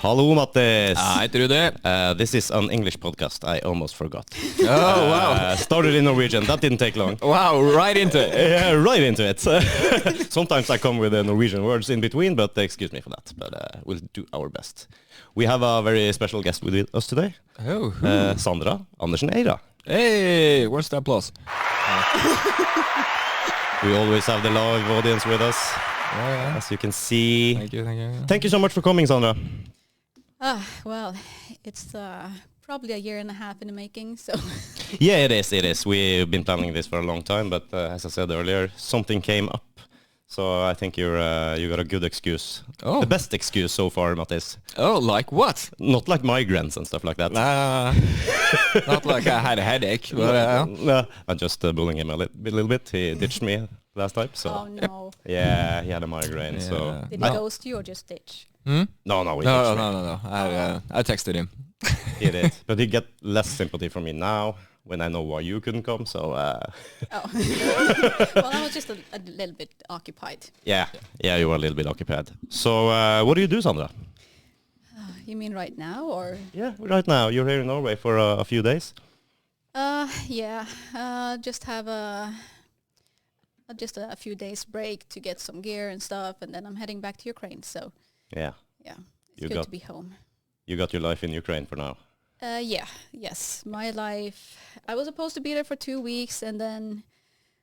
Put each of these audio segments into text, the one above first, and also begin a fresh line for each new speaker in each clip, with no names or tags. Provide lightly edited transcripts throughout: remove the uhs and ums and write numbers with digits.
Hello, Mattis.
Hi, Trude.
This is an English podcast. I almost forgot.
Oh, wow.
Started in Norwegian. That didn't take long.
Wow, right into it.
Yeah, right into it. Sometimes I come with the Norwegian words in between, but excuse me for that. But we'll do our best. We have a very special guest with us today.
Oh, who?
Sandra, Andersen, Eira.
Hey, where's the applause?
We always have the live audience with us,
Yeah.
as you can see.
Thank you.
Thank you so much for coming, Sandra.
Well, it's probably a year and a half in the making, so...
Yeah, it is. We've been planning this for a long time, but as I said earlier, something came up. So I think you got a good excuse.
Oh.
The best excuse so far, Mattis.
Oh, like what?
Not like migraines and stuff like that.
Not like I had a headache. But,
No, I'm just bullying him a little bit. He ditched me last time, so...
Oh, no.
Yeah, he had a migraine,
Yeah.
so...
Did he ghost you or just ditch?
Hmm?
No, he ditched me.
No. I texted him.
He did. But he get less sympathy from me now, when I know why you couldn't come, so...
Oh. Well, I was just a little bit occupied.
Yeah, you were a little bit occupied. So, what do you do, Sandra?
You mean right now, or...?
Yeah, right now. You're here in Norway for a few days.
Yeah. Just have just a few days break to get some gear and stuff, and then I'm heading back to Ukraine, so...
Yeah.
Yeah, it's good to be home.
You got your life in Ukraine for now.
Yes. My life... I was supposed to be there for 2 weeks, and then,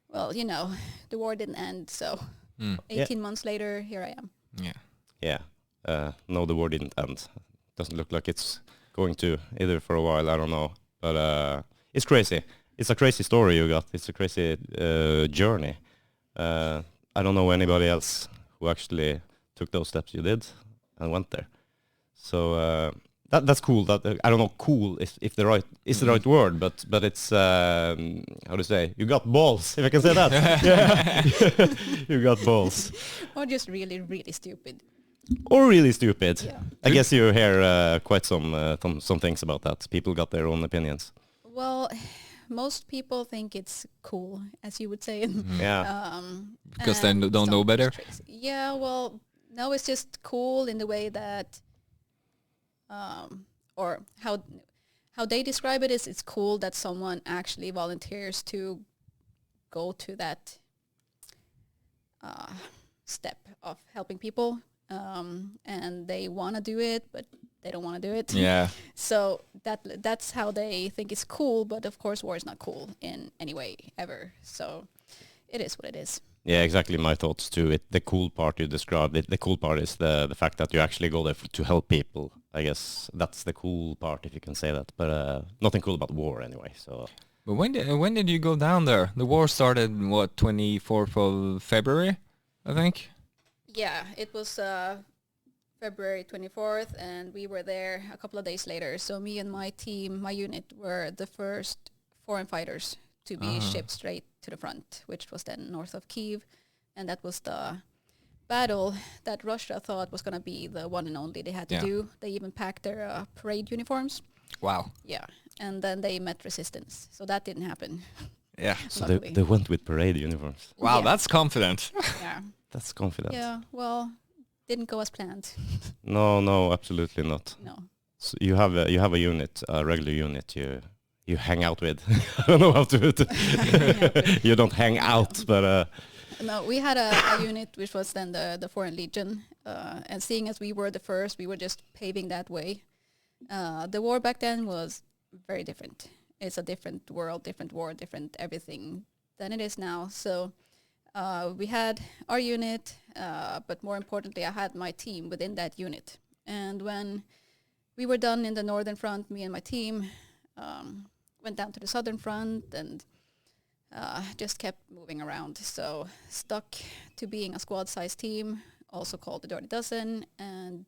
well, you know, the war didn't end, so 18 months later, here I am.
Yeah.
Yeah. No, the war didn't end. Doesn't look like it's going to either for a while. I don't know. But it's crazy. It's a crazy story you got. It's a crazy journey. I don't know anybody else who actually took those steps you did and went there. So that's cool. That I don't know, cool if the right word, but it's how to say, you got balls, if I can say that. Yeah. You got balls.
Or just really, really stupid.
Or really stupid.
Yeah.
I guess you hear quite some things about that. People got their own opinions.
Well, most people think it's cool, as you would say.
Yeah.
Because they don't know better?
Yeah, well, no, it's just cool in the way that, or how they describe it is, it's cool that someone actually volunteers to go to that step of helping people, and they want to do it, but they don't want to do it.
Yeah.
So that's how they think it's cool, but of course war is not cool in any way ever. So it is what it is.
Yeah, exactly my thoughts too. The cool part you described, the cool part is the fact that you actually go there to help people. I guess that's the cool part, if you can say that. But nothing cool about war anyway. So.
But when did you go down there? The war started, 24th of February, I think?
Yeah, it was February 24th, and we were there a couple of days later. So me and my team, my unit, were the first foreign fighters to be shipped straight to the front, which was then north of Kyiv. And that was the battle that Russia thought was going to be the one and only they had to do. They even packed their parade uniforms.
Wow.
Yeah, and then they met resistance. So that didn't happen.
Yeah.
So they went with parade uniforms.
Wow,
Yeah.
That's confident.
Yeah.
That's confident.
Yeah, well, didn't go as planned.
No, absolutely not.
No.
So you have a unit, a regular unit you hang out with. I don't know how to you don't hang out, but
No, we had a unit which was then the Foreign Legion, and seeing as we were the first, we were just paving that way. The war back then was very different. It's a different world, different war, different everything than it is now. So we had our unit, but more importantly, I had my team within that unit. And when we were done in the northern front, me and my team went down to the southern front and just kept moving around. So stuck to being a squad-sized team, also called the Dirty Dozen, and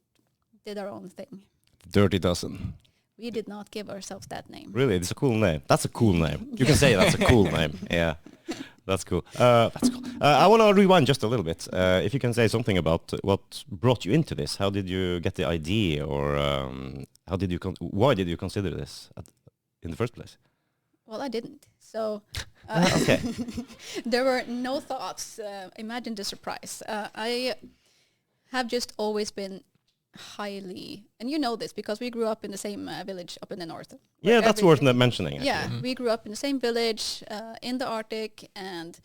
did our own thing.
Dirty Dozen.
We did not give ourselves that name.
Really, it's a cool name. That's a cool name. You can say that's a cool name. Yeah, that's cool. That's cool. I want to rewind just a little bit. If you can say something about what brought you into this. How did you get the idea, or why did you consider this in the first place?
Well, I didn't. So
Okay.
there were no thoughts. Imagine the surprise. I have just always been highly, and you know this because we grew up in the same village up in the north.
Yeah, that's worth mentioning. Actually.
Yeah, we grew up in the same village in the Arctic, and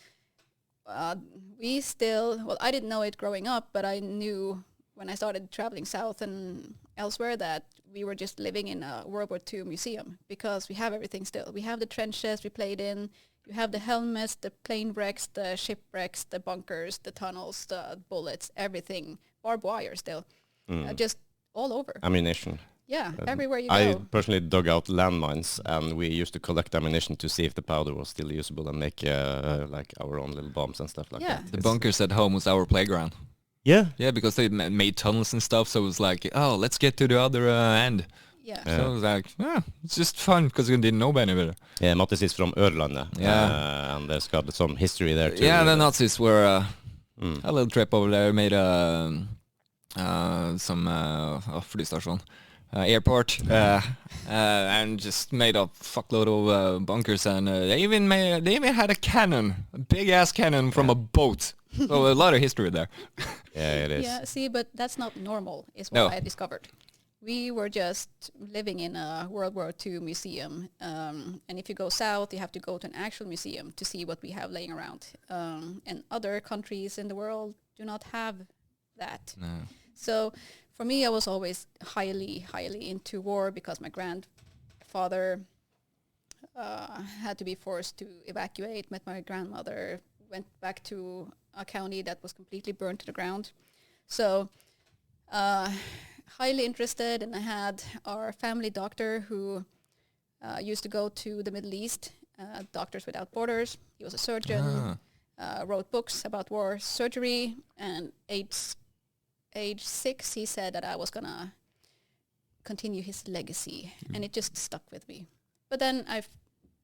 we still, well, I didn't know it growing up, but I knew when I started traveling south and elsewhere that we were just living in a World War II museum because we have everything still. We have the trenches we played in, you have the helmets, the plane wrecks, the shipwrecks, the bunkers, the tunnels, the bullets, everything, barbed wire still. Just all over.
Ammunition.
Yeah, everywhere you
I
go.
personally dug out landmines, and we used to collect ammunition to see if the powder was still usable and make like our own little bombs and stuff like that.
The bunkers at home was our playground.
Yeah.
Yeah, because they made tunnels and stuff, so it was like, oh, let's get to the other end.
Yeah.
So it was like, it's just fun because we didn't know any better.
Yeah, Mattis is from Ørlandet.
Yeah.
And there's got some history there too.
Yeah, the Nazis were a little trip over there, made some flystation. Airport and just made a fuckload of bunkers, and they even had a cannon, a big ass cannon from a boat. So a lot of history there.
Yeah, it is.
Yeah, see, but that's not normal, is what
No.
I discovered. We were just living in a World War II museum, and if you go south, you have to go to an actual museum to see what we have laying around. And other countries in the world do not have that.
No.
So for me, I was always highly into war because my grandfather had to be forced to evacuate, met my grandmother, went back to a county that was completely burned to the ground. So highly interested, and I had our family doctor who used to go to the Middle East, Doctors Without Borders. He was a surgeon, wrote books about war surgery, and age 6, he said that I was going to continue his legacy, and it just stuck with me. But then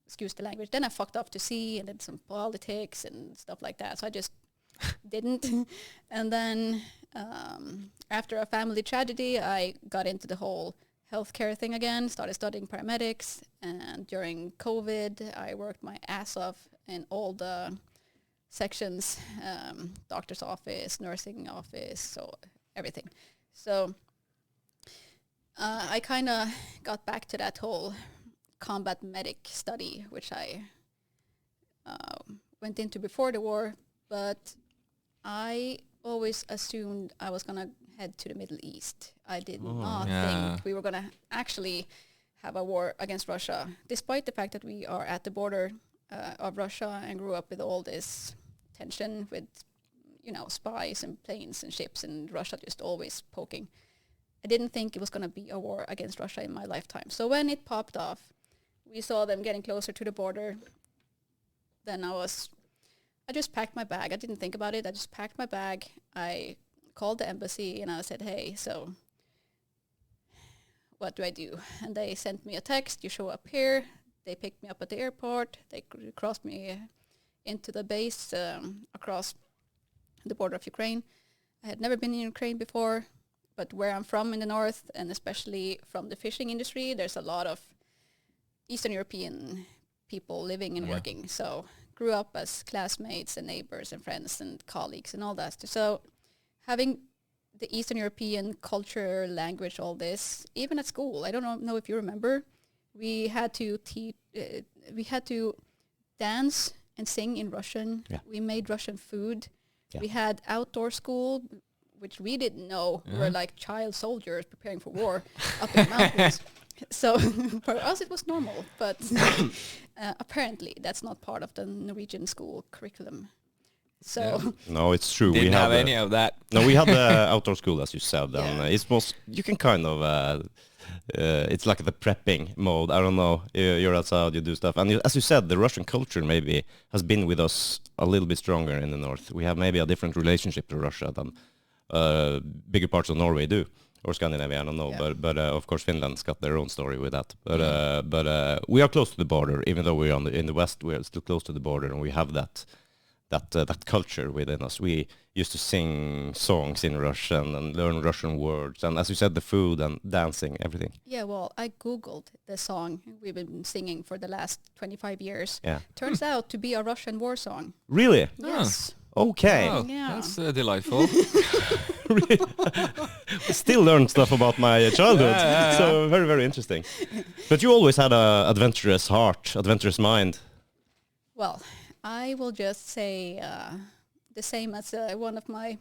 excuse the language, then I fucked off to sea and did some politics and stuff like that, so I just didn't. And then after a family tragedy, I got into the whole healthcare thing again, started studying paramedics, and during COVID, I worked my ass off in all the sections, doctor's office, nursing office, so everything. So I kind of got back to that whole combat medic study, which I went into before the war, but I always assumed I was going to head to the Middle East. I did not think we were going to actually have a war against Russia, despite the fact that we are at the border of Russia and grew up with all this tension with, spies and planes and ships and Russia just always poking. I didn't think it was going to be a war against Russia in my lifetime. So when it popped off, we saw them getting closer to the border. Then I just packed my bag. I didn't think about it. I just packed my bag. I called the embassy and I said, hey, so what do I do? And they sent me a text. You show up here. They picked me up at the airport. They crossed me into the base across the border of Ukraine. I had never been in Ukraine before, but where I'm from in the north, and especially from the fishing industry, there's a lot of Eastern European people living and working. So grew up as classmates and neighbors and friends and colleagues and all that. So having the Eastern European culture, language, all this, even at school, I don't know if you remember, we had to dance and sing in Russian. Yeah. We made Russian food. Yeah. We had outdoor school, which we didn't know were like child soldiers preparing for war up in the mountains. So for us it was normal, but apparently that's not part of the Norwegian school curriculum. So
no, it's true.
Didn't have any of that.
No, we had the outdoor school, as you said, and it's most you can kind of. It's like the prepping mode. I don't know. You're outside, you do stuff, and as you said, the Russian culture maybe has been with us a little bit stronger in the north. We have maybe a different relationship to Russia than bigger parts of Norway do. Or Scandinavia, I don't know,
Yeah.
but of course Finland's got their own story with that. But we are close to the border, even though we're in the west. We are still close to the border, and we have that culture within us. We used to sing songs in Russian and learn Russian words, and as you said, the food and dancing, everything.
Yeah, well, I Googled the song we've been singing for the last 25 years.
Yeah.
Turns out to be a Russian war song.
Really?
Yes.
Okay.
Oh,
Yeah.
that's delightful.
Still learn stuff about my childhood.
Yeah.
So very, very interesting. But you always had a adventurous heart, adventurous mind.
Well, I will just say the same as one of my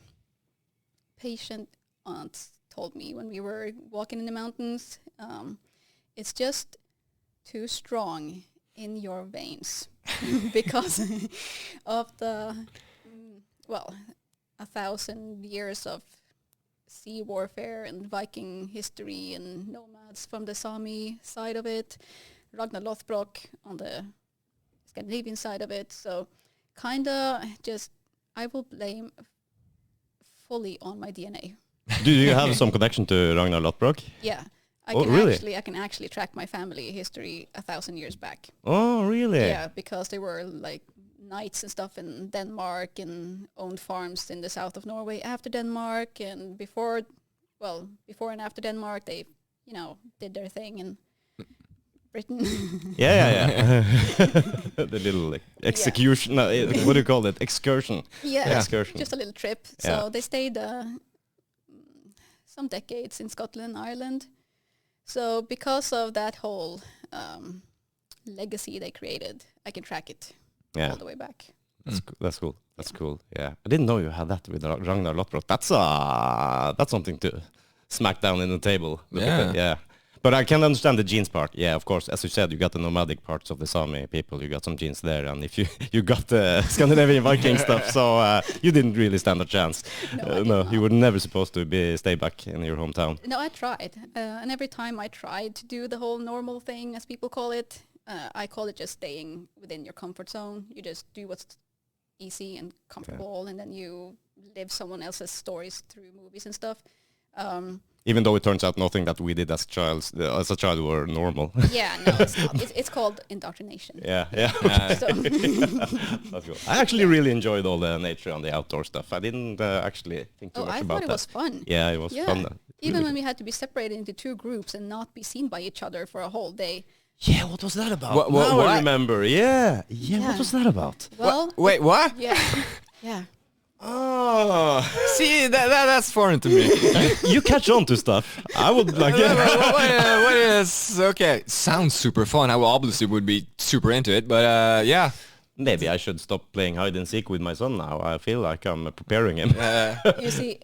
patient aunts told me when we were walking in the mountains. It's just too strong in your veins because of the, 1,000 years of sea warfare and Viking history and nomads from the Sami side of it, Ragnar Lodbrok on the Scandinavian side of it. So I will blame fully on my DNA.
Do you have some connection to Ragnar Lodbrok?
Yeah. I can actually track my family history 1,000 years back.
Oh, really?
Yeah, because they were like knights and stuff in Denmark and owned farms in the south of Norway after Denmark, and before and after Denmark they, did their thing in Britain.
Yeah. The little execution, what do you call it? Excursion.
Yeah,
Excursion.
just a little trip.
Yeah.
So they stayed some decades in Scotland, Ireland. So because of that whole legacy they created, I can track it all the way back.
That's cool. That's cool. Yeah, I didn't know you had that with Ragnar Lodbrok. That's something to smack down in the table. Yeah. But I can understand the genes part. Yeah, of course. As you said, you got the nomadic parts of the Sami people. You got some genes there, and if you got the Scandinavian Viking stuff, so you didn't really stand a chance. No, you were never supposed to stay back in your hometown.
No, I tried, and every time I tried to do the whole normal thing, as people call it, I call it just staying within your comfort zone. You just do what's easy and comfortable, and then you live someone else's stories through movies and stuff.
Even though it turns out nothing that we did as a child were normal.
Yeah, no, it's not. It's called indoctrination.
Yeah.
So.
That's cool. I actually really enjoyed all the nature and the outdoor stuff. I didn't actually think too much about that.
I thought it was fun.
Yeah, it was fun.
Even when we had to be separated into two groups and not be seen by each other for a whole day.
Yeah, what was that about?
What?
I remember. Yeah, what was that about?
Well,
wait, what?
Yeah.
Oh,
See, that's foreign to me.
you catch on to stuff. I would like.
What is okay? Sounds super fun. I obviously would be super into it, but yeah.
Maybe I should stop playing hide and seek with my son now. I feel like I'm preparing him.
You see,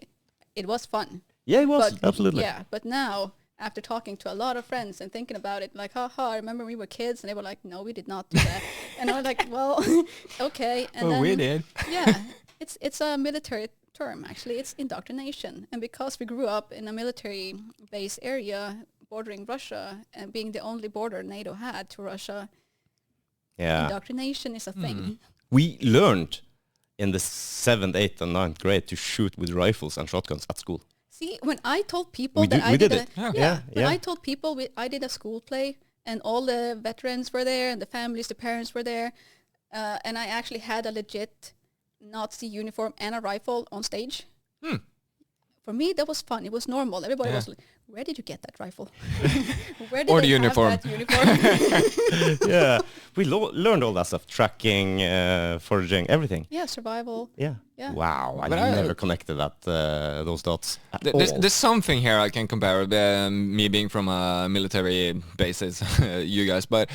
it was fun.
Yeah, it was absolutely.
Yeah, but now after talking to a lot of friends and thinking about it, like, I remember we were kids, and they were like, no, we did not do that. And I was like, well, okay. And then,
we did.
Yeah, it's a military term, actually. It's indoctrination. And because we grew up in a military base area bordering Russia and being the only border NATO had to Russia, indoctrination is a thing.
We learned in the 7th, 8th, and 9th grade to shoot with rifles and shotguns at school.
See, when I told people I told people I did a school play, and all the veterans were there, and the families, the parents were there, and I actually had a legit Nazi uniform and a rifle on stage. For me, that was fun. It was normal. Everybody was like, where did you get that rifle? Where did
Or
they
the
have
uniform.
that uniform?
Yeah, we learned all that stuff, tracking, foraging, everything.
Yeah, survival.
Yeah. Wow, I
But
never connected those dots at all.
There's something here I can compare with me being from a military bases, you guys, but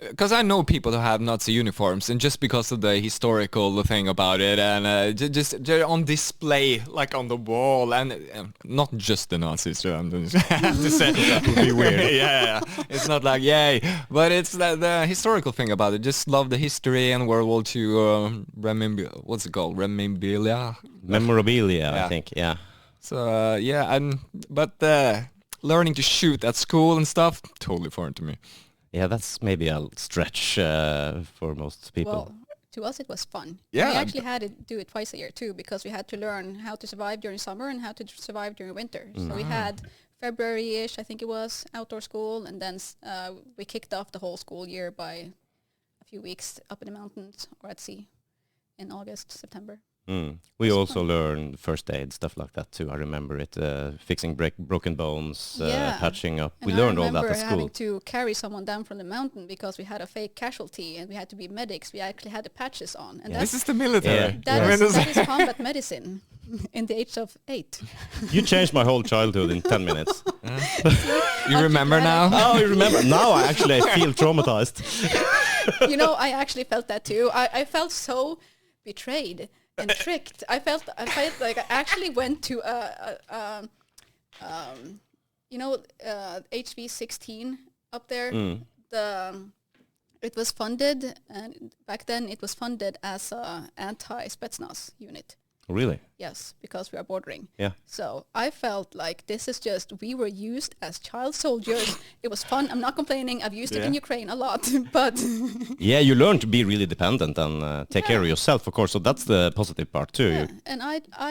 because I know people who have Nazi uniforms, and just because of the historical thing about it, and just they're on display, like on the wall, and not just the Nazis, so I'm just have to say that would be weird. Yeah, it's not like yay, but it's the historical thing about it. Just love the history and World War II. What's it called?
Memorabilia, I think. Yeah.
So but learning to shoot at school and stuff, totally foreign to me.
Yeah, that's maybe a stretch for most people.
Well, to us it was fun.
Yeah.
We actually had to do it twice a year too, because we had to learn how to survive during summer and how to survive during winter. So we had February-ish, I think it was, outdoor school, and then we kicked off the whole school year by a few weeks up in the mountains or at sea in August, September.
We also learned first aid, stuff like that too. I remember it, fixing broken bones, patching up.
And
we
I
learned all that at
remember
school.
having to carry someone down from the mountain because we had a fake casualty and we had to be medics. We actually had the patches on. And
This is the military.
that is combat medicine in the age of 8.
You changed my whole childhood in 10 minutes.
You remember now?
Oh, you remember? Now I feel traumatized.
You know, I actually felt that too. I felt so betrayed and tricked. I felt like I actually went to HV16 up there. It was funded, and back then it was funded as a anti-Spetsnaz unit.
Really?
Yes, because we are bordering.
Yeah.
So I felt like this is just, we were used as child soldiers. It was fun. I'm not complaining. I've used it in Ukraine a lot, but...
Yeah, you learn to be really dependent and take care of yourself, of course. So that's the positive part too.
Yeah. And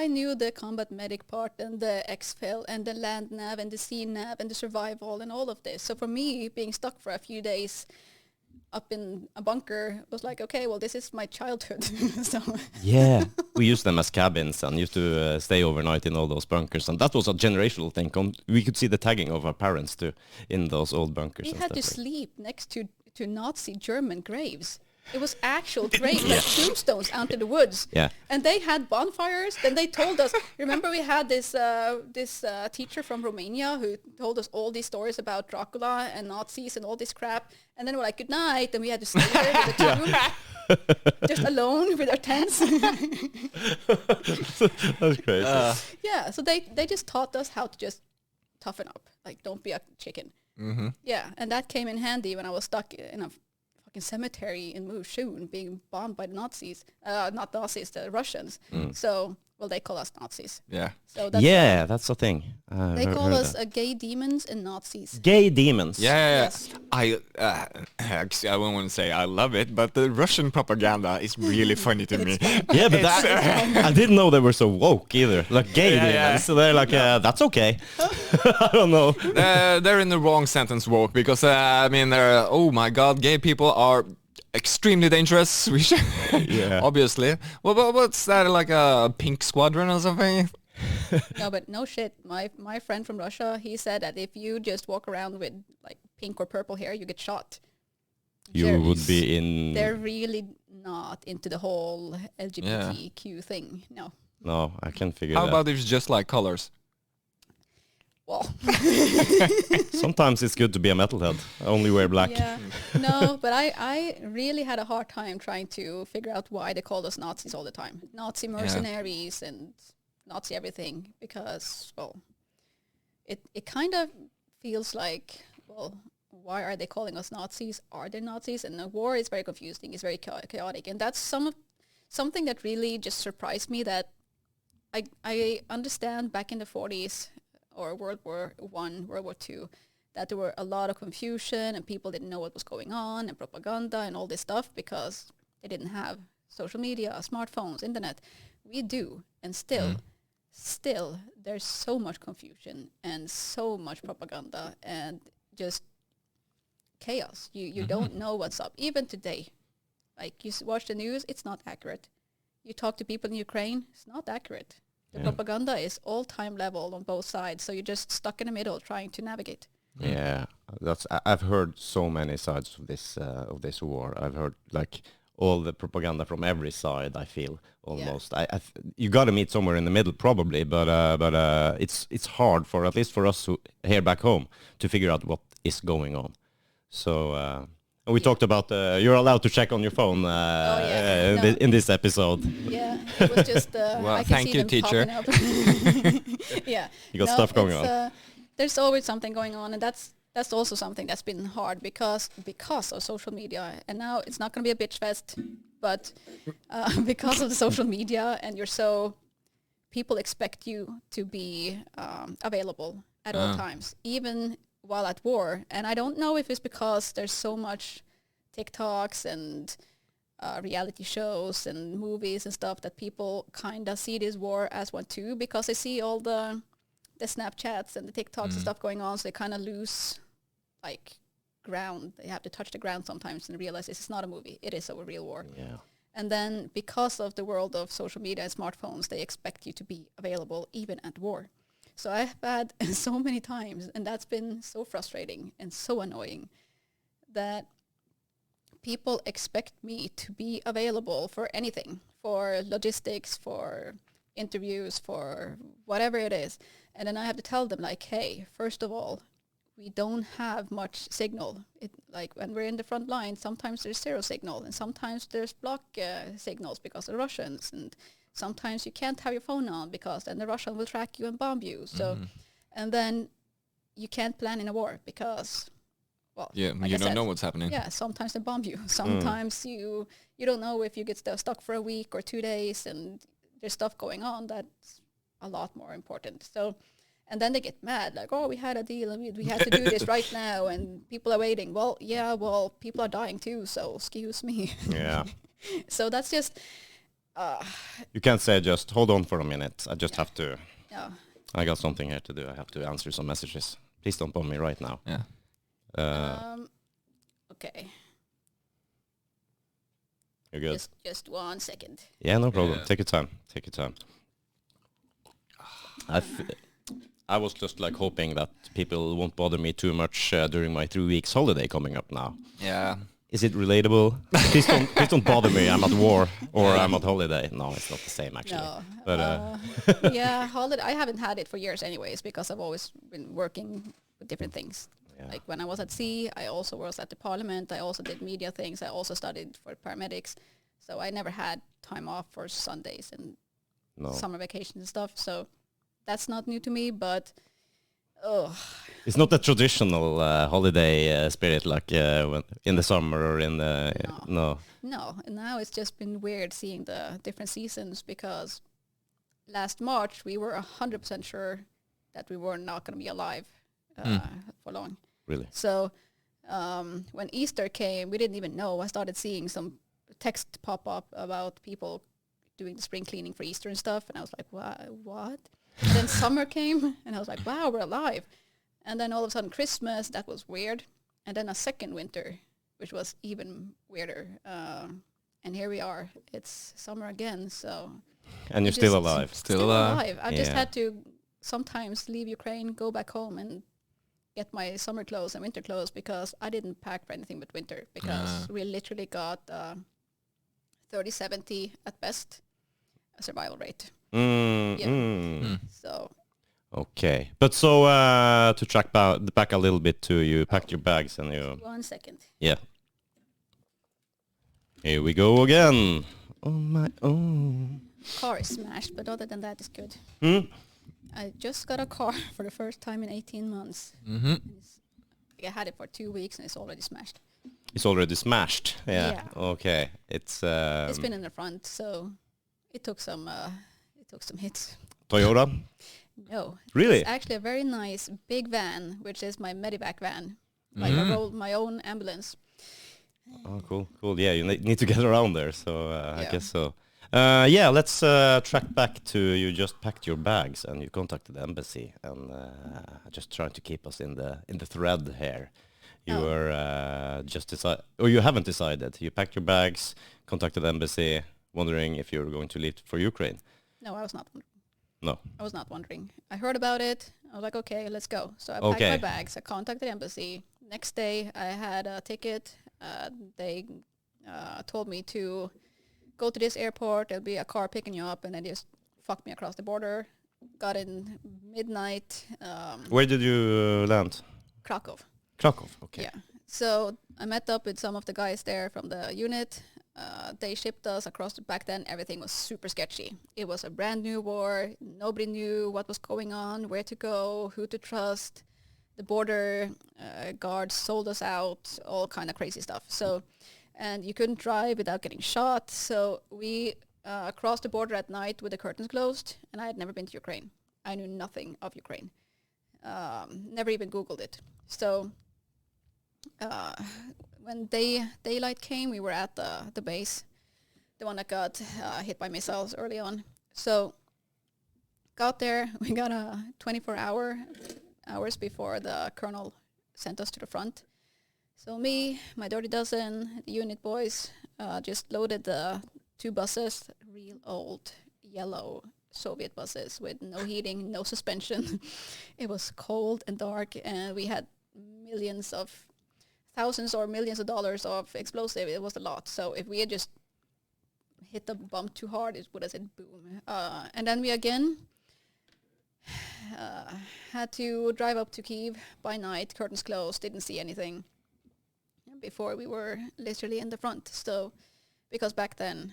I knew the combat medic part and the exfil and the land nav and the sea nav and the survival and all of this. So for me, being stuck for a few days up in a bunker was like, okay, well, this is my childhood. So
yeah, we used them as cabins and used to stay overnight in all those bunkers, and that was a generational thing. We could see the tagging of our parents too in those old bunkers.
We had to sleep next to Nazi German graves. It was actual graves, like tombstones out in the woods.
Yeah.
And they had bonfires. Then they told us, remember we had this teacher from Romania who told us all these stories about Dracula and Nazis and all this crap. And then we're like, good night. And we had to stay there with the tomb, just alone with our tents.
That's crazy.
Yeah, so they just taught us how to just toughen up. Like, don't be a chicken.
Mm-hmm.
Yeah, and that came in handy when I was stuck in a cemetery in Moshchun being bombed by the Nazis, not Nazis, the Russians. So, well, they call us Nazis.
Yeah.
So
that's the thing.
they call us gay demons and Nazis.
Gay demons.
Yeah.
Yes.
Actually, I won't want to say I love it, but the Russian propaganda is really funny to me.
Yeah, but I didn't know they were so woke either. Like gay demons.
Yeah.
So they're like, that's okay. I don't know.
They're in the wrong sentence woke because they're oh my god, gay people are extremely dangerous. We should obviously. Well, what's that, like a pink squadron or something?
No, but no shit. My friend from Russia, he said that if you just walk around with like pink or purple hair, you get shot.
You would be in...
They're really not into the whole LGBTQ thing. No,
I can figure that.
How about if it's just like colors?
Well,
sometimes it's good to be a metalhead. Only wear black.
Yeah. No, but I really had a hard time trying to figure out why they called us Nazis all the time. Nazi mercenaries and Nazi everything, because, well, it kind of feels like, well, why are they calling us Nazis? Are they Nazis? And the war is very confusing. It's very chaotic. And that's something that really just surprised me, that I understand back in the 40s, or World War I, World War II, that there were a lot of confusion and people didn't know what was going on and propaganda and all this stuff because they didn't have social media, smartphones, internet. We do. And still, there's so much confusion and so much propaganda and just chaos. You don't know what's up. Even today, like you watch the news, it's not accurate. You talk to people in Ukraine, it's not accurate. The propaganda is all-time level on both sides, so you're just stuck in the middle trying to navigate.
Yeah, I've heard so many sides of this war. I've heard like all the propaganda from every side. I feel almost. You got to meet somewhere in the middle, probably, but it's hard for, at least for us here back home, to figure out what is going on. So. And we talked about you're allowed to check on your phone in this episode.
Yeah, it was just
well,
I can
thank
see
you,
them
teacher.
Yeah,
you got stuff going on.
There's always something going on, and that's also something that's been hard because of social media. And now it's not going to be a bitch fest, but because of the social media, and people expect you to be available at all times, even while at war. And I don't know if it's because there's so much TikToks and reality shows and movies and stuff that people kind of see this war as one too, because they see all the Snapchats and the TikToks and stuff going on, so they kind of lose like ground. They have to touch the ground sometimes and realize this is not a movie, it is a real war.
Yeah.
And then because of the world of social media and smartphones, they expect you to be available even at war. So I've had so many times, and that's been so frustrating and so annoying, that people expect me to be available for anything, for logistics, for interviews, for whatever it is. And then I have to tell them, like, hey, first of all, we don't have much signal. Like when we're in the front line, sometimes there's zero signal, and sometimes there's block signals because of the Russians, and sometimes you can't have your phone on because then the Russian will track you and bomb you. So, and then you can't plan in a war because, well, like
you
I
don't
said,
know what's happening.
Yeah, sometimes they bomb you. Sometimes you don't know if you get stuck for a week or 2 days, and there's stuff going on that's a lot more important. So, and then they get mad, like, oh, we had a deal and we had to do this right now, and people are waiting. Well, yeah, people are dying too, so excuse me.
Yeah.
So that's just...
You can't say just, hold on for a minute. I just have to...
Yeah.
I got something here to do. I have to answer some messages. Please don't bomb me right now.
Yeah.
Okay.
You're good.
Just 1 second.
Yeah, no problem.
Yeah.
Take your time. Take your time. I was just like hoping that people won't bother me too much during my 3 weeks holiday coming up now.
Yeah.
Is it relatable? please don't bother me. I'm at war or I'm at holiday. No, it's not the same actually.
No.
But
Yeah, holiday. I haven't had it for years anyways, because I've always been working with different things.
Yeah.
Like when I was at sea, I also was at the parliament. I also did media things. I also studied for paramedics. So I never had time off for Sundays and summer vacations and stuff. So that's not new to me, but
it's not the traditional holiday spirit like when in the summer or in the... No.
And now it's just been weird seeing the different seasons, because last March we were 100% sure that we were not going to be alive for long.
Really?
So when Easter came, we didn't even know. I started seeing some text pop up about people doing the spring cleaning for Easter and stuff, and I was like, what? And then summer came, and I was like, wow, we're alive. And then all of a sudden Christmas, that was weird. And then a second winter, which was even weirder. And here we are. It's summer again, so...
And you're still alive.
Still alive.
I've just had to sometimes leave Ukraine, go back home, and get my summer clothes and winter clothes, because I didn't pack for anything but winter, because we literally got 30-70 at best a survival rate. So
okay, but so to track back a little bit to you packed your bags and you...
1 second.
Yeah. Here we go again. On my own.
Car is smashed, but other than that, it's good. I just got a car for the first time in 18 months. I had it for 2 weeks and it's already smashed.
It's already smashed. Yeah. Okay. It's
been in the front, so it took some hits.
Toyota?
No.
Really?
It's actually a very nice big van, which is my medevac van. Like I rolled my own ambulance.
Oh, cool. Yeah, you need to get around there, so I guess so. Yeah, let's track back to you just packed your bags and you contacted the embassy, and just trying to keep us in the thread here. You were just or you haven't decided. You packed your bags, contacted the embassy, wondering if you were going to leave for Ukraine.
No, I was not wondering.
No.
I was not wondering. I heard about it. I was like, okay, let's go. So I packed my bags. I contacted the embassy. Next day, I had a ticket. They told me to go to this airport. There'll be a car picking you up, and they just fucked me across the border. Got in midnight.
Where did you land?
Krakow.
Krakow, okay.
Yeah. So I met up with some of the guys there from the unit. They shipped us across. Back then, everything was super sketchy. It was a brand new war. Nobody knew what was going on, where to go, who to trust. The border guards sold us out, all kind of crazy stuff. So, and you couldn't drive without getting shot. So we crossed the border at night with the curtains closed, and I had never been to Ukraine. I knew nothing of Ukraine. Never even Googled it. So when daylight came, we were at the base, the one that got hit by missiles early on. So got there, we got 24 hours before the colonel sent us to the front. So me, my dirty dozen, the unit boys, just loaded the 2 buses, real old yellow Soviet buses with no heating, no suspension. It was cold and dark, and we had thousands or millions of dollars of explosive. It was a lot. So if we had just hit the bump too hard, it would have said boom. And then we again had to drive up to Kyiv by night, curtains closed, didn't see anything before we were literally in the front. So because back then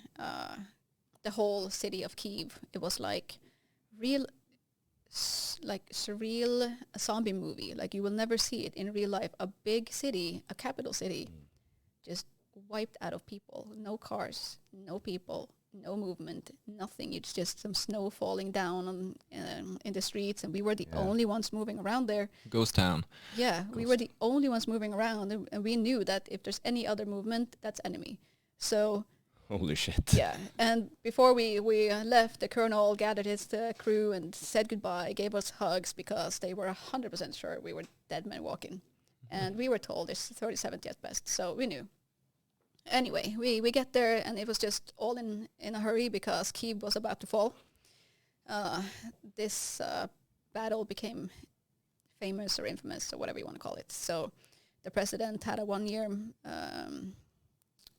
the whole city of Kyiv, it was like real like surreal zombie movie. Like you will never see it in real life. A big city, a capital city, just wiped out of people. No cars, no people, no movement, nothing. It's just some snow falling down on, in the streets, and we were the only ones moving around there.
Ghost town.
Yeah, we were the only ones moving around, and we knew that if there's any other movement, that's enemy. So
holy shit.
yeah, and before we left, the colonel gathered his crew and said goodbye, gave us hugs because they were 100% sure we were dead men walking. And we were told it's 37th at best, so we knew. Anyway, we get there, and it was just all in a hurry because Kyiv was about to fall. This battle became famous or infamous or whatever you want to call it. So the president had a 1-year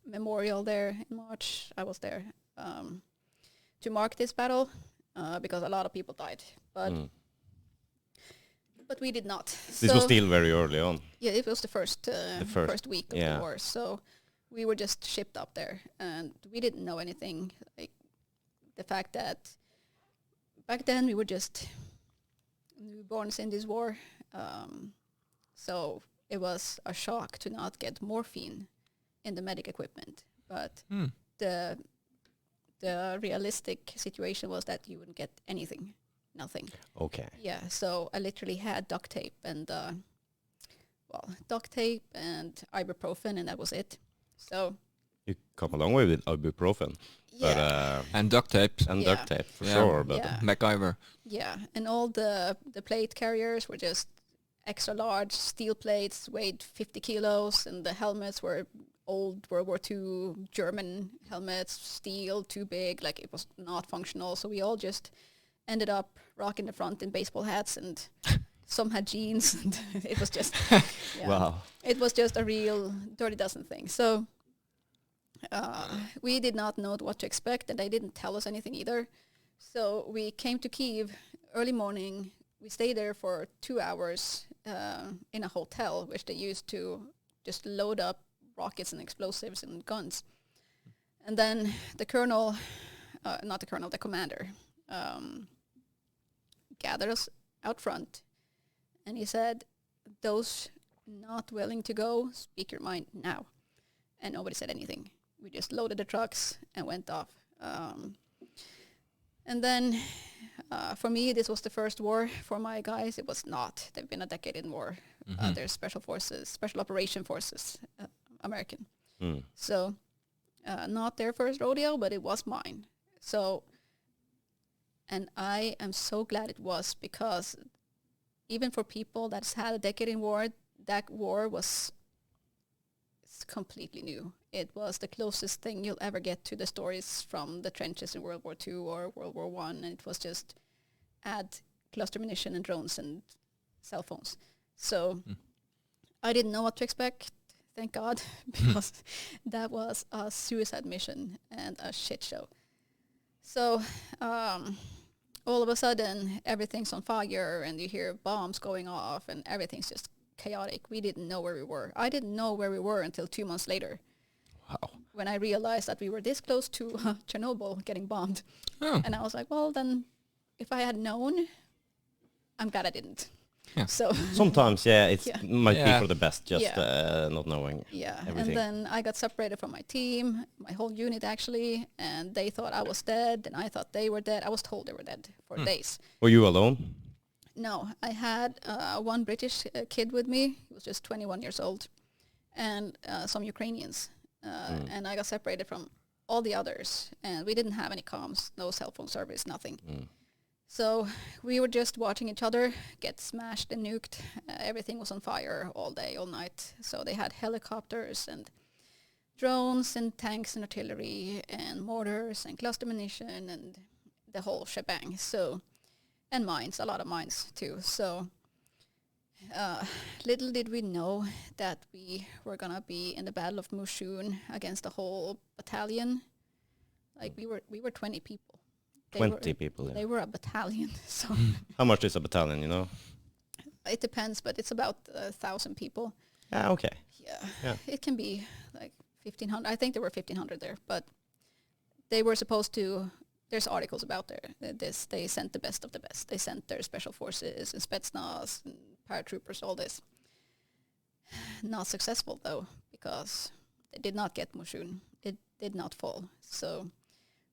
memorial there in March. I was there to mark this battle because a lot of people died, but we did not.
This was still very early on.
Yeah, it was the first week of the war. So we were just shipped up there, and we didn't know anything. Like the fact that back then we were just newborns in this war, so it was a shock to not get morphine in the medic equipment. But the realistic situation was that you wouldn't get anything, nothing.
Okay.
Yeah, so I literally had duct tape and ibuprofen, and that was it. So
you come a long way with ibuprofen.
Yeah.
But,
And duct tape.
and duct tape for sure. But
MacGyver.
Yeah, and all the plate carriers were just extra large steel plates, weighed 50 kilos, and the helmets were old World War II German helmets, steel, too big, like it was not functional. So we all just ended up rocking the front in baseball hats, and some had jeans, and it was just,
wow.
It was just a real dirty dozen thing. So we did not know what to expect, and they didn't tell us anything either. So we came to Kyiv early morning. We stayed there for 2 hours in a hotel, which they used to just load up rockets and explosives and guns. And then the colonel, the commander, gathered us out front, and he said, "Those not willing to go, speak your mind now." And nobody said anything. We just loaded the trucks and went off. And then for me, this was the first war. For my guys, it was not. They've been a decade in war. They're special operation forces, American. So not their first rodeo, but it was mine. So, and I am so glad it was, because even for people that's had a decade in war, that war was completely new. It was the closest thing you'll ever get to the stories from the trenches in World War II or World War I, and it was just add cluster munition and drones and cell phones. So I didn't know what to expect, thank God, because that was a suicide mission and a shit show. So all of a sudden, everything's on fire, and you hear bombs going off, and everything's just chaotic. We didn't know where we were. I didn't know where we were until 2 months later.
Wow.
When I realized that we were this close to Chernobyl getting bombed.
Oh.
And I was like, well, then if I had known, I'm glad I didn't.
Yeah.
So
Sometimes, it might be
Yeah.
for the best, just not knowing everything.
And then I got separated from my team, my whole unit actually, and they thought I was dead, and I thought they were dead. I was told they were dead for days.
Were you alone?
No, I had one British kid with me. He was just 21 years old. and some Ukrainians. And I got separated from all the others, and we didn't have any comms, no cell phone service, nothing. So we were just watching each other get smashed and nuked. Everything was on fire all day, all night. So they had helicopters and drones and tanks and artillery and mortars and cluster munition and the whole shebang. So, and mines, a lot of mines too. So little did we know that we were gonna be in the Battle of Moshchun against the whole battalion. Like we were 20 people.
20 people. Yeah.
They were a battalion. So
How much is a battalion? You know?
it depends, but it's about 1,000 people.
Ah, okay.
Yeah, it can be like 1,500. I think there were 1,500 there, but they were supposed to. There's articles about this. They sent the best of the best. They sent their special forces and Spetsnaz and paratroopers, all this. Not successful though, because they did not get Moshchun. It did not fall. So,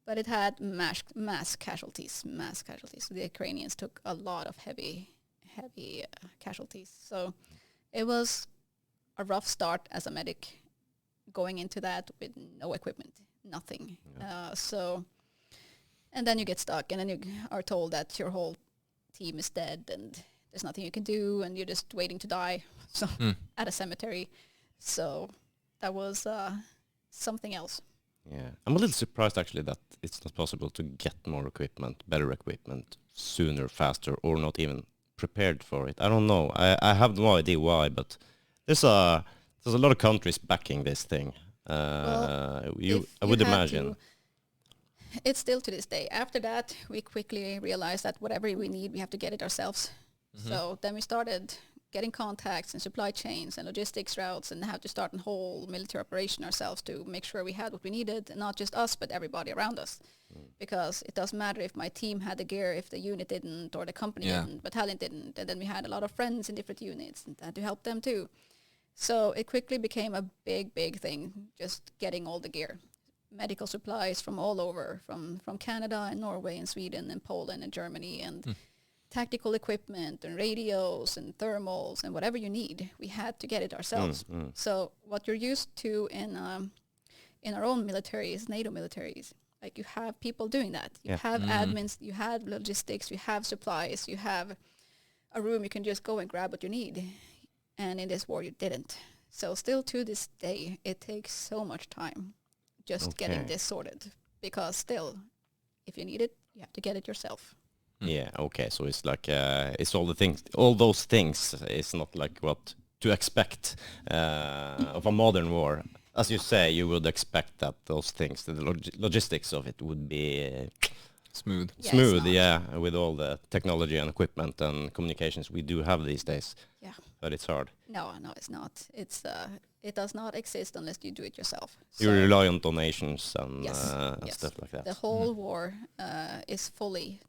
but it had mass casualties. The Ukrainians took a lot of heavy casualties. So, it was a rough start as a medic, going into that with no equipment, nothing. Yeah. And then you get stuck, and then you are told that your whole team is dead, and there's nothing you can do, and you're just waiting to die. So at a cemetery. So that was something else.
Yeah, I'm a little surprised actually that it's not possible to get more equipment, better equipment, sooner, faster, or not even prepared for it. I don't know. I have no idea why, but there's a lot of countries backing this thing. I would imagine.
It's still to this day. After that, we quickly realized that whatever we need, we have to get it ourselves. So then we started getting contacts and supply chains and logistics routes, and have to start a whole military operation ourselves to make sure we had what we needed, and not just us, but everybody around us. Because it doesn't matter if my team had the gear, if the unit didn't, or the company didn't, battalion didn't. And then we had a lot of friends in different units, and had to help them too. So it quickly became a big thing, just getting all the gear. Medical supplies from all over, from Canada and Norway and Sweden and Poland and Germany, and tactical equipment and radios and thermals and whatever you need. We had to get it ourselves. So what you're used to in our own militaries, NATO militaries, like you have people doing that. You have admins, you have logistics, you have supplies, you have a room you can just go and grab what you need. And in this war you didn't. So still to this day, it takes so much time just getting this sorted, because still, if you need it, you have to get it yourself.
Yeah, okay, so it's like, it's all those things, it's not like what to expect of a modern war. As you say, you would expect that those things, the logistics of it would be
smooth.
With all the technology and equipment and communications we do have these days. Yeah. But it's hard.
No, it's not. It does not exist unless you do it yourself.
You rely on donations and stuff like that.
The whole war is fully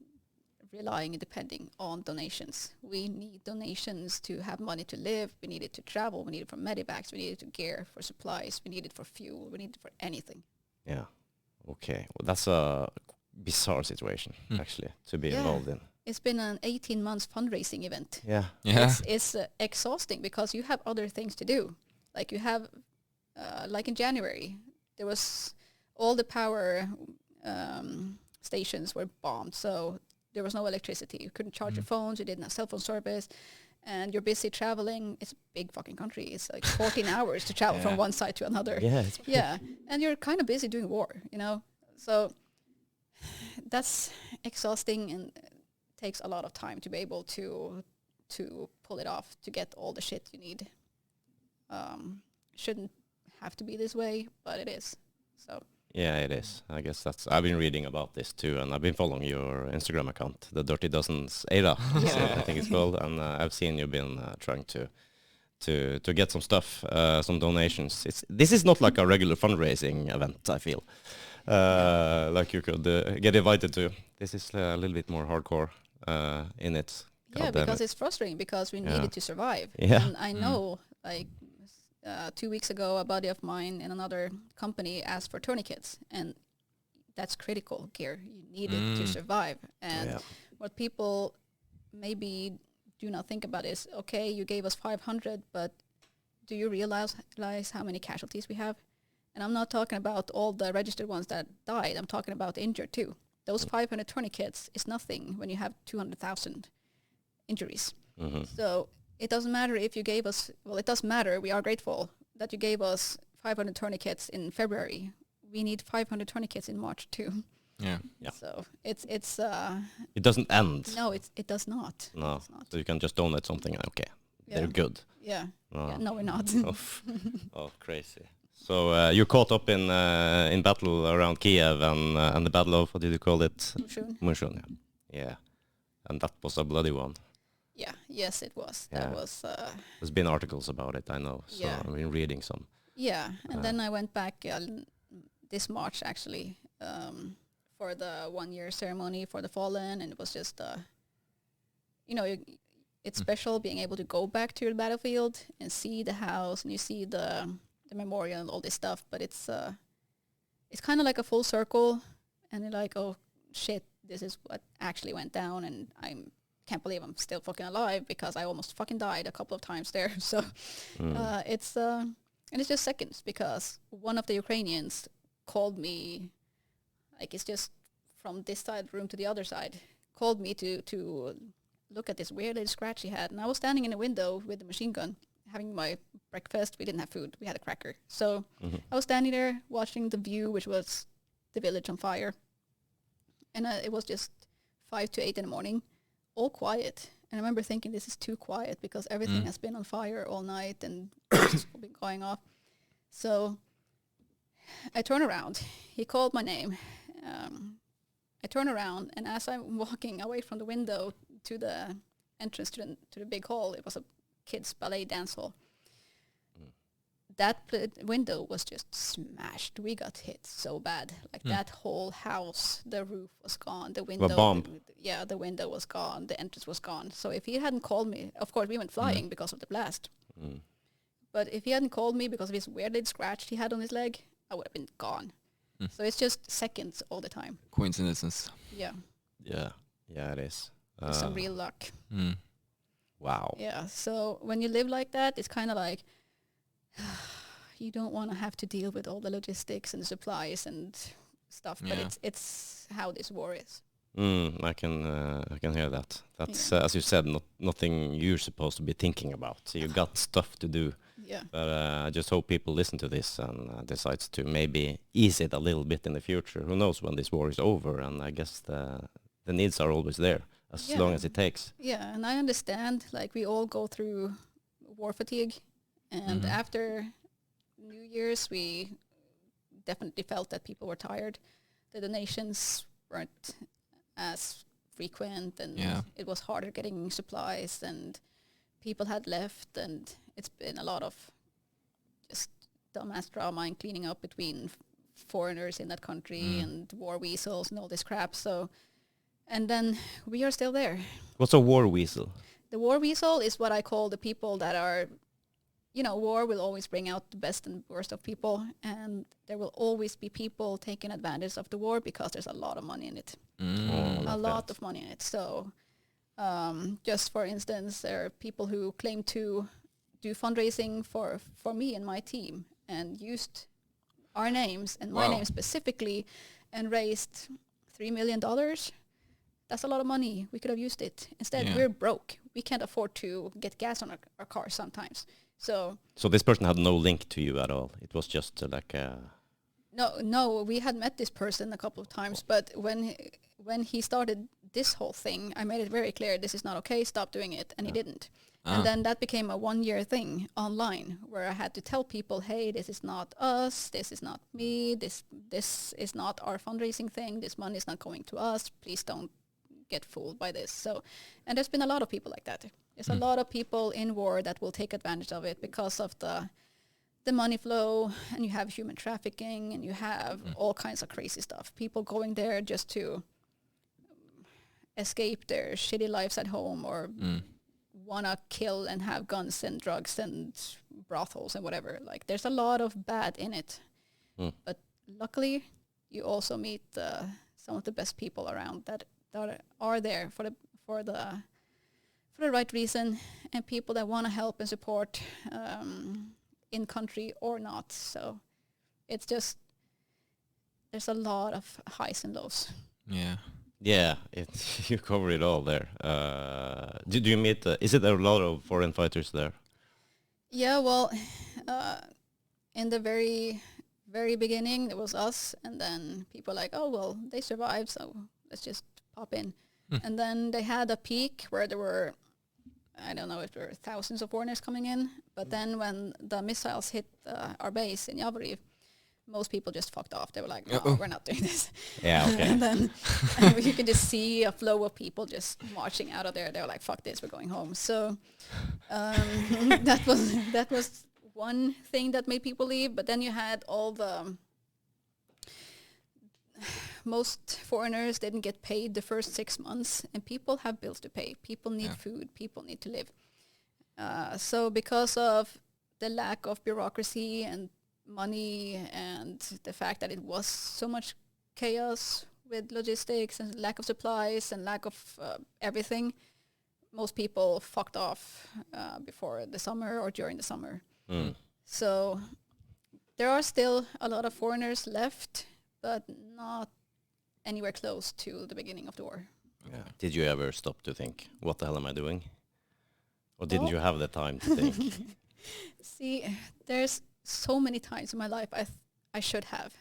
relying and depending on donations. We need donations to have money to live. We need it to travel. We need it for medivacs. We need it to gear, for supplies. We need it for fuel. We need it for anything. Yeah.
Okay. Well, that's a bizarre situation, actually, to be involved in.
It's been an 18 months fundraising event.
Yeah.
It's exhausting because you have other things to do. Like you have, like in January, there was all the power stations were bombed. So there was no electricity. You couldn't charge your phones. You didn't have cell phone service. And you're busy traveling. It's a big fucking country. It's like 14 hours to travel from one side to another.
Yeah.
And you're kind of busy doing war, you know? So that's exhausting and takes a lot of time to be able to pull it off, to get all the shit you need. Shouldn't have to be this way, but it is. So
yeah, it is. I guess I've been reading about this too, and I've been following your Instagram account, the Dirty Dozens Eira, I think it's called, and I've seen you've been trying to get some stuff, some donations. This is not like a regular fundraising event, I feel. Like you could get invited to. This is a little bit more hardcore in it.
Yeah, because it's frustrating, because we needed to survive.
Yeah.
And I know, like, 2 weeks ago, a buddy of mine in another company asked for tourniquets, and that's critical gear. You need it to survive. And what people maybe do not think about is, okay, you gave us 500, but do you realize how many casualties we have? And I'm not talking about all the registered ones that died. I'm talking about injured too. Those 500 tourniquets is nothing when you have 200,000 injuries.
Mm-hmm.
So it doesn't matter if you gave us, well, it does matter. We are grateful that you gave us 500 tourniquets in February. We need 500 tourniquets in March too.
Yeah.
So it's
It doesn't end.
no, it does not.
No.
It does not.
So you can just donate something and okay,
Yeah.
they're good.
Yeah.
No.
Yeah, no, we're not.
Oh, crazy. So you're caught up in battle around Kiev and the battle of, what did you call it? Moshchun. Yeah. And that was a bloody one.
Yeah. Yes, it was.
Yeah.
That was.
There's been articles about it, I know. So
Yeah.
I've been reading some.
Yeah, and then I went back this March actually for the 1-year ceremony for the fallen, and it was just, it's special being able to go back to your battlefield and see the house and you see the memorial and all this stuff. But it's kind of like a full circle, and you're like, oh shit, this is what actually went down, and I can't believe I'm still fucking alive because I almost fucking died a couple of times there. So it's. And it's just seconds because one of the Ukrainians called me, like it's just from this side room to the other side, called me to look at this weird little scratch he had. And I was standing in a window with a machine gun, having my breakfast. We didn't have food. We had a cracker. So I was standing there watching the view, which was the village on fire. And it was just 5 to 8 in the morning, all quiet. And I remember thinking, this is too quiet because everything has been on fire all night and it's been going off. So I turn around. He called my name. I turn around, and as I'm walking away from the window to the entrance to the big hall, it was a kids' ballet dance hall. That window was just smashed. We got hit so bad. Like that whole house, the roof was gone. The window, the window was gone. The entrance was gone. So if he hadn't called me, of course we went flying because of the blast. But if he hadn't called me because of his weird little scratch he had on his leg, I would have been gone. So it's just seconds all the time.
Coincidences.
Yeah.
Yeah, it is.
Some real luck.
Wow.
Yeah. So when you live like that, it's kind of like you don't want to have to deal with all the logistics and supplies and stuff. But it's how this war is.
I can hear that. That's as you said, nothing you're supposed to be thinking about. You got stuff to do.
Yeah.
But I just hope people listen to this and decides to maybe ease it a little bit in the future. Who knows when this war is over? And I guess the needs are always there as long as it takes.
Yeah, and I understand. Like we all go through war fatigue, and after New Year's, we definitely felt that people were tired. The donations weren't as frequent, and it was harder getting supplies, and people had left, and it's been a lot of just dumbass drama and cleaning up between foreigners in that country and War-Weasels and all this crap. So, and then we are still there.
What's a War-Weasel?
The War-Weasel is what I call the people that are, war will always bring out the best and worst of people, and there will always be people taking advantage of the war because there's a lot of money in it. A lot of money in it. So just for instance, there are people who claim to do fundraising for me and my team and used our names and my name specifically and raised $3 million. That's a lot of money. We could have used it. Instead, we're broke. We can't afford to get gas on our cars sometimes. So
this person had no link to you at all. It was just like a...
No, we had met this person a couple of times, but when he started this whole thing, I made it very clear, this is not okay, stop doing it, and he didn't. And then that became a 1-year thing online where I had to tell people, hey, this is not us, this is not me, this is not our fundraising thing, this money is not going to us, please don't get fooled by this. So, and there's been a lot of people like that. There's a lot of people in war that will take advantage of it because of the money flow, and you have human trafficking, and you have all kinds of crazy stuff. People going there just to escape their shitty lives at home or want to kill and have guns and drugs and brothels and whatever. Like, there's a lot of bad in it. But luckily, you also meet some of the best people around that are there for the right reason, and people that want to help and support in country or not. So it's just, there's a lot of highs and lows.
Yeah.
Yeah, you cover it all there. Do you meet? Is it a lot of foreign fighters there?
Yeah, well, in the very, very beginning, there was us, and then people like, oh, well, they survived, so let's just pop in. And then they had a peak where there were, I don't know if there were thousands of foreigners coming in, but then when the missiles hit our base in Zaporizhzhia, most people just fucked off. They were like, no, we're not doing this.
Yeah, okay.
And then you could just see a flow of people just marching out of there. They were like, fuck this, we're going home. So that was one thing that made people leave. But then you had all the... Most foreigners didn't get paid the first 6 months, and people have bills to pay. People need food. People need to live. So because of the lack of bureaucracy and money and the fact that it was so much chaos with logistics and lack of supplies and lack of everything, most people fucked off before the summer or during the summer. So there are still a lot of foreigners left, but not anywhere close to the beginning of the war.
Yeah. Did you ever stop to think, what the hell am I doing? Or didn't you have the time to think?
See, there's so many times in my life I should have.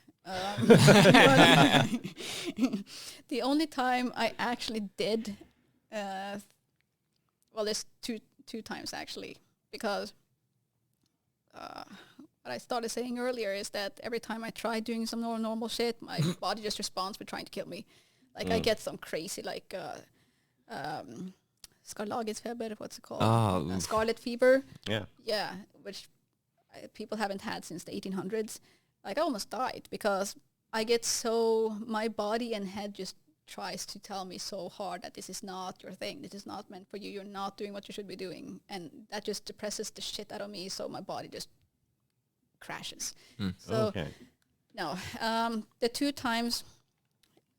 The only time I actually did, well, there's two times actually, because what I started saying earlier is that every time I try doing some normal shit, my body just responds with trying to kill me. Like I get some crazy, like skarlagetsfeber, what's it called? Scarlet fever.
Yeah.
Yeah, which people haven't had since the 1800s. Like I almost died because I get so, my body and head just tries to tell me so hard that this is not your thing. This is not meant for you. You're not doing what you should be doing. And that just depresses the shit out of me. So my body just crashes. So no, the two times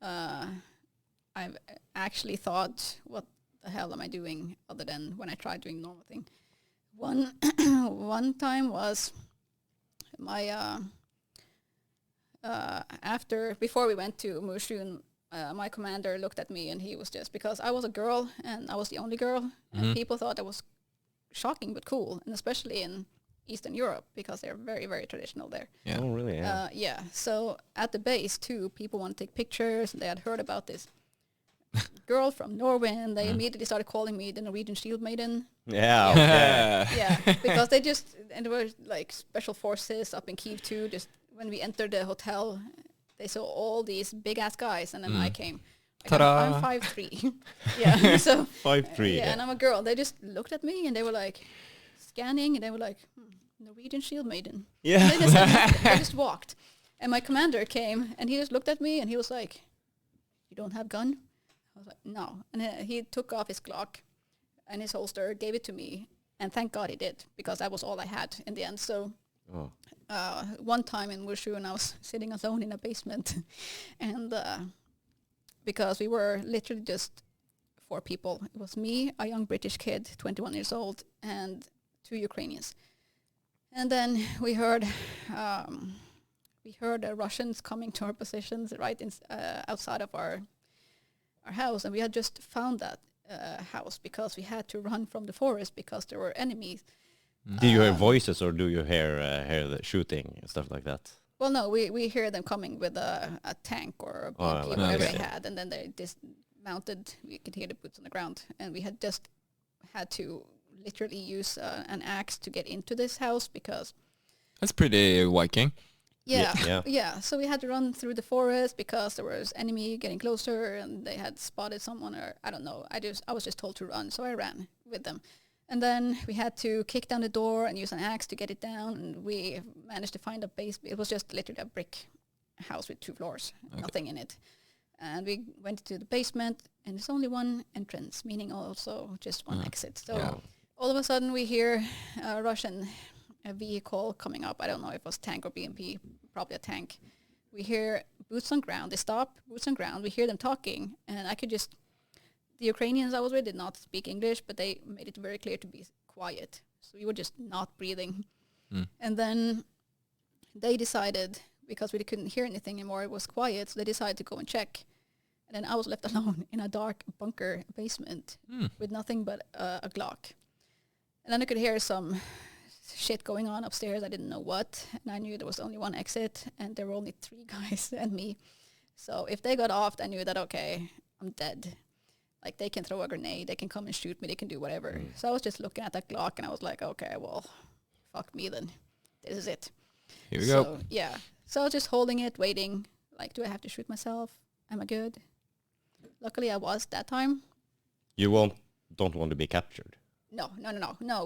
I've actually thought, what the hell am I doing, other than when I tried doing normal thing. One time was my before we went to Moshchun, my commander looked at me and he was just, because I was a girl and I was the only girl, and people thought that was shocking but cool, and especially in Eastern Europe because they're very, very traditional there.
Yeah. Oh, really? Yeah.
Yeah. So at the base too, people want to take pictures, and they had heard about this girl from Norway, and they immediately started calling me the Norwegian Shield Maiden.
Yeah. Okay.
Yeah, because they just, and there were like special forces up in Kyiv too. Just when we entered the hotel, they saw all these big ass guys, and then I came. Like, I'm 5'3". Yeah. So
5'3".
yeah, and I'm a girl. They just looked at me and they were like scanning, and they were like, Norwegian Shield Maiden.
Yeah.
They just walked, and my commander came and he just looked at me and he was like, "You don't have gun?" I was like, "No." And he took off his Glock and his holster, gave it to me, and thank God he did, because that was all I had in the end. So one time in Moshchun, I was sitting alone in a basement, and because we were literally just 4 people. It was me, a young British kid, 21 years old, and 2 Ukrainians. And then we heard the Russians coming to our positions right outside of our house, and we had just found that house because we had to run from the forest because there were enemies.
Do you hear voices, or do you hear the shooting and stuff like that?
Well, no, we hear them coming with a tank or a BMP, whatever they had, and then they dismounted. We could hear the boots on the ground, and we had just had to literally use an axe to get into this house because...
That's pretty Viking.
Yeah. So we had to run through the forest because there was enemy getting closer, and they had spotted someone, or I don't know. I was just told to run, so I ran with them. And then we had to kick down the door and use an axe to get it down, and we managed to find a base. It was just literally a brick house with 2 floors, nothing in it. And we went to the basement, and there's only one entrance, meaning also just one exit. So all of a sudden we hear a Russian vehicle coming up. I don't know if it was tank or BMP, probably a tank. We hear boots on ground. They stop, boots on ground. We hear them talking, and I could just... The Ukrainians I was with did not speak English, but they made it very clear to be quiet. So we were just not breathing. And then they decided, because we couldn't hear anything anymore, it was quiet, so they decided to go and check. And then I was left alone in a dark bunker basement with nothing but a Glock. And then I could hear some shit going on upstairs. I didn't know what. And I knew there was only one exit, and there were only 3 guys and me. So if they got off, I knew that, okay, I'm dead. Like, they can throw a grenade, they can come and shoot me, they can do whatever. So I was just looking at that Glock, and I was like, okay, well, fuck me then. This is it.
Here we go.
Yeah. So I was just holding it, waiting. Like, do I have to shoot myself? Am I good? Luckily, I was that time.
You don't want to be captured.
No.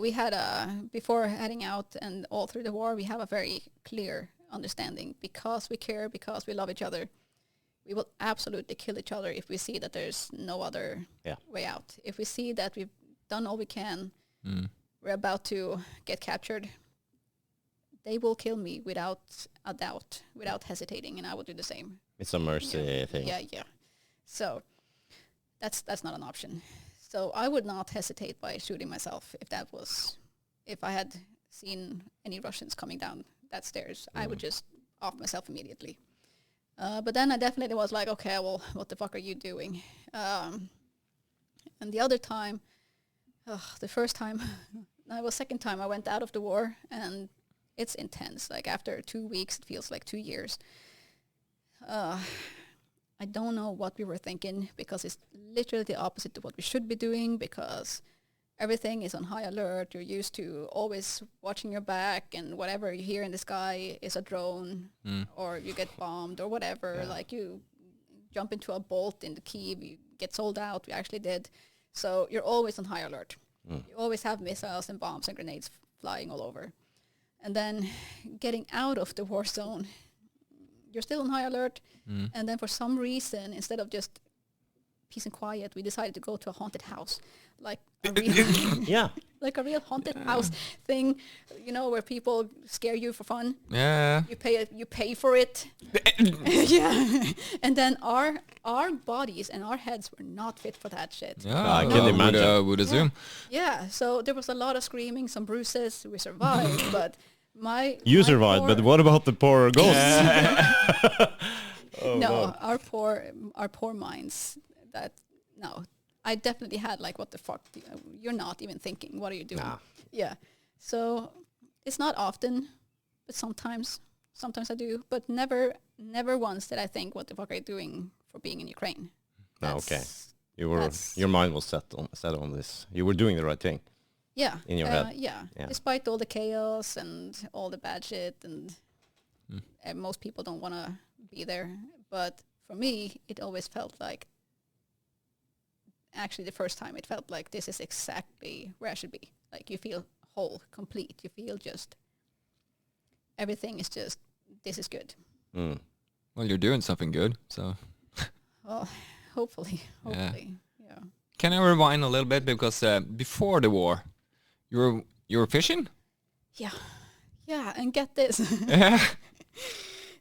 We had before heading out and all through the war, we have a very clear understanding. Because we care, because we love each other, we will absolutely kill each other if we see that there's no other way out. If we see that we've done all we can, we're about to get captured, they will kill me without a doubt, without hesitating, and I will do the same.
It's a mercy thing.
Yeah. So that's not an option. So I would not hesitate by shooting myself if I had seen any Russians coming down that stairs. I would just off myself immediately. But then I definitely was like, okay, well, what the fuck are you doing? And the other time, the first time, second time I went out of the war, and it's intense. Like, after 2 weeks, it feels like 2 years. I don't know what we were thinking, because it's literally the opposite of what we should be doing, because everything is on high alert. You're used to always watching your back, and whatever you hear in the sky is a drone, or you get bombed or whatever. Yeah. Like, you jump into a bolt in the Kyiv, you get sold out. We actually did. So you're always on high alert. You always have missiles and bombs and grenades flying all over. And then getting out of the war zone, you're still on high alert. And then for some reason, instead of just peace and quiet, we decided to go to a haunted house, like a real, like a real haunted house thing, where people scare you for fun.
Yeah.
You pay for it. Yeah. And then our bodies and our heads were not fit for that shit.
Yeah, I can imagine. Would assume.
Yeah. So there was a lot of screaming, some bruises. We survived, but
you survived, but what about the poor ghosts?
Our poor minds. I definitely had, like, what the fuck? You're not even thinking. What are you doing? Nah. Yeah. So it's not often, but sometimes I do. But never once did I think, what the fuck are you doing for being in Ukraine?
Okay. Your mind was set on this. You were doing the right thing.
Yeah.
In your head.
Yeah. Despite all the chaos and all the bad shit, and most people don't want to be there. But for me, it always felt like, actually the first time, it felt like this is exactly where I should be. Like, you feel whole, complete. You feel just, everything is just, this is good.
Well, you're doing something good, so.
Well, hopefully. Yeah.
Can I rewind a little bit? Because before the war, you were fishing?
Yeah, and get this.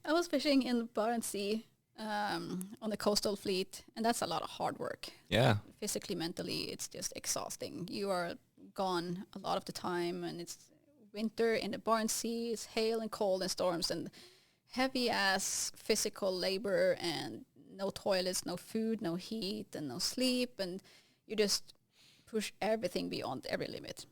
I was fishing in the Barents Sea, on the coastal fleet, and that's a lot of hard work.
Yeah.
Physically, mentally, it's just exhausting. You are gone a lot of the time, and it's winter in the Barents Sea. It's hail and cold and storms and heavy-ass physical labor, and no toilets, no food, no heat, and no sleep, and you just push everything beyond every limit.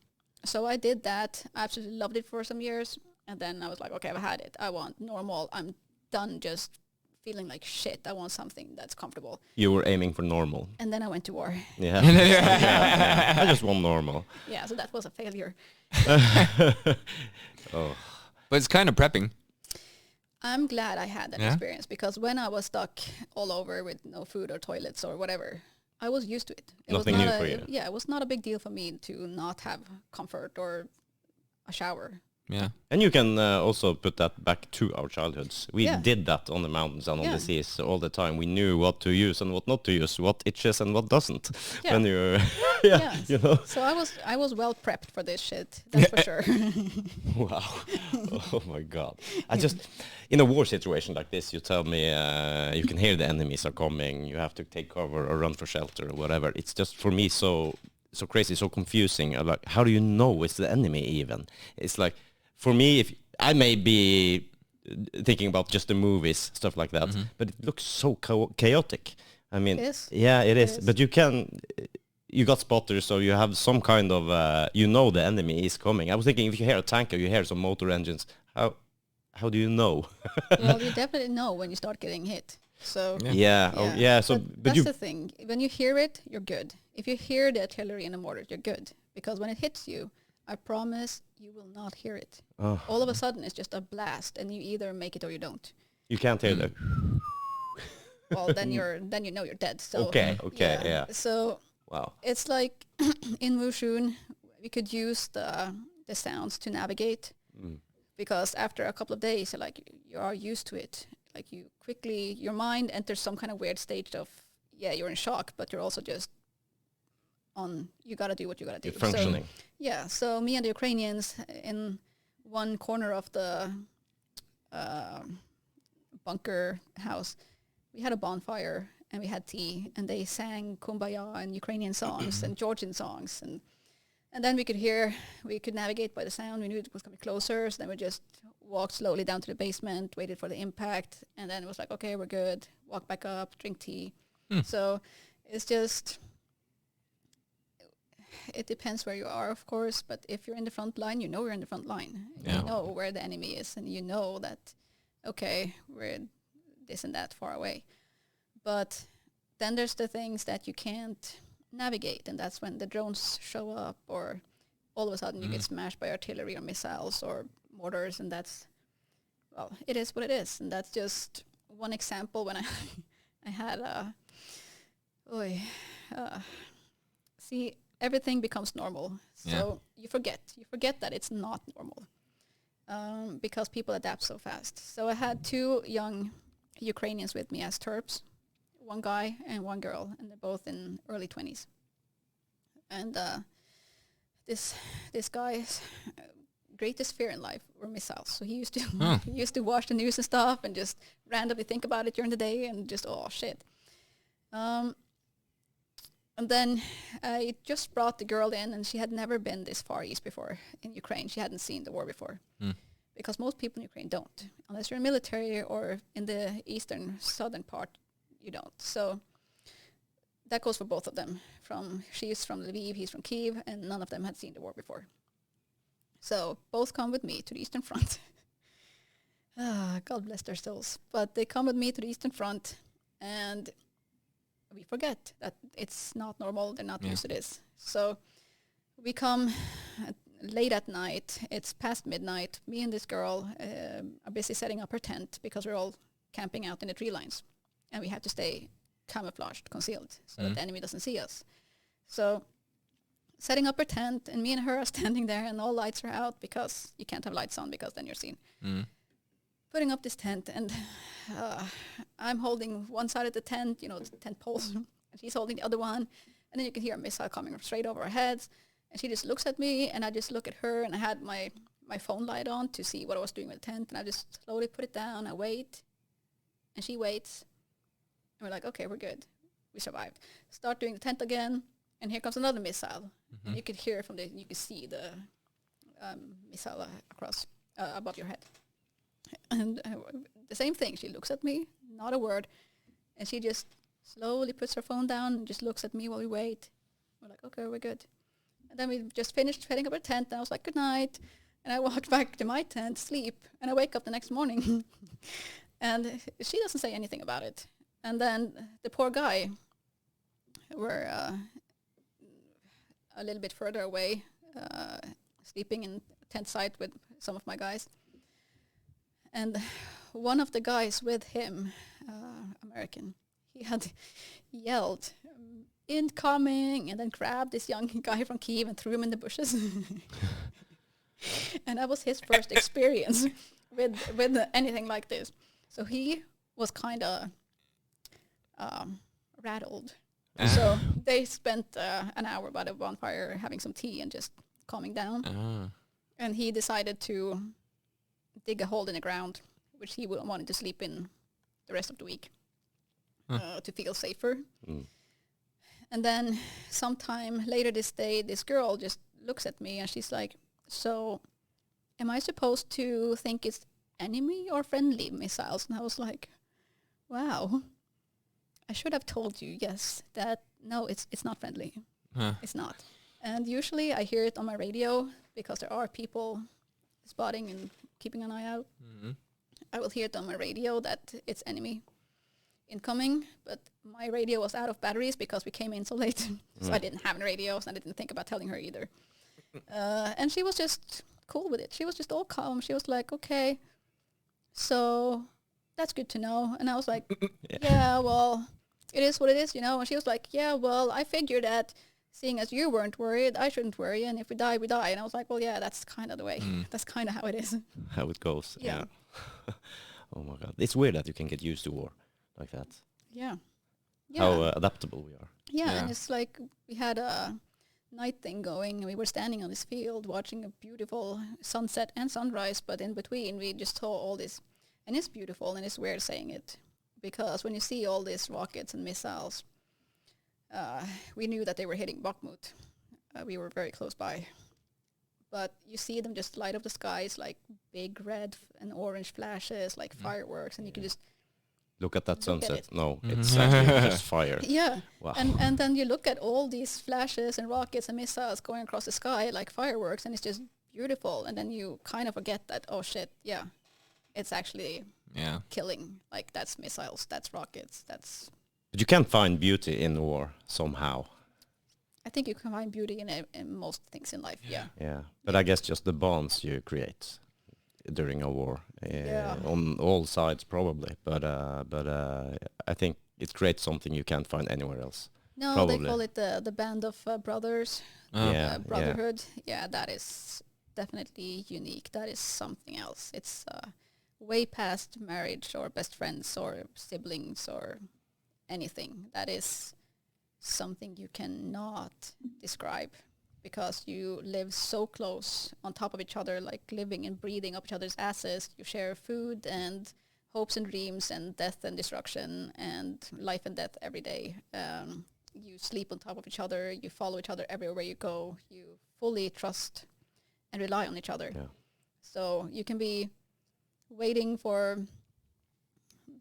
So I did that. I absolutely loved it for some years, and then I was like, okay, I've had it. I want normal. I'm done just feeling like shit. I want something that's comfortable. You
were aiming for normal.
And then I went to war.
Yeah. I just want normal.
Yeah, so that was a failure.
But it's kind of prepping.
I'm glad I had that experience, because when I was stuck all over with no food or toilets or whatever, I was used to it.
Nothing new for you.
Yeah, it was not a big deal for me to not have comfort or a shower.
Yeah.
And you can also put that back to our childhoods. We did that on the mountains and on the seas all the time. We knew what to use and what not to use, what itches and what doesn't.
Yeah.
When you, you know.
So I was well prepped for this shit. That's for sure.
Wow. Oh my God. I just, in a war situation like this, you tell me you can hear the enemies are coming. You have to take cover or run for shelter or whatever. It's just, for me, so crazy, so confusing. Like, how do you know it's the enemy even? It's like, for me, if I may be thinking about just the movies, stuff like that, but it looks so chaotic. I mean,
It is.
yeah, it is.
It is.
But you got spotters, so you have some kind of, the enemy is coming. I was thinking, if you hear a tank or you hear some motor engines, how do you know?
Well, you definitely know when you start getting hit. So
So, but
that's the thing. When you hear it, you're good. If you hear the artillery and the mortars, you're good. Because when it hits you, I promise you will not hear it. All of a sudden, it's just a blast, and you either make it or you don't.
You can't hear that.
Well, then you know you're dead. So
Okay, yeah.
So
Wow.
it's like in Moshchun, we could use the sounds to navigate, because after a couple of days, you are used to it. Like your mind enters some kind of weird stage of, you're in shock, but you're also just you got to do what you got to do.
You're functioning.
So me and the Ukrainians in one corner of the bunker house, we had a bonfire and we had tea, and they sang Kumbaya and Ukrainian songs and Georgian songs, and then we could navigate by the sound. We knew it was coming closer, so then we just walked slowly down to the basement, waited for the impact, and then it was like, okay, we're good. Walk back up, drink tea. So it's just, it depends where you are, of course, but if you're in the front line, you know you're in the front line.
Yeah.
You know where the enemy is, and you know that, okay, we're this and that far away. But then there's the things that you can't navigate, and that's when the drones show up, or all of a sudden you get smashed by artillery or missiles or mortars, and that's, well, it is what it is. And that's just one example when I had see, everything becomes normal. So you forget that it's not normal, because people adapt so fast. So I had 2 young Ukrainians with me as Terps, one guy and one girl, and they're both in early 20s. And this guy's greatest fear in life were missiles. So he used to watch the news and stuff and just randomly think about it during the day and just, oh shit. And then I just brought the girl in, and she had never been this far east before in Ukraine. She hadn't seen the war before. Because most people in Ukraine don't. Unless you're in military or in the southern part, you don't. So that goes for both of them. She's from Lviv, he's from Kyiv, and none of them had seen the war before. So both come with me to the Eastern Front. God bless their souls. But they come with me to the Eastern Front, and we forget that it's not normal. They're not used to this. So we come late at night. It's past midnight. Me and this girl are busy setting up her tent because we're all camping out in the tree lines. And we have to stay camouflaged, concealed, so that the enemy doesn't see us. So setting up her tent, and me and her are standing there, and all lights are out because you can't have lights on because then you're seen. Putting up this tent, and I'm holding one side of the tent, the tent poles, and she's holding the other one. And then you can hear a missile coming straight over our heads. And she just looks at me, and I just look at her, and I had my phone light on to see what I was doing with the tent, and I just slowly put it down. I wait, and she waits. And we're like, okay, we're good. We survived. Start doing the tent again, and here comes another missile. And you could hear you could see the missile across above your head. And the same thing. She looks at me, not a word, and she just slowly puts her phone down and just looks at me while we wait. We're like, okay, we're good. And then we just finished setting up our tent, and I was like, good night. And I walked back to my tent, sleep, and I wake up the next morning. And she doesn't say anything about it. And then the poor guy, we're a little bit further away, sleeping in tent site with some of my guys. And one of the guys with him, American, he had yelled, incoming, and then grabbed this young guy from Kyiv and threw him in the bushes. And that was his first experience with anything like this. So he was kind of rattled. So they spent an hour by the bonfire having some tea and just calming down. And he decided to dig a hole in the ground, which he wanted to sleep in the rest of the week to feel safer. And then sometime later this day, this girl just looks at me and she's like, so am I supposed to think it's enemy or friendly missiles? And I was like, wow, I should have told you, yes, that no, it's not friendly.
Huh.
It's not. And usually I hear it on my radio because there are people spotting and keeping an eye out.
Mm-hmm.
I will hear it on my radio that it's enemy incoming, but my radio was out of batteries because we came in so late. So I didn't have any radios, and I didn't think about telling her either. And she was just cool with it. She was just all calm. She was like, okay, so that's good to know. And I was like, yeah, well, it is what it is, you know. And she was like, yeah, well, I figured that seeing as you weren't worried, I shouldn't worry. And if we die, we die. And I was like, well, yeah, that's kind of the way. That's kind of how it is.
How it goes.
Yeah.
Oh my God. It's weird that you can get used to war like that.
Yeah.
How adaptable we are.
Yeah, and it's like we had a night thing going, and we were standing on this field watching a beautiful sunset and sunrise, but in between we just saw all this, and it's beautiful, and it's weird saying it, because when you see all these rockets and missiles, we knew that they were hitting Bakhmut. We were very close by. But you see them just light up the skies like big red and orange flashes, like fireworks, and you can just
look at that
look at
sunset.
it.
No, it's actually just fire.
Yeah.
Wow.
And then you look at all these flashes and rockets and missiles going across the sky like fireworks, and it's just beautiful. And then you kind of forget that, oh shit, yeah, it's actually killing. Like, that's missiles, that's rockets, that's...
But you can find beauty in war somehow.
I think you can find beauty in most things in life, yeah.
Yeah, but I guess just the bonds you create during a war on all sides probably. But I think it creates something you can't find anywhere else.
No,
probably.
they call it the band of brothers, brotherhood. Yeah, that is definitely unique. That is something else. It's way past marriage or best friends or siblings or anything. That is something you cannot describe, because you live so close on top of each other, like living and breathing up each other's asses. You share food and hopes and dreams and death and destruction and life and death every day. You sleep on top of each other. You follow each other everywhere you go. You fully trust and rely on each other.
Yeah.
So you can be waiting for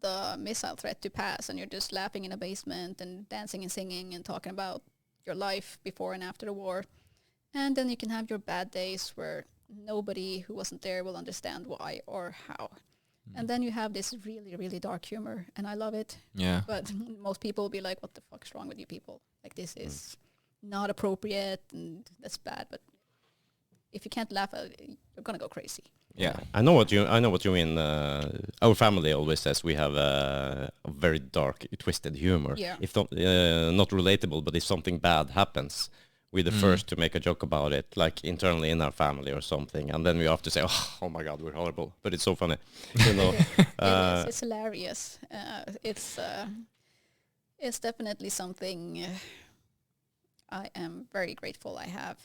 the missile threat to pass, and you're just laughing in a basement and dancing and singing and talking about your life before and after the war. And then you can have your bad days where nobody who wasn't there will understand why or how. And then you have this really, really dark humor, and I love it.
Yeah.
But most people will be like, what the fuck's wrong with you people? Like, this is not appropriate, and that's bad. But if you can't laugh at it, you're going to go crazy.
Yeah.
I know what you mean. Our family always says we have a very dark, twisted humor.
Yeah.
If not relatable, but if something bad happens, we're the first to make a joke about it, like internally in our family or something, and then we have to say, "Oh my God, we're horrible," but it's so funny, you know.
It's hilarious. It's definitely something I am very grateful I have,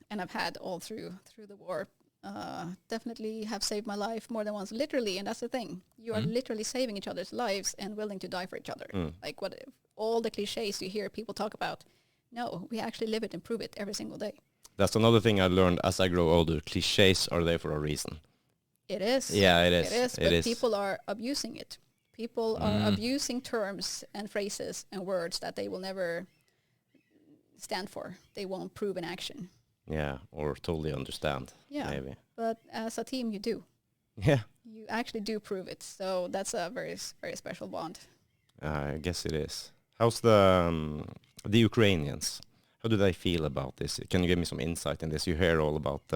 and I've had all through the war. Definitely have saved my life more than once, literally, and that's the thing. You are literally saving each other's lives and willing to die for each other. Like what all the cliches you hear people talk about. No, we actually live it and prove it every single day.
That's another thing I learned as I grow older. Cliches are there for a reason.
It is.
Yeah, it is.
It is, but people are abusing it. People are abusing terms and phrases and words that they will never stand for. They won't prove in action.
Yeah, or totally understand.
Yeah,
maybe.
But as a team, you do.
Yeah.
You actually do prove it. So that's a very, very special bond.
I guess it is. How's the Ukrainians? How do they feel about this? Can you give me some insight in this? You hear all about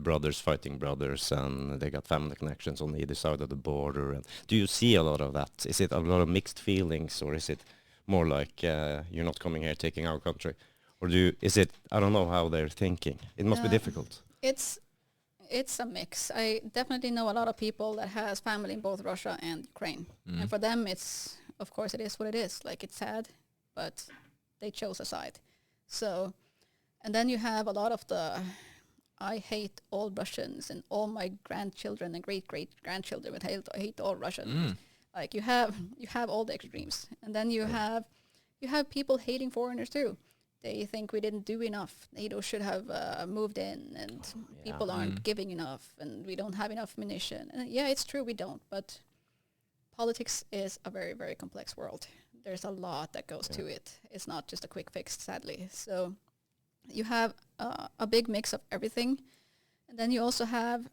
brothers fighting brothers, and they got family connections on either side of the border. And do you see a lot of that? Is it a lot of mixed feelings, or is it more like you're not coming here taking our country? Or is it, I don't know how they're thinking. It must be difficult.
It's a mix. I definitely know a lot of people that has family in both Russia and Ukraine. And for them, it's, of course, it is what it is. Like, it's sad, but they chose a side. So, and then you have a lot of the, I hate all Russians and all my grandchildren and great-great-grandchildren would hate all Russians. Like, you have all the extremes. And then you have people hating foreigners too. They think we didn't do enough. NATO should have moved in, and people aren't giving enough, and we don't have enough munition. And yeah, it's true we don't, but politics is a very, very complex world. There's a lot that goes to it. It's not just a quick fix, sadly. So you have a big mix of everything, and then you also have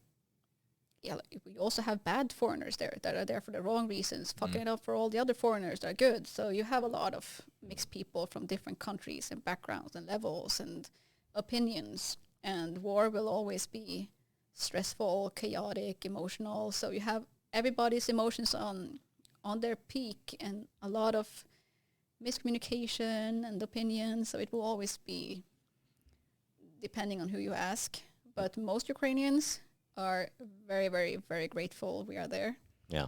bad foreigners there that are there for the wrong reasons, fucking it up for all the other foreigners that are good. So you have a lot of mixed people from different countries and backgrounds and levels and opinions. And war will always be stressful, chaotic, emotional. So you have everybody's emotions on their peak and a lot of miscommunication and opinions. So it will always be depending on who you ask. But most Ukrainians are very, very, very grateful we are there.
Yeah.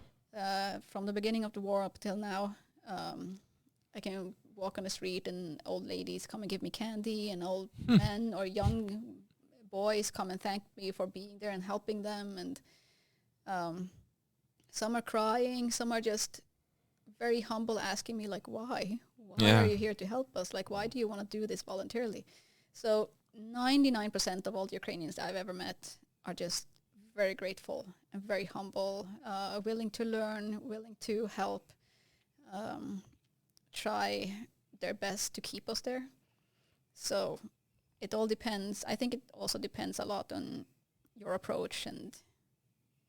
From the beginning of the war up till now, I can walk on the street and old ladies come and give me candy, and old men or young boys come and thank me for being there and helping them. And some are crying, some are just very humble, asking me like, why are you here to help us? Like, why do you want to do this voluntarily? So 99% of all the Ukrainians that I've ever met are just very grateful and very humble, willing to learn, willing to help, try their best to keep us there. So it all depends. I think it also depends a lot on your approach, and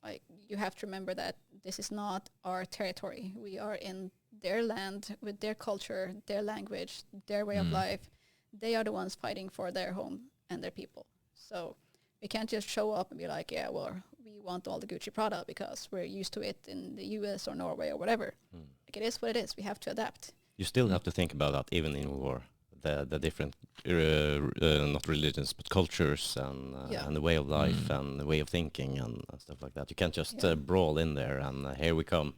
like you have to remember that this is not our territory. We are in their land with their culture, their language, their way of life. They are the ones fighting for their home and their people. So we can't just show up and be like, yeah, well, we want all the Gucci Prada because we're used to it in the US or Norway or whatever. Like, it is what it is. We have to adapt.
You still have to think about that even in war. The different, not religions, but cultures and the way of life and the way of thinking and stuff like that. You can't just brawl in there and here we come.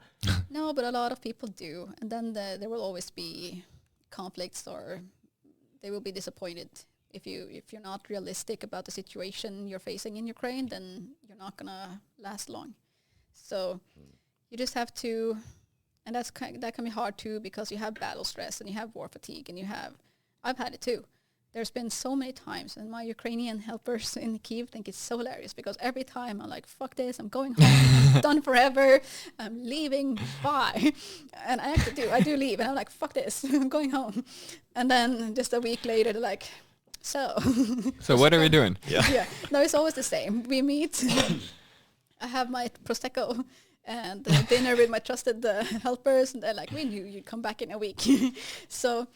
No, but a lot of people do. And then there will always be conflicts, or they will be disappointed. If you're not realistic about the situation you're facing in Ukraine, then you're not gonna last long. So you just have to, and that can be hard too, because you have battle stress and you have war fatigue, and I've had it too. There's been so many times, and my Ukrainian helpers in Kyiv think it's so hilarious, because every time I'm like, fuck this, I'm going home, I'm done forever, I'm leaving, bye. And I actually do, I do leave, and I'm like, fuck this, I'm going home. And then just a week later, they're like, so
what are we doing?
Yeah. No, it's always the same. We meet. I have my Prosecco and dinner with my trusted helpers, and they're like, we knew you'd come back in a week. So,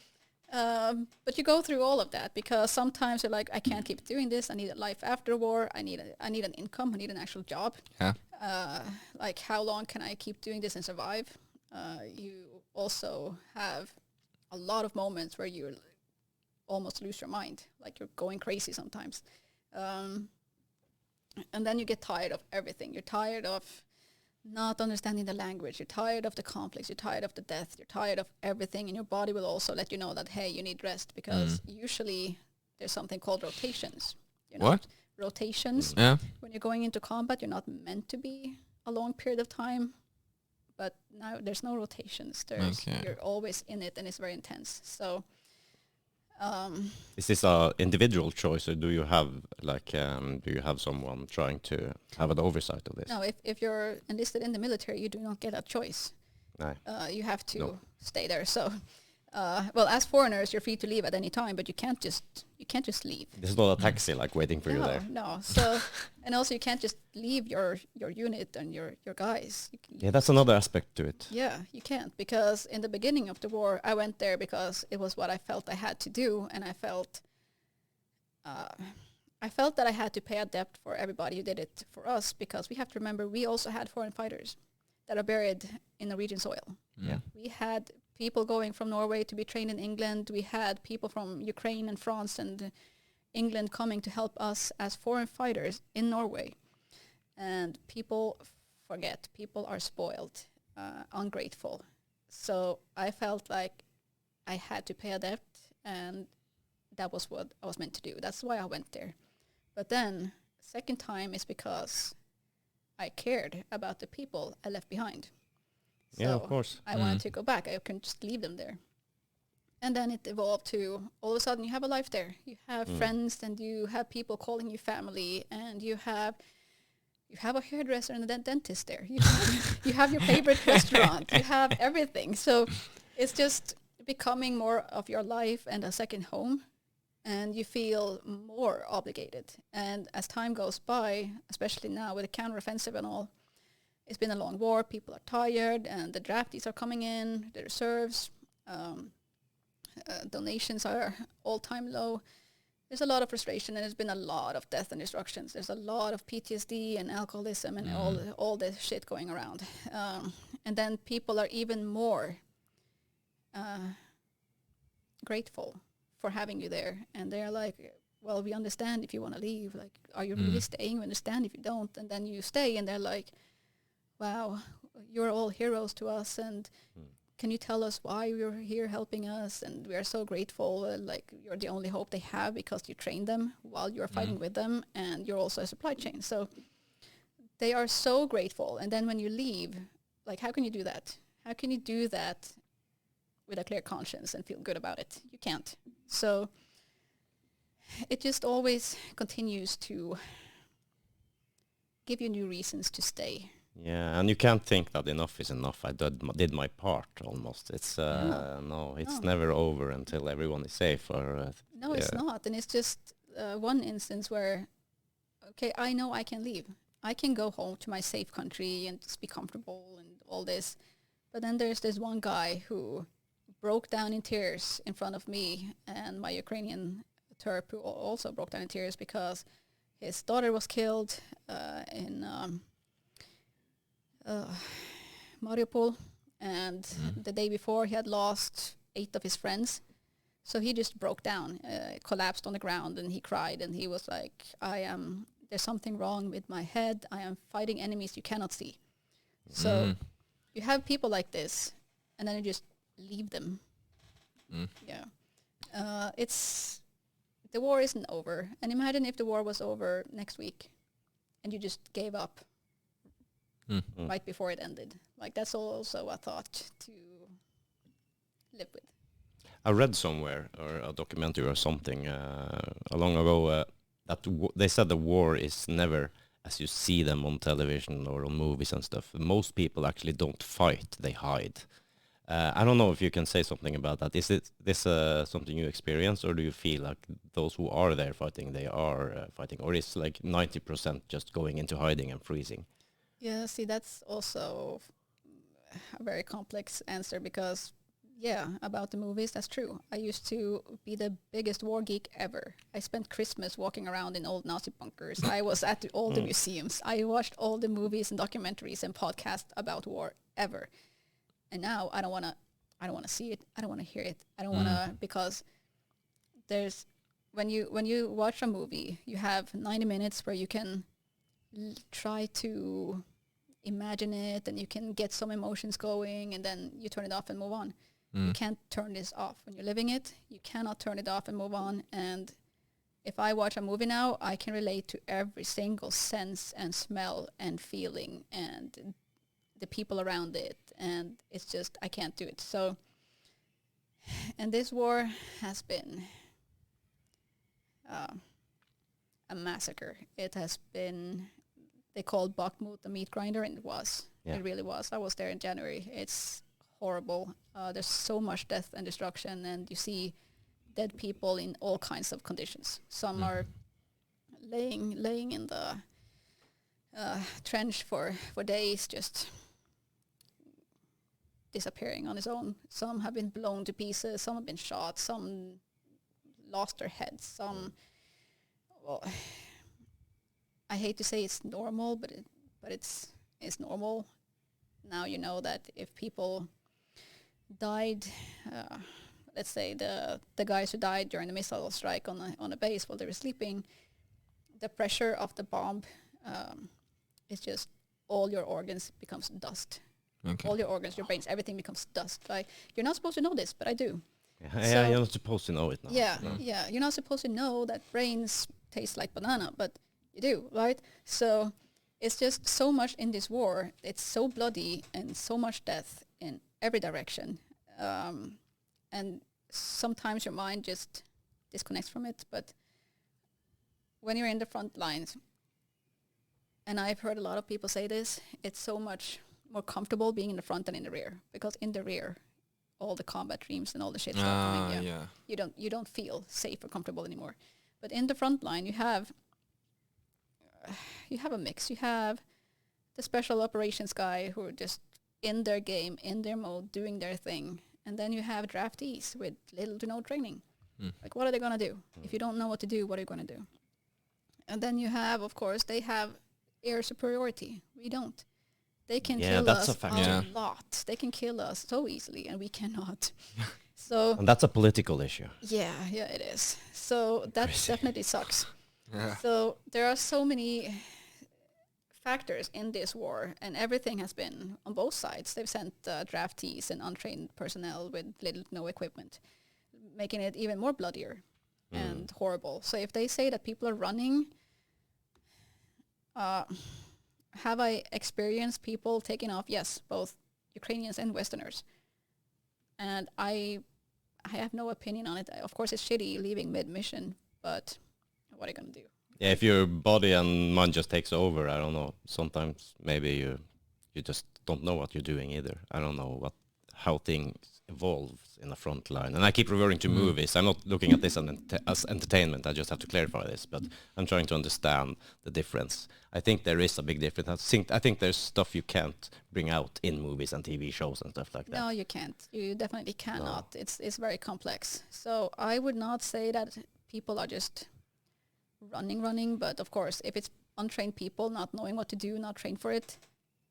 but you go through all of that, because sometimes you're like, I can't keep doing this. I need a life after war. I need an income. I need an actual job.
Yeah.
Like, how long can I keep doing this and survive? You also have a lot of moments where you almost lose your mind, like you're going crazy sometimes. And then you get tired of everything. You're tired of not understanding the language. You're tired of the conflicts. You're tired of the death. You're tired of everything. And your body will also let you know that, hey, you need rest, because usually there's something called rotations.
What?
Rotations.
Yeah.
When you're going into combat, you're not meant to be a long period of time. But now there's no rotations. You're always in it, and it's very intense. So
is this a individual choice, or do you have someone trying to have an oversight of this?
No, if you're enlisted in the military, you do not get a choice.
No.
You have to stay there. So, well, as foreigners, you're free to leave at any time, but you can't just leave.
There's not a taxi like waiting for you there.
No. So, and also you can't just leave your unit and your guys.
Yeah, that's another aspect to it.
Yeah, you can't, because in the beginning of the war, I went there because it was what I felt I had to do, and I felt that I had to pay a debt for everybody who did it for us, because we have to remember we also had foreign fighters that are buried in Norwegian soil.
Yeah.
We had people going from Norway to be trained in England. We had people from Ukraine and France and England coming to help us as foreign fighters in Norway. And people forget. People are spoiled, ungrateful. So I felt like I had to pay a debt, and that was what I was meant to do. That's why I went there. But then, second time is because I cared about the people I left behind. So
yeah, of course.
I wanted to go back. I couldn't just leave them there. And then it evolved to all of a sudden you have a life there. You have friends, and you have people calling you family, and you have a hairdresser and a dentist there. You have your favorite restaurant. You have everything. So it's just becoming more of your life and a second home, and you feel more obligated. And as time goes by, especially now with the counteroffensive and all, it's been a long war. People are tired, and the draftees are coming in, the reserves. Donations are all-time low. There's a lot of frustration, and there's been a lot of death and destructions. There's a lot of PTSD and alcoholism and all this shit going around. And then people are even more grateful for having you there. And they're like, well, we understand if you want to leave. Like, are you really staying? We understand if you don't. And then you stay, and they're like, wow, you're all heroes to us, and can you tell us why you're here helping us? And we are so grateful. Like, you're the only hope they have because you trained them while you're fighting with them, and you're also a supply chain. So they are so grateful. And then when you leave, like, how can you do that? How can you do that with a clear conscience and feel good about it? You can't. So it just always continues to give you new reasons to stay.
Yeah, and you can't think that enough is enough. I did my part almost. It's never over until everyone is safe. Or
no, it's not. And it's just one instance where, okay, I know I can leave. I can go home to my safe country and just be comfortable and all this. But then there's this one guy who broke down in tears in front of me and my Ukrainian Terp, who also broke down in tears because his daughter was killed in Mariupol, and the day before he had lost 8 of his friends. So he just broke down, collapsed on the ground, and he cried, and he was like, there's something wrong with my head. I am fighting enemies you cannot see. So you have people like this, and then you just leave them. Yeah. The war isn't over. And imagine if the war was over next week and you just gave up right before it ended. Like, that's also a thought to live with.
I read somewhere, or a documentary or something, long ago, that they said the war is never as you see them on television or on movies and stuff. Most people actually don't fight, they hide. I don't know if you can say something about that. Is this something you experience, or do you feel like those who are there fighting, they are fighting? Or is like 90% just going into hiding and freezing?
Yeah, see, that's also a very complex answer because, yeah, about the movies, that's true. I used to be the biggest war geek ever. I spent Christmas walking around in old Nazi bunkers. I was at all the museums. I watched all the movies and documentaries and podcasts about war ever. And now I don't want to see it. I don't want to hear it. I don't want to, because there's, when you watch a movie, you have 90 minutes where you can try to imagine it, and you can get some emotions going, and then you turn it off and move on. You can't turn this off. When you're living it, you cannot turn it off and move on. And if I watch a movie now, I can relate to every single sense and smell and feeling and the people around it. And it's just, I can't do it. So, and this war has been a massacre. It has been, they called Bakhmut a meat grinder, and it was. Yeah. It really was. I was there in January. It's horrible. There's so much death and destruction, and you see dead people in all kinds of conditions. Some are laying in the trench for days, just disappearing on his own. Some have been blown to pieces. Some have been shot. Some lost their heads. Some, well, I hate to say it's normal, but it's normal. Now you know that if people died, let's say the guys who died during the missile strike on a base while they were sleeping, the pressure of the bomb is just all your organs becomes dust. Okay. All your organs, your brains, everything becomes dust. Like, you're not supposed to know this, but I do.
Yeah, you're not supposed to know it now.
Yeah, yeah, you're not supposed to know that brains taste like banana, but you do, right? So it's just so much in this war. It's so bloody and so much death in every direction. And sometimes your mind just disconnects from it. But when you're in the front lines, and I've heard a lot of people say this, it's so much more comfortable being in the front than in the rear, because in the rear, all the combat dreams and all the shit coming. You don't feel safe or comfortable anymore. But in the front line, you have a mix. You have the special operations guy who are just in their game, in their mode, doing their thing. And then you have draftees with little to no training. Like, what are they going to do? If you don't know what to do, what are you going to do? And then you have, of course, they have air superiority. We don't. They can kill us a lot. They can kill us so easily, and we cannot. So,
and that's a political issue.
Yeah, it is. So that definitely sucks.
Yeah.
So there are so many factors in this war, and everything has been on both sides. They've sent draftees and untrained personnel with little to no equipment, making it even more bloodier and horrible. So if they say that people are running, have I experienced people taking off? Yes, both Ukrainians and Westerners. And I have no opinion on it. Of course, it's shitty leaving mid-mission, but what are you going to do?
Yeah, if your body and mind just takes over, I don't know. Sometimes maybe you just don't know what you're doing either. I don't know how things evolve in the front line. And I keep referring to movies. I'm not looking at this as entertainment. I just have to clarify this. But I'm trying to understand the difference. I think there is a big difference. I think there's stuff you can't bring out in movies and TV shows and stuff like that.
No, you can't. You definitely cannot. No. It's very complex. So I would not say that people are just running. But of course, if it's untrained people not knowing what to do, not trained for it,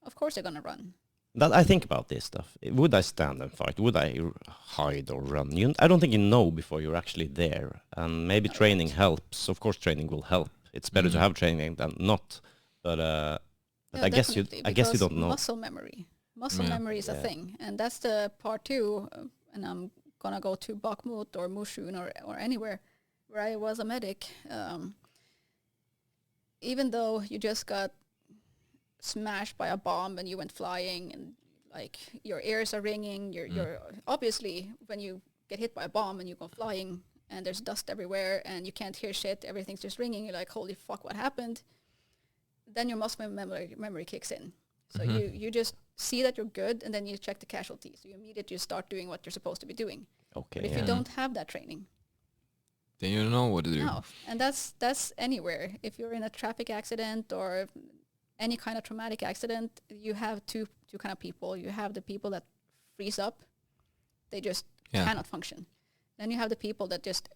of course they're going to run.
That I think about this stuff. Would I stand and fight? Would I hide or run? I don't think you know before you're actually there. And maybe training helps. Of course, training will help. It's better to have training than not. But I guess you don't know.
Muscle memory is a thing, and that's the part too. And I'm gonna go to Bakhmut or Moshchun or anywhere where I was a medic. Even though you just got smashed by a bomb and you went flying and like your ears are ringing, you're obviously when you get hit by a bomb and you go flying and there's dust everywhere and you can't hear shit, everything's just ringing, you're like, holy fuck, what happened? Then your muscle memory kicks in. So you just see that you're good and then you check the casualties. So you immediately start doing what you're supposed to be doing.
Okay.
But if you don't have that training,
then you don't know what to do.
No, and that's anywhere. If you're in a traffic accident or any kind of traumatic accident, you have two kind of people. You have the people that freeze up. They just cannot function. Then you have the people that just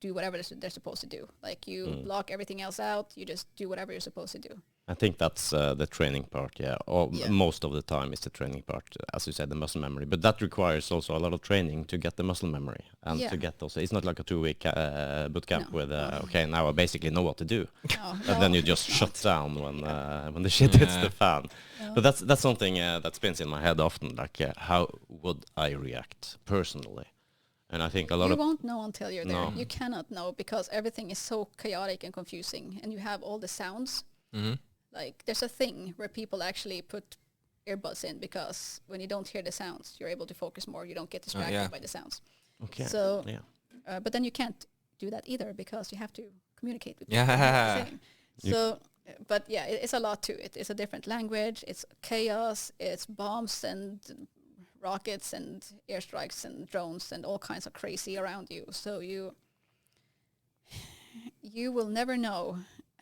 do whatever they're supposed to do. Like you block everything else out. You just do whatever you're supposed to do.
I think that's the training part, most of the time is the training part, as you said, the muscle memory. But that requires also a lot of training to get the muscle memory and to get those. It's not like a 2-week boot camp with, okay, now I basically know what to do. And then you just shut down when the shit hits the fan. But that's something that spins in my head often, like how would I react personally? And I think you
won't know until you're there. You cannot know because everything is so chaotic and confusing, and you have all the sounds. Like there's a thing where people actually put earbuds in because when you don't hear the sounds, you're able to focus more. You don't get distracted by the sounds.
Okay.
So, but then you can't do that either because you have to communicate with
people.
Yeah. So, but yeah, it's a lot to it. It's a different language. It's chaos. It's bombs and rockets and airstrikes and drones and all kinds of crazy around you. So you will never know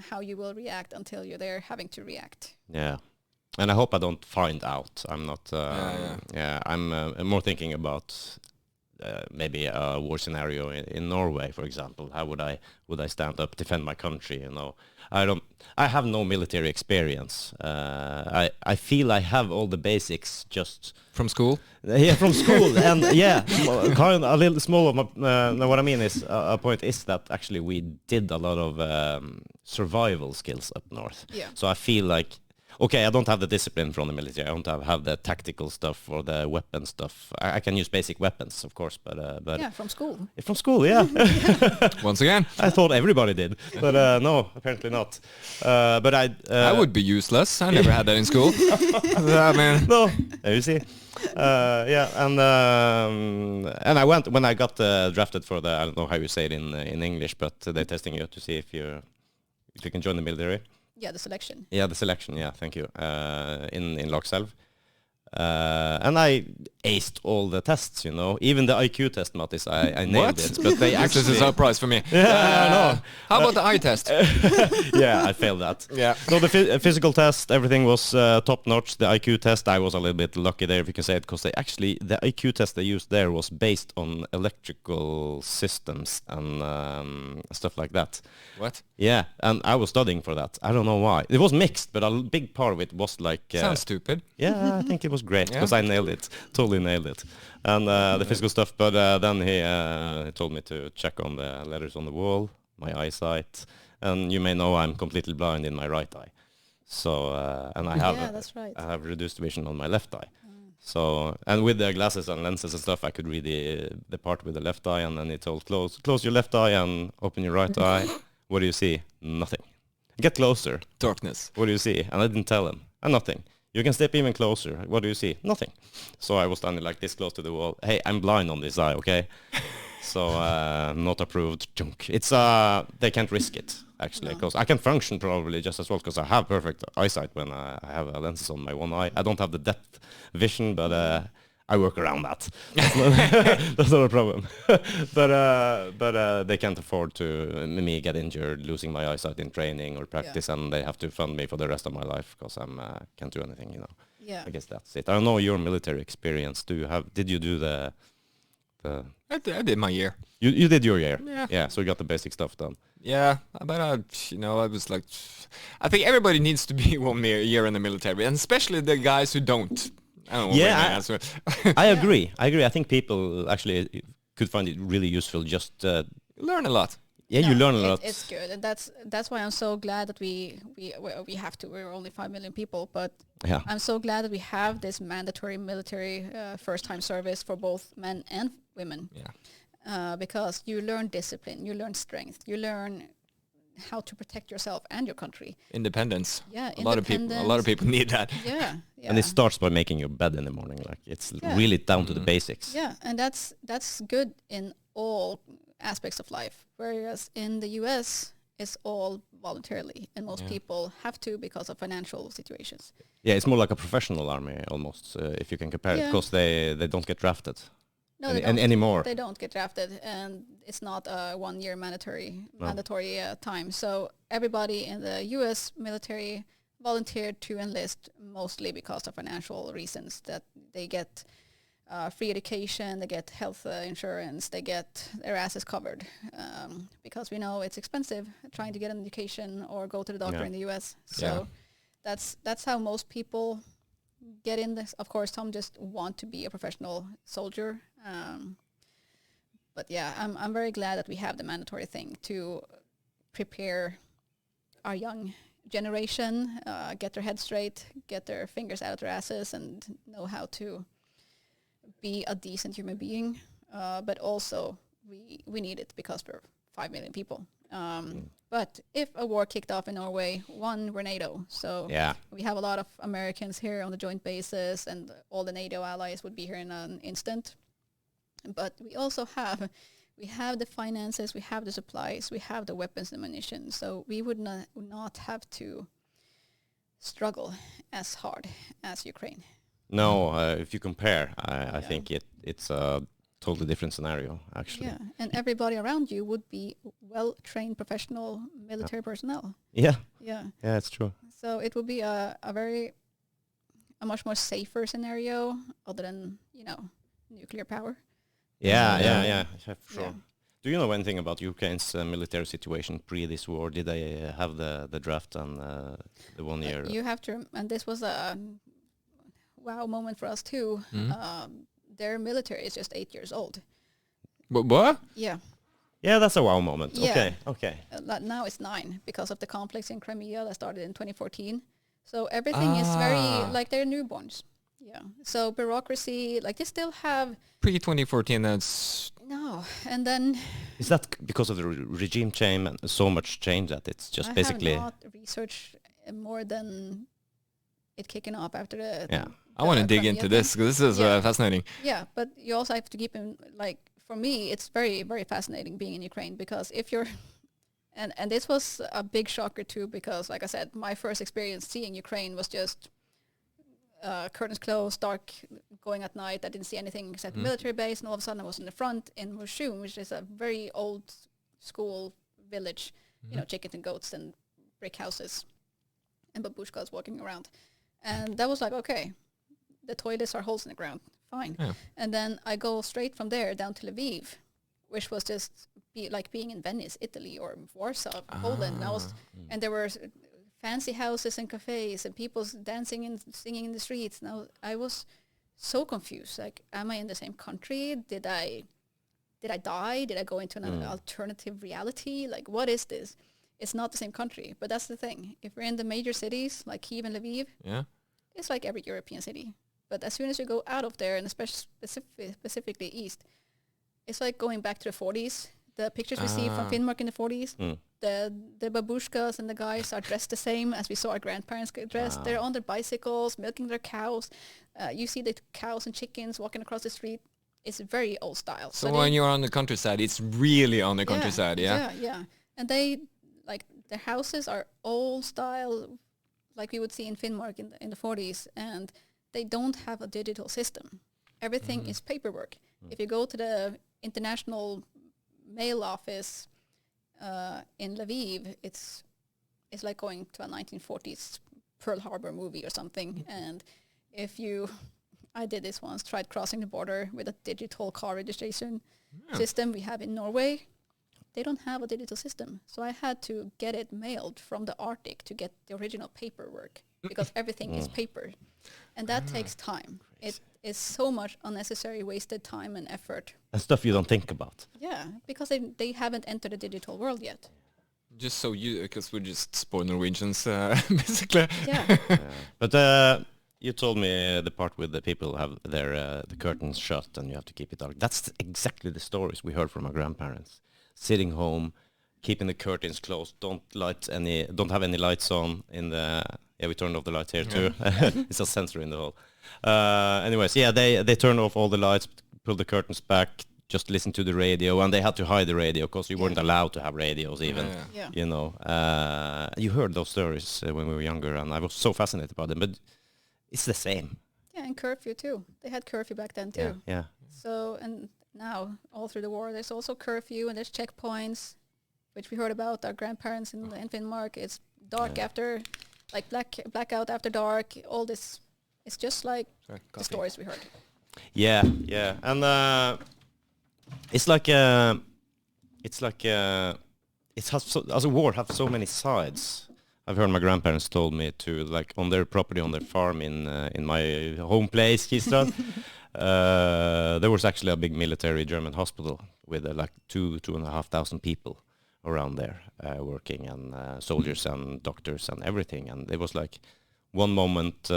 how you will react until you're there having to react.
Yeah. And I hope I don't find out. I'm not, I'm more thinking about maybe a war scenario in Norway, for example. How would I stand up, defend my country, you know? I have no military experience. I feel I have all the basics just...
From school?
Yeah, from school. And kind of a little small of my, what I mean is, a point is that actually we did a lot of survival skills up north.
Yeah.
So I feel like Okay, I don't have the discipline from the military. I don't have the tactical stuff or the weapon stuff. I can use basic weapons, of course, but
Yeah, from school.
from school, yeah.
Once again,
I thought everybody did, but no, apparently not. But
I would be useless. I never had that in school. Man.
No, there you see. Yeah, and I went when I got drafted for the, I don't know how you say it in English, but they're testing you to see if you can join the military.
Yeah, the selection.
Yeah, the selection. Yeah, thank you. In Lakselv. And I aced all the tests, even the IQ test, Mattis, I nailed it. But they
This is a surprise for me.
Yeah, I know.
How about the eye test?
Yeah, I failed that.
Yeah.
So the physical test, everything was top notch. The IQ test, I was a little bit lucky there, if you can say it, because the IQ test they used there was based on electrical systems and stuff like that.
What?
Yeah, and I was studying for that. I don't know why. It was mixed, but a big part of it was like...
Sounds stupid.
Yeah, I think it was great,
Yeah.
because I nailed it. Totally nailed it. And the physical stuff, but then he told me to check on the letters on the wall, my eyesight, and you may know I'm completely blind in my right eye. So, and I have,
Yeah, that's right.
I have reduced vision on my left eye. So, and with the glasses and lenses and stuff, I could read the part with the left eye, and then he told, close your left eye and open your right eye. What do you see? Nothing. Get closer.
Darkness.
What do you see? And I didn't tell him. And nothing. You can step even closer. What do you see? Nothing. So I was standing like this close to the wall. Hey, I'm blind on this eye, okay? So not approved. Junk. It's they can't risk it actually, because I can function probably just as well, because I have perfect eyesight when I have lenses on my one eye. I don't have the depth vision, but I work around that. That's not a problem. but they can't afford to me get injured, losing my eyesight in training or practice, and they have to fund me for the rest of my life because I can't do anything.
Yeah.
I guess that's it. I don't know your military experience. Did you do the?
I did my year.
You did your year.
Yeah.
Yeah. So you got the basic stuff done.
Yeah, but I was like, I think everybody needs to be 1 year in the military, and especially the guys who don't. I don't know.
Yeah,
I
I agree. I think people actually could find it really useful. Just
learn a lot.
yeah, you learn a lot.
It's good, and that's why I'm so glad that we have to. We're only 5 million people, but
Yeah.
I'm so glad that we have this mandatory military first-time service for both men and women.
Yeah.
Because you learn discipline, you learn strength, you learn how to protect yourself and your country.
Independence.
Yeah,
A lot of people need that.
Yeah.
And it starts by making your bed in the morning. Like it's really down to the basics.
Yeah, and that's good in all aspects of life. Whereas in the US, it's all voluntarily, and most people have to because of financial situations.
Yeah, it's more like a professional army almost, if you can compare it, because they don't get drafted
No, they don't.
anymore.
They don't get drafted, and it's not a 1 year mandatory time. So everybody in the U.S. military volunteered to enlist mostly because of financial reasons, that they get free education, they get health insurance, they get their asses covered, because we know it's expensive trying to get an education or go to the doctor in the U.S. So that's how most people get in this. Of course, some just want to be a professional soldier. But yeah, I'm very glad that we have the mandatory thing to prepare our young generation, get their head straight, get their fingers out of their asses, and know how to be a decent human being. But also, we need it because we're 5 million people. But if a war kicked off in Norway, we're NATO. So we have a lot of Americans here on the joint bases, and all the NATO allies would be here in an instant. But we also have the finances, we have the supplies, we have the weapons and ammunition. So we would not have to struggle as hard as Ukraine.
No, if you compare, I think it's a totally different scenario, actually.
Yeah, and everybody around you would be well-trained professional military personnel.
Yeah.
Yeah.
Yeah, it's true.
So it would be a much more safer scenario, other than, nuclear power.
Yeah, for sure.
Yeah.
Do you know anything about Ukraine's military situation pre this war? Did they have the draft and the 1 year?
You have to, and this was a wow moment for us too. Their military is just 8 years old.
What?
Yeah.
Yeah, that's a wow moment.
Yeah.
Okay.
Now it's 9 because of the conflicts in Crimea that started in 2014. So everything is very like they're newborns. Yeah. So bureaucracy, like they still have
Pre-2014, that's...
no. And then
Is that because of the regime change and so much change that it's just
I
basically...
have not researched more than it kicking off after the...
Yeah.
I want to dig
Crimea
into
thing.
this, because this is
Yeah.
fascinating.
Yeah, but you also have to keep in, like, for me, it's very, very fascinating being in Ukraine, because if you're... And this was a big shocker too, because, like I said, my first experience seeing Ukraine was just curtains closed, dark, going at night. I didn't see anything except military base, and all of a sudden I was in the front in Moshchun, which is a very old school village, you know, chickens and goats and brick houses and babushkas walking around. And that was like, okay, the toilets are holes in the ground, fine.
Yeah.
And then I go straight from there down to Lviv, which was just like being in Venice, Italy, or Warsaw, Poland. And there were fancy houses and cafes and people dancing and singing in the streets. Now I was so confused. Like, am I in the same country? Did I die? Did I go into an alternative reality? Like, what is this? It's not the same country. But that's the thing. If we're in the major cities like Kyiv and Lviv, it's like every European city. But as soon as you go out of there, and especially specifically east, it's like going back to the 40s. The pictures we see from Finnmark in the 40s, the babushkas and the guys are dressed the same as we saw our grandparents get dressed. They're on their bicycles, milking their cows. You see the cows and chickens walking across the street. It's very old style.
So when you're on the countryside, it's really on the countryside, yeah?
Yeah. And they, like, their houses are old style, like we would see in Finnmark in the 40s, and they don't have a digital system. Everything is paperwork. If you go to the international mail office in Lviv, it's like going to a 1940s Pearl Harbor movie or something. And if you, I did this once, tried crossing the border with a digital car registration system we have in Norway. They don't have a digital system. So I had to get it mailed from the Arctic to get the original paperwork, because everything is paper. And that takes time. It is so much unnecessary wasted time and effort.
And stuff you don't think about.
Yeah, because they haven't entered the digital world yet.
Just so because we're just spoiled Norwegians, basically.
Yeah.
But you told me the part with the people have their the curtains shut and you have to keep it dark. That's exactly the stories we heard from our grandparents. Sitting home, keeping the curtains closed, don't have any lights on in the... Yeah, we turned off the lights here too. It's a sensor in the hall. Anyways, yeah, they turned off all the lights, pulled the curtains back, just listened to the radio, and they had to hide the radio because we weren't allowed to have radios even.
Yeah.
You know, you heard those stories when we were younger, and I was so fascinated about them. But it's the same.
Yeah, and curfew too. They had curfew back then too.
Yeah.
So, and now all through the war, there's also curfew and there's checkpoints, which we heard about our grandparents in Finnmark. It's dark after, like blackout after dark. All this, it's just like the stories we heard.
Yeah, and it's like as a war have so many sides. I've heard my grandparents told me to, like, on their property, on their farm in my home place, Kistrad, there was actually a big military German hospital with like 2,500 people around there working, and soldiers and doctors and everything. And it was like one moment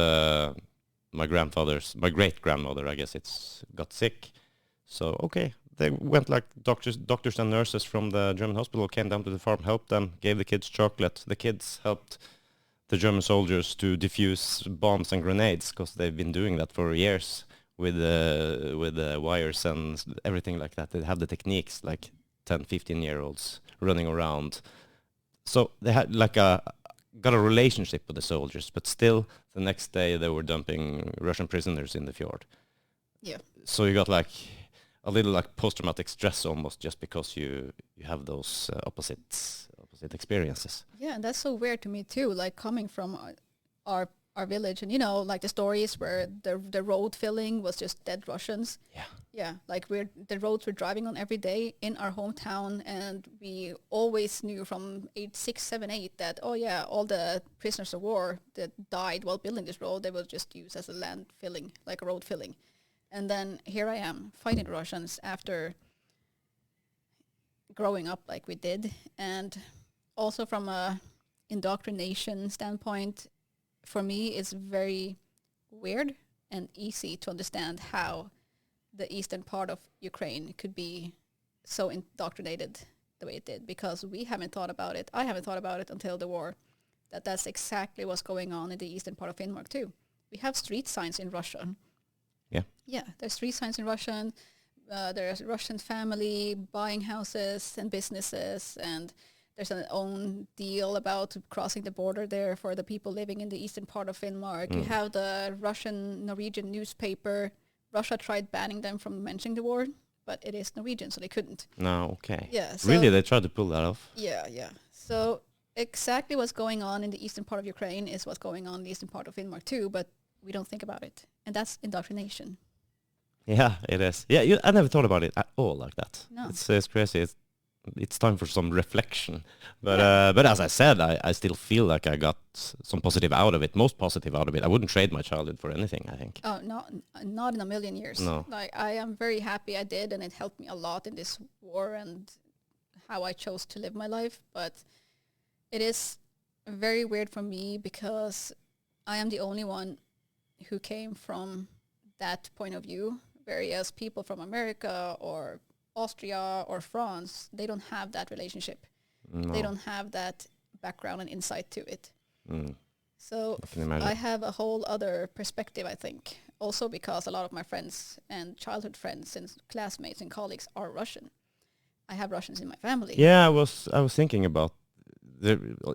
my great grandmother, I guess, got sick. So okay, they went, like, doctors and nurses from the German hospital came down to the farm, helped them, gave the kids chocolate. The kids helped the German soldiers to defuse bombs and grenades, because they've been doing that for years with the wires and everything like that. They have the techniques, like 10, 15-year-olds running around. So they had got a relationship with the soldiers, but still the next day they were dumping Russian prisoners in the fjord.
Yeah.
So you got like a little like post-traumatic stress almost, just because you have those opposite experiences.
Yeah, and that's so weird to me too, like coming from our village, and, you know, like the stories where the road filling was just dead Russians. Yeah, like the roads we're driving on every day in our hometown, and we always knew from 8, 6, 7, 8 that, oh yeah, all the prisoners of war that died while building this road, they were just used as a land filling, like a road filling. And then here I am fighting the Russians after growing up like we did, and also from a indoctrination standpoint, for me, it's very weird and easy to understand how the eastern part of Ukraine could be so indoctrinated the way it did, because we haven't thought about it. I haven't thought about it until the war, that's exactly what's going on in the eastern part of Finnmark too. We have street signs in Russian.
Yeah.
Yeah, there's street signs in Russian. There's Russian family buying houses and businesses, and there's an own deal about crossing the border there for the people living in the eastern part of Finnmark. You have the Russian Norwegian newspaper. Russia tried banning them from mentioning the war, but it is Norwegian, so they couldn't.
No, okay.
Yeah. So
Really, they tried to pull that off?
yeah. So exactly what's going on in the eastern part of Ukraine is what's going on in the eastern part of Finnmark too, but we don't think about it. And that's indoctrination.
Yeah, it is. Yeah, I never thought about it at all like that.
No.
It's crazy. It's time for some reflection. But as I said, I still feel like I got some positive out of it, most positive out of it. I wouldn't trade my childhood for anything, I think.
Oh, not in a million years.
No.
Like, I am very happy I did, and it helped me a lot in this war and how I chose to live my life. But it is very weird for me because I am the only one who came from that point of view, whereas people from America or Austria or France, they don't have that relationship.
No.
They don't have that background and insight to it. So
I can imagine.
I have a whole other perspective, I think. Also because a lot of my friends and childhood friends and classmates and colleagues are Russian. I have Russians in my family.
Yeah, I was thinking about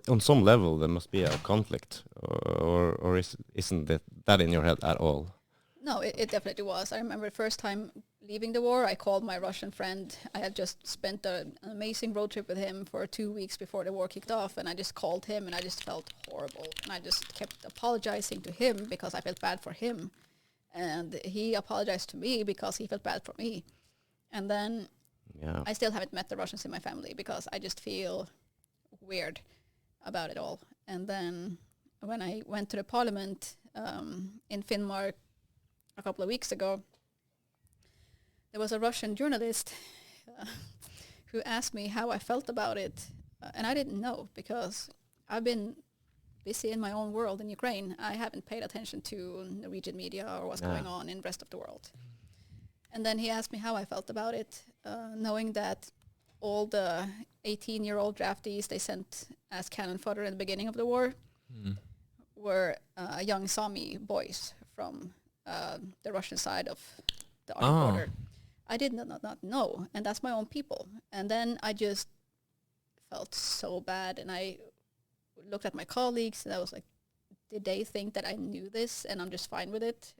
on some level there must be a conflict, or isn't that in your head at all?
No, it definitely was. I remember the first time leaving the war, I called my Russian friend. I had just spent an amazing road trip with him for 2 weeks before the war kicked off, and I just called him, and I just felt horrible. And I just kept apologizing to him because I felt bad for him. And he apologized to me because he felt bad for me. And then I still haven't met the Russians in my family because I just feel weird about it all. And then when I went to the parliament in Finnmark a couple of weeks ago, there was a Russian journalist who asked me how I felt about it. And I didn't know because I've been busy in my own world in Ukraine. I haven't paid attention to Norwegian media or what's going on in the rest of the world. And then he asked me how I felt about it, knowing that all the 18-year-old draftees they sent as cannon fodder in the beginning of the war were young Sami boys from the Russian side of the Arctic border. I did not know, and that's my own people. And then I just felt so bad, and I looked at my colleagues, and I was like, did they think that I knew this, and I'm just fine with it?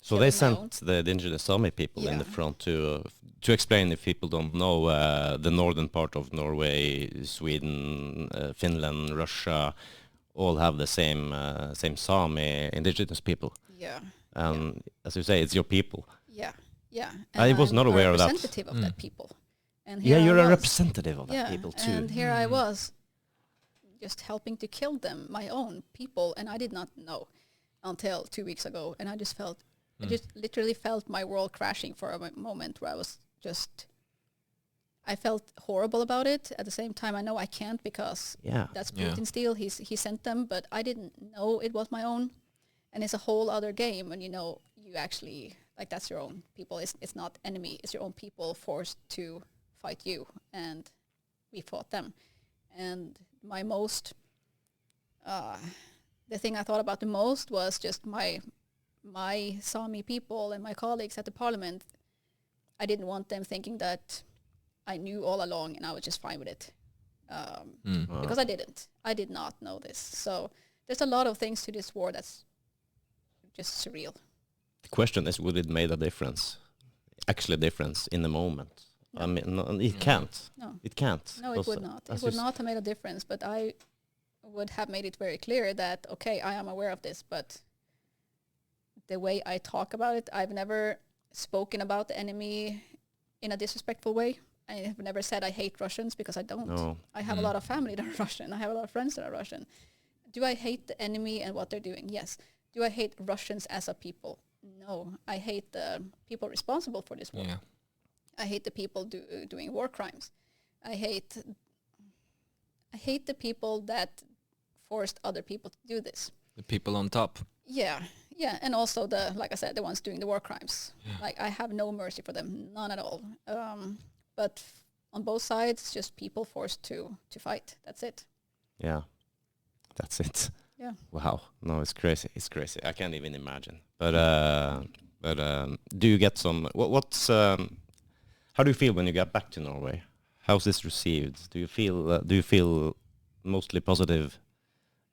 So they sent the indigenous Sami people in the front to explain, if people don't know, the northern part of Norway, Sweden, Finland, Russia, all have the same Sami indigenous people.
Yeah.
As you say, it's your people.
Yeah.
I was not aware of that.
Representative of that people. And
you're a representative of that people too.
And here I was, just helping to kill them, my own people, and I did not know until 2 weeks ago. And I just felt, I just literally felt my world crashing for a moment where I was just, I felt horrible about it. At the same time, I know I can't because that's Putin's deal. He sent them, but I didn't know it was my own. And it's a whole other game when you know you actually, like, that's your own people. It's not enemy. It's your own people forced to fight you. And we fought them. And my most, the thing I thought about the most was just my Sami people and my colleagues at the parliament. I didn't want them thinking that I knew all along and I was just fine with it. Because I didn't. I did not know this. So there's a lot of things to this war that's just surreal.
The question is, would it make a difference? Actually a difference in the moment? No. I mean, no, it can't.
No.
It can't.
No, it would not. It would not have made a difference, but I would have made it very clear that, okay, I am aware of this, but the way I talk about it, I've never spoken about the enemy in a disrespectful way. I have never said I hate Russians because I don't.
No.
I have a lot of family that are Russian. I have a lot of friends that are Russian. Do I hate the enemy and what they're doing? Yes. Do I hate Russians as a people? No. I hate the people responsible for this war. Yeah. I hate the people doing war crimes. I hate the people that forced other people to do this.
The people on top.
Yeah, and also like I said, the ones doing the war crimes. Yeah. Like I have no mercy for them, none at all. But on both sides, just people forced to fight. That's it.
Yeah, that's it.
Yeah.
Wow. No, it's crazy. It's crazy. I can't even imagine. But do you get some? What's? How do you feel when you get back to Norway? How's this received? Do you feel mostly positive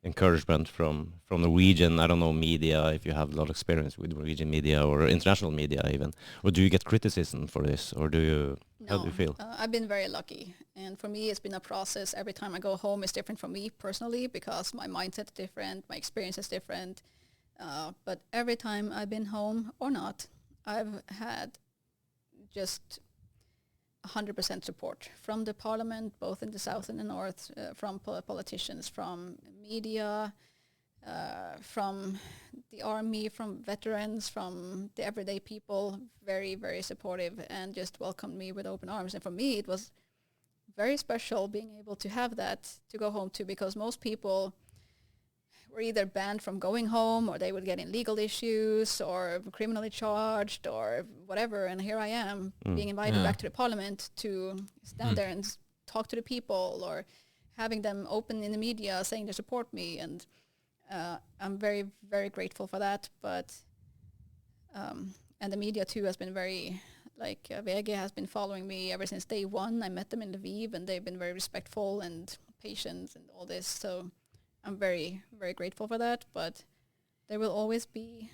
encouragement from Norwegian, I don't know, media, if you have a lot of experience with Norwegian media or international media even, or do you get criticism for this, or do you, how do you feel?
I've been very lucky, and for me it's been a process. Every time I go home is different for me personally because my mindset is different, my experience is different, but every time I've been home or not, I've had just 100% support from the parliament, both in the south and the north, from politicians, from media, from the army, from veterans, from the everyday people. Very, very supportive and just welcomed me with open arms. And for me, it was very special being able to have that to go home to, because most people were either banned from going home, or they would get in legal issues or criminally charged or whatever. And here I am being invited back to the parliament to stand there and talk to the people, or having them open in the media saying they support me. And I'm very, very grateful for that. But and the media too has been very, like VG has been following me ever since day one. I met them in Lviv and they've been very respectful and patient and all this. So I'm very, very grateful for that, but there will always be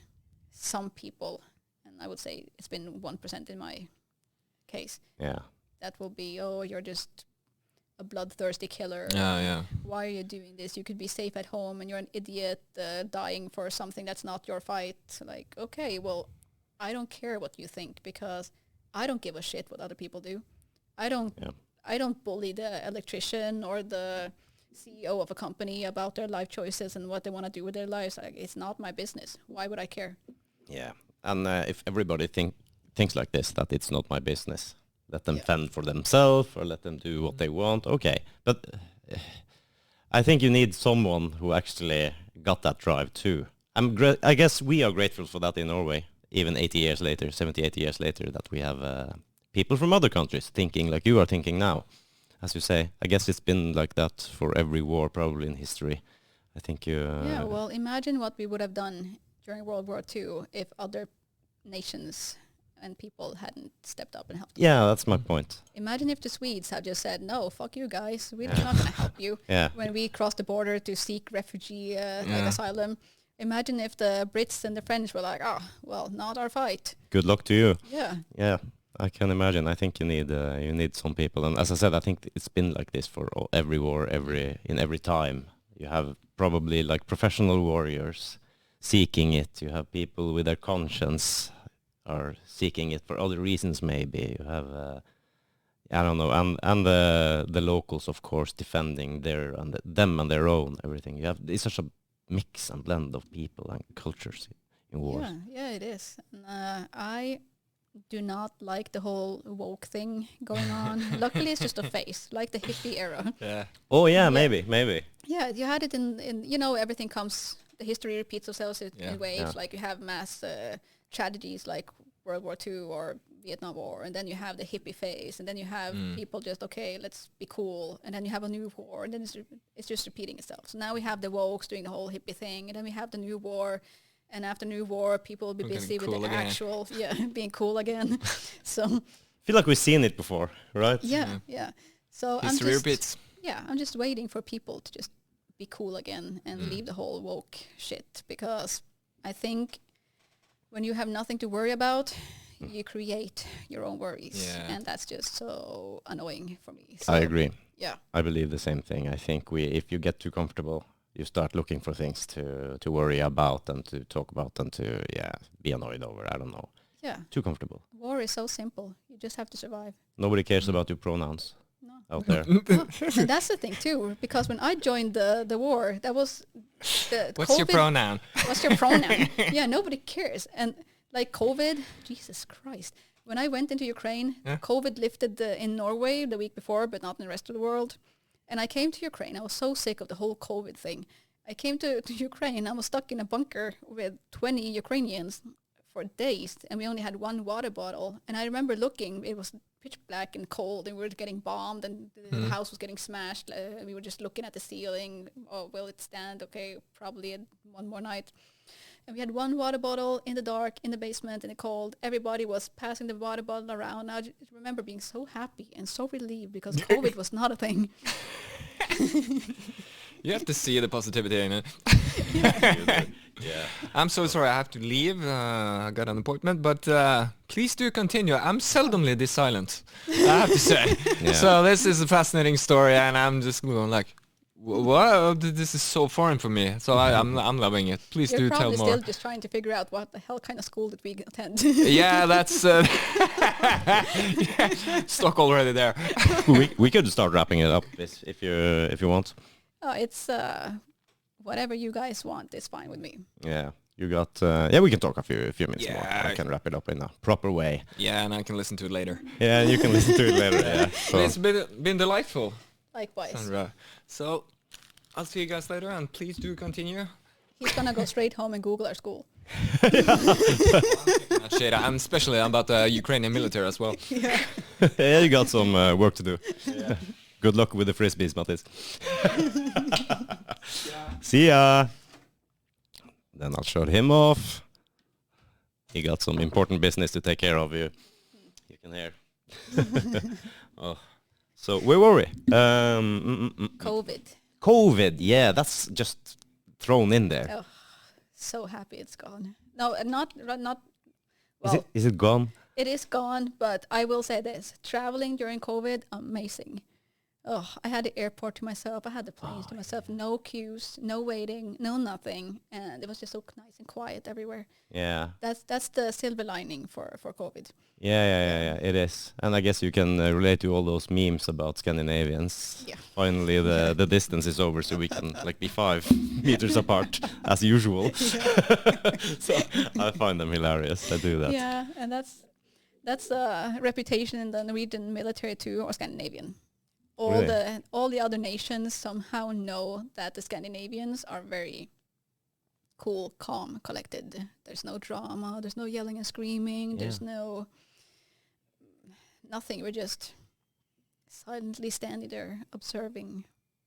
some people, and I would say it's been 1% in my case.
Yeah.
That will be, oh, you're just a bloodthirsty killer.
Yeah.
Why are you doing this? You could be safe at home and you're an idiot dying for something that's not your fight. Like, okay, well, I don't care what you think because I don't give a shit what other people do. I don't bully the electrician or the CEO of a company about their life choices and what they want to do with their lives. It's not my business. Why would I care?
Yeah, and if everybody thinks like this, that it's not my business, let them fend for themselves or let them do what they want. Okay, but I think you need someone who actually got that drive too. I guess we are grateful for that in Norway, even 80 years later, 70, 80 years later, that we have people from other countries thinking like you are thinking now. As you say, I guess it's been like that for every war probably in history. I think you...
yeah, well, imagine what we would have done during World War II if other nations and people hadn't stepped up and helped.
Yeah, that's my point.
Imagine if the Swedes had just said, no, fuck you guys, we're not going to help you. When we crossed the border to seek refugee asylum. Imagine if the Brits and the French were like, oh, well, not our fight.
Good luck to you.
Yeah.
I can imagine. I think you need some people, and as I said, I think it's been like this for every war, in every time. You have probably like professional warriors seeking it. You have people with their conscience are seeking it for other reasons. Maybe you have I don't know, and the locals, of course, defending them and their own everything. It's such a mix and blend of people and cultures in wars.
Yeah, it is. I do not like the whole woke thing going on. Luckily, it's just a phase, like the hippie era.
Yeah. Oh yeah, maybe.
Yeah, you had it in everything comes. The history repeats itself in waves. Yeah. Like you have mass tragedies like World War II or Vietnam War, and then you have the hippie phase, and then you have people just let's be cool, and then you have a new war, and then it's just repeating itself. So now we have the wokes doing the whole hippie thing, and then we have the new war. And after new war, people will be busy with the actual, being cool again. So
I feel like we've seen it before, right?
Yeah. So
history repeats.
Yeah, I'm just waiting for people to just be cool again and leave the whole woke shit. Because I think when you have nothing to worry about, you create your own worries. Yeah. And that's just so annoying for me. So,
I agree.
Yeah.
I believe the same thing. I think if you get too comfortable, you start looking for things to worry about and to talk about and to be annoyed over. I don't know.
Yeah.
Too comfortable.
War is so simple. You just have to survive.
Nobody cares about your pronouns out there.
And that's the thing too, because when I joined the war, that was
What's your pronoun?
What's your pronoun? Yeah, nobody cares. And like COVID, Jesus Christ. When I went into Ukraine, COVID lifted in Norway the week before, but not in the rest of the world. And I came to Ukraine. I was so sick of the whole COVID thing. I came to Ukraine. I was stuck in a bunker with 20 Ukrainians for days, and we only had one water bottle. And I remember looking, it was pitch black and cold, and we were getting bombed, and the house was getting smashed. We were just looking at the ceiling. Oh, will it stand? Okay, probably one more night. And we had one water bottle in the dark, in the basement, in the cold. Everybody was passing the water bottle around. I just remember being so happy and so relieved because COVID was not a thing.
You have to see the positivity in it.
Yeah.
I'm so sorry I have to leave. I got an appointment, but please do continue. I'm seldomly this silent, I have to say.
Yeah.
So this is a fascinating story, and I'm just going like, wow, this is so foreign for me. So I'm loving it. Please
You're
do tell
probably
more.
still just trying to figure out what the hell kind of school did we attend.
Yeah, that's yeah, stuck already there.
we could start wrapping it up if you want.
It's whatever you guys want is fine with me.
Yeah. You got we can talk a few minutes more.
Yeah.
I can wrap it up in a proper way.
Yeah, and I can listen to it later.
Yeah, you can listen to it later. Yeah. So.
It's been delightful,
Likewise.
Sandra. So I'll see you guys later, and please do continue.
He's gonna go straight home and Google our school.
I'm especially about the Ukrainian military as well.
Yeah.
Yeah, you got some work to do. Yeah. Good luck with the frisbees, Mattis. See ya. Then I'll shut him off. He got some important business to take care of. You can hear. Oh. So where were we? COVID. Yeah, that's just thrown in there.
Oh, so happy it's gone. No, not. Well,
Is it gone?
it is gone. But I will say this: traveling during COVID, amazing. Oh, I had the airport to myself. I had the planes to myself. No queues, no waiting, no nothing, and it was just so nice and quiet everywhere.
Yeah.
That's the silver lining for COVID.
Yeah. It is, and I guess you can relate to all those memes about Scandinavians.
Yeah.
Finally, the distance is over, so we can be 5 meters apart as usual. So I find them hilarious. I do that.
Yeah, and that's a reputation in the Norwegian military too, or Scandinavian. All the other nations somehow know that the Scandinavians are very cool, calm, collected. There's no drama. There's no yelling and screaming.
Yeah.
There's nothing. We're just silently standing there observing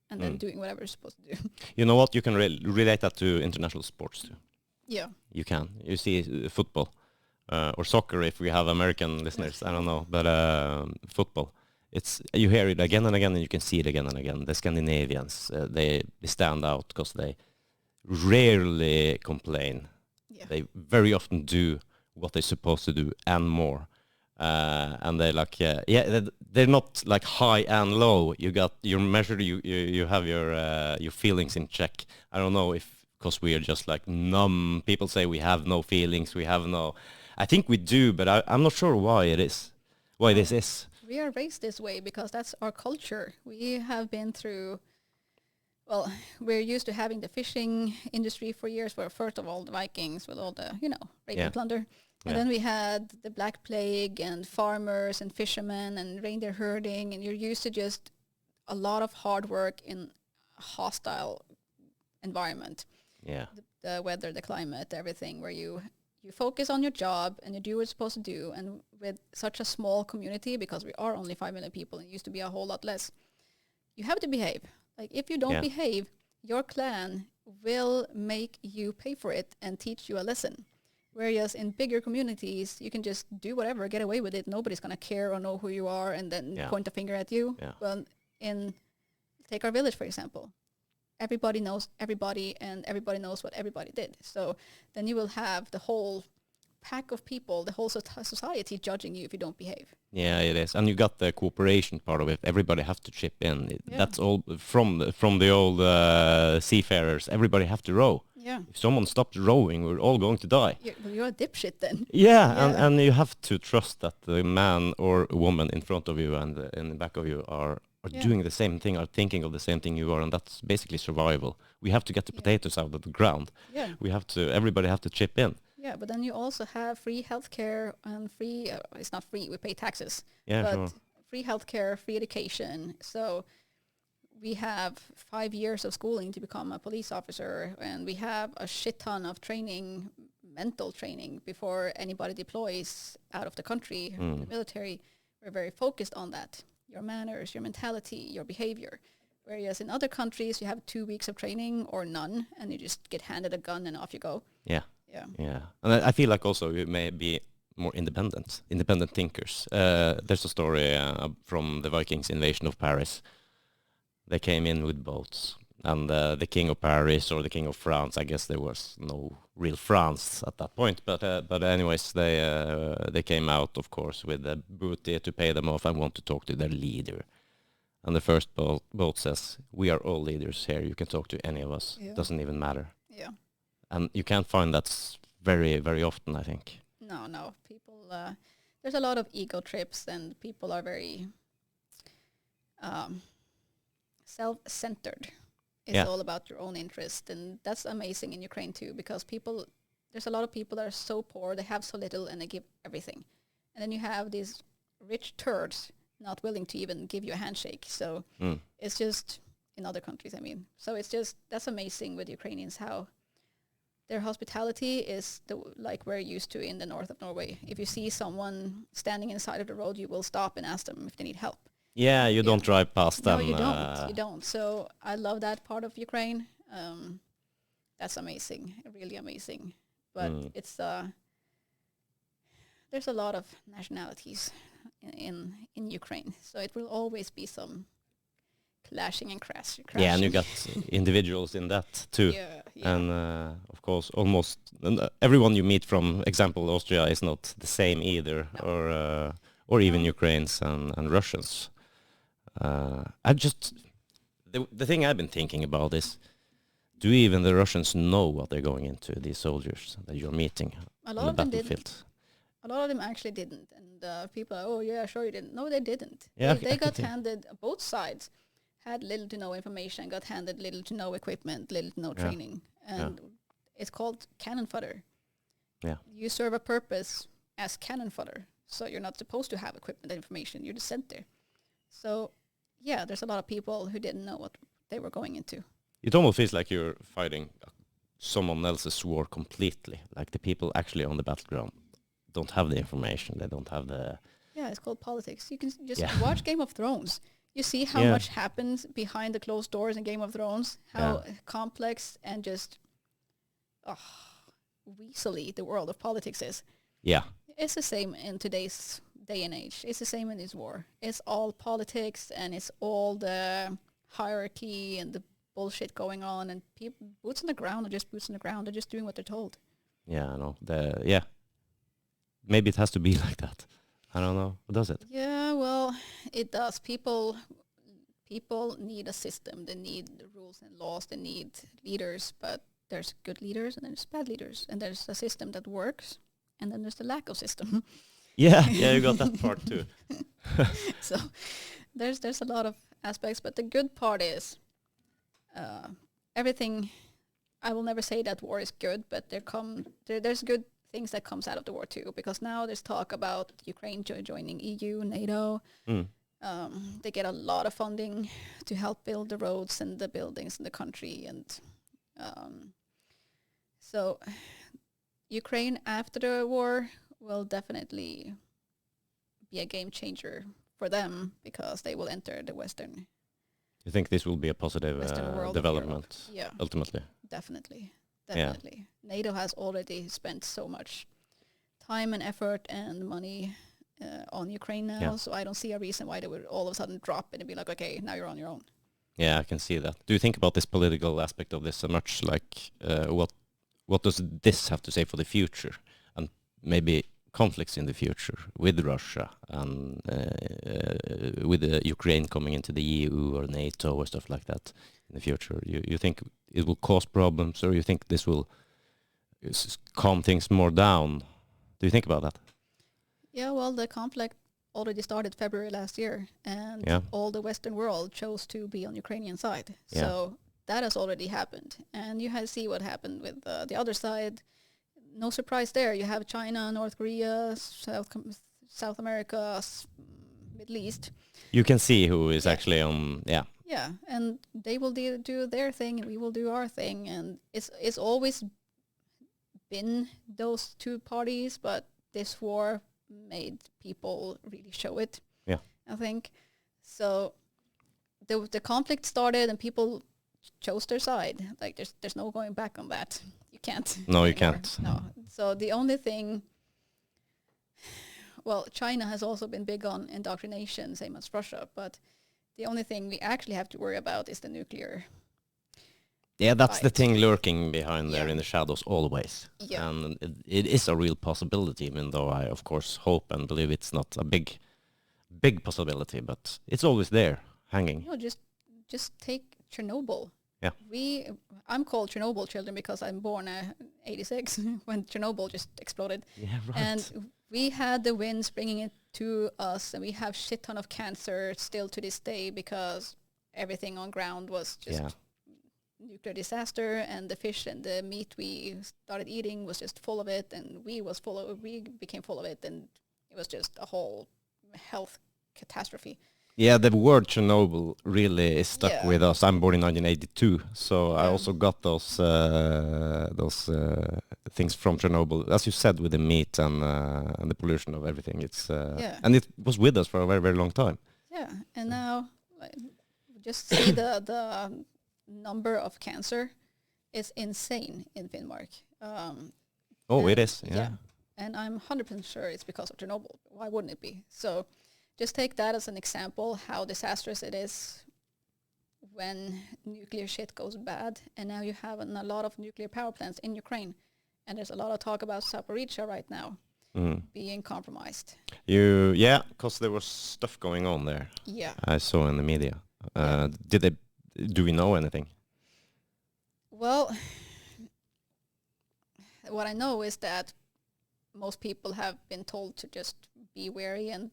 and then doing whatever we're supposed to do.
You know what? You can relate that to international sports too.
Yeah.
You can. You see football or soccer if we have American listeners. I don't know, but football. You hear it again and again, and you can see it again and again. The Scandinavians, they stand out because they rarely complain.
Yeah.
They very often do what they're supposed to do and more. And they're like, they're not like high and low. You got your measure. You have your feelings in check. I don't know if because we are just like numb. People say we have no feelings. We have no. I think we do, but I'm not sure why it is. Why this is.
We are raised this way because that's our culture. We have been through, well, we're used to having the fishing industry for years, where first of all the Vikings with all the, rape and plunder. And then we had the Black Plague and farmers and fishermen and reindeer herding, and you're used to just a lot of hard work in a hostile environment.
Yeah.
The weather, the climate, everything, where you focus on your job and you do what you're supposed to do. And with such a small community, because we are only 5 million people, and it used to be a whole lot less, you have to behave. Like if you don't behave, your clan will make you pay for it and teach you a lesson. Whereas in bigger communities, you can just do whatever, get away with it. Nobody's going to care or know who you are and then point a finger at you.
Yeah.
Well, take our village, for example. Everybody knows everybody, and everybody knows what everybody did. So then you will have the whole pack of people, the whole society judging you if you don't behave.
Yeah, it is. And you got the cooperation part of it. Everybody have to chip in. That's all from the old seafarers. Everybody have to row.
Yeah.
If someone stopped rowing, we're all going to die.
You're a dipshit then.
Yeah. And you have to trust that the man or woman in front of you and in the back of you are doing the same thing, are thinking of the same thing you are, and that's basically survival. We have to get the potatoes out of the ground.
Yeah.
Everybody have to chip in.
Yeah, but then you also have free healthcare and free, it's not free, we pay taxes.
Yeah,
but
sure.
Free healthcare, free education. So we have 5 years of schooling to become a police officer, and we have a shit ton of training, mental training, before anybody deploys out of the country, the military. We're very focused on that. Your manners, your mentality, your behavior. Whereas in other countries, you have 2 weeks of training or none, and you just get handed a gun and off you go.
Yeah.
Yeah.
Yeah. And I feel like also you may be more independent thinkers. There's a story from the Vikings' invasion of Paris. They came in with boats, and the king of Paris or the king of France, I guess there was no real France at that point, but anyways, they came out, of course, with the booty to pay them off and want to talk to their leader. And the first boat says, "We are all leaders here. You can talk to any of us.
Yeah.
Doesn't even matter."
Yeah.
And you can't find that very, very often, I think.
No. People, there's a lot of ego trips, and people are very self-centered. It's all about your own interest, and that's amazing in Ukraine too, because there's a lot of people that are so poor, they have so little, and they give everything. And then you have these rich turds not willing to even give you a handshake. So it's just, in other countries, I mean. So it's just, that's amazing with Ukrainians, how their hospitality is like we're used to in the north of Norway. If you see someone standing inside of the road, you will stop and ask them if they need help.
Yeah, you don't drive past them.
No, you don't. So I love that part of Ukraine. That's amazing, really amazing. But it's there's a lot of nationalities in Ukraine, so it will always be some clashing and crashing.
Yeah, and you got individuals in that too.
Yeah.
And of course, almost everyone you meet from, example, Austria is not the same either, no. Or even Ukrainians and Russians. The thing I've been thinking about is, do even the Russians know what they're going into, these soldiers that you're meeting on the battlefield?
A lot of them actually didn't, and people are, oh yeah, sure you didn't. No, they didn't.
Yeah,
they got handed, both sides had little to no information, got handed little to no equipment, little to no training, and it's called cannon fodder.
Yeah,
you serve a purpose as cannon fodder, so you're not supposed to have equipment and information. You're just sent there. So yeah, there's a lot of people who didn't know what they were going into.
It almost feels like you're fighting someone else's war completely. Like the people actually on the battleground don't have the information. They don't have the...
Yeah, it's called politics. You can just watch Game of Thrones. You see how much happens behind the closed doors in Game of Thrones, how complex and just weaselly the world of politics is.
Yeah.
It's the same in today's day and age. It's the same in this war. It's all politics, and it's all the hierarchy and the bullshit going on, and people, boots on the ground are just boots on the ground. They're just doing what they're told. Yeah,
I know. Maybe it has to be like that. I don't know. Does it?
Yeah, well, it does. People need a system. They need rules and laws. They need leaders, but there's good leaders and there's bad leaders, and there's a system that works, and then there's the lack of system.
Yeah, you got that part too.
So there's a lot of aspects, but the good part is everything. I will never say that war is good, but there's good things that comes out of the war too, because now there's talk about Ukraine joining EU, NATO. They get a lot of funding to help build the roads and the buildings in the country, and so Ukraine after the war will definitely be a game changer for them, because they will enter the Western.
You think this will be a positive development?
Yeah,
ultimately.
Definitely. Yeah. NATO has already spent so much time and effort and money on Ukraine now, so I don't see a reason why they would all of a sudden drop it and be like, okay, now you're on your own.
Yeah, I can see that. Do you think about this political aspect of this so much? Like, what does this have to say for the future, and maybe conflicts in the future with Russia and with Ukraine coming into the EU or NATO or stuff like that in the future? You think it will cause problems, or you think this will calm things more down? Do you think about that?
Yeah, well, the conflict already started February last year, and all the Western world chose to be on Ukrainian side. Yeah. So that has already happened. And you see what happened with the other side. No surprise there. You have China, North Korea, South America, Middle East.
You can see who is actually on,
Yeah, and they will do their thing, and we will do our thing, and it's always been those two parties, but this war made people really show it.
Yeah.
I think so. The conflict started, and people chose their side. Like there's no going back on that. You can't.
No, you
anymore.
can't.
No. So the only thing. Well, China has also been big on indoctrination, same as Russia, but the only thing we actually have to worry about is the nuclear.
Yeah, that's the
fight.
thing lurking behind there
Yeah.
in the shadows always.
Yeah.
And it is a real possibility, even though I, of course, hope and believe it's not a big possibility, but it's always there, hanging.
No, just take Chernobyl.
Yeah.
I'm called Chernobyl children because I'm born 86 when Chernobyl just exploded.
Yeah, right.
And we had the winds bringing it to us, and we have shit ton of cancer still to this day because everything on ground was just nuclear disaster, and the fish and the meat we started eating was just full of it, and we became full of it, and it was just a whole health catastrophe.
Yeah, the word Chernobyl really is stuck
Yeah.
with us. I'm born in 1982, so I
Yeah.
also got those things from Chernobyl, as you said, with the meat and the pollution of everything. It's and it was with us for a very, very long time.
Yeah, and now just see the number of cancer is insane in Finnmark.
It is. Yeah.
And I'm 100% sure it's because of Chernobyl. Why wouldn't it be? So just take that as an example, how disastrous it is when nuclear shit goes bad. And now you have a lot of nuclear power plants in Ukraine. And there's a lot of talk about Zaporizhzhia right now being compromised.
Because there was stuff going on there.
Yeah.
I saw in the media. Do we know anything?
Well, what I know is that most people have been told to just be wary and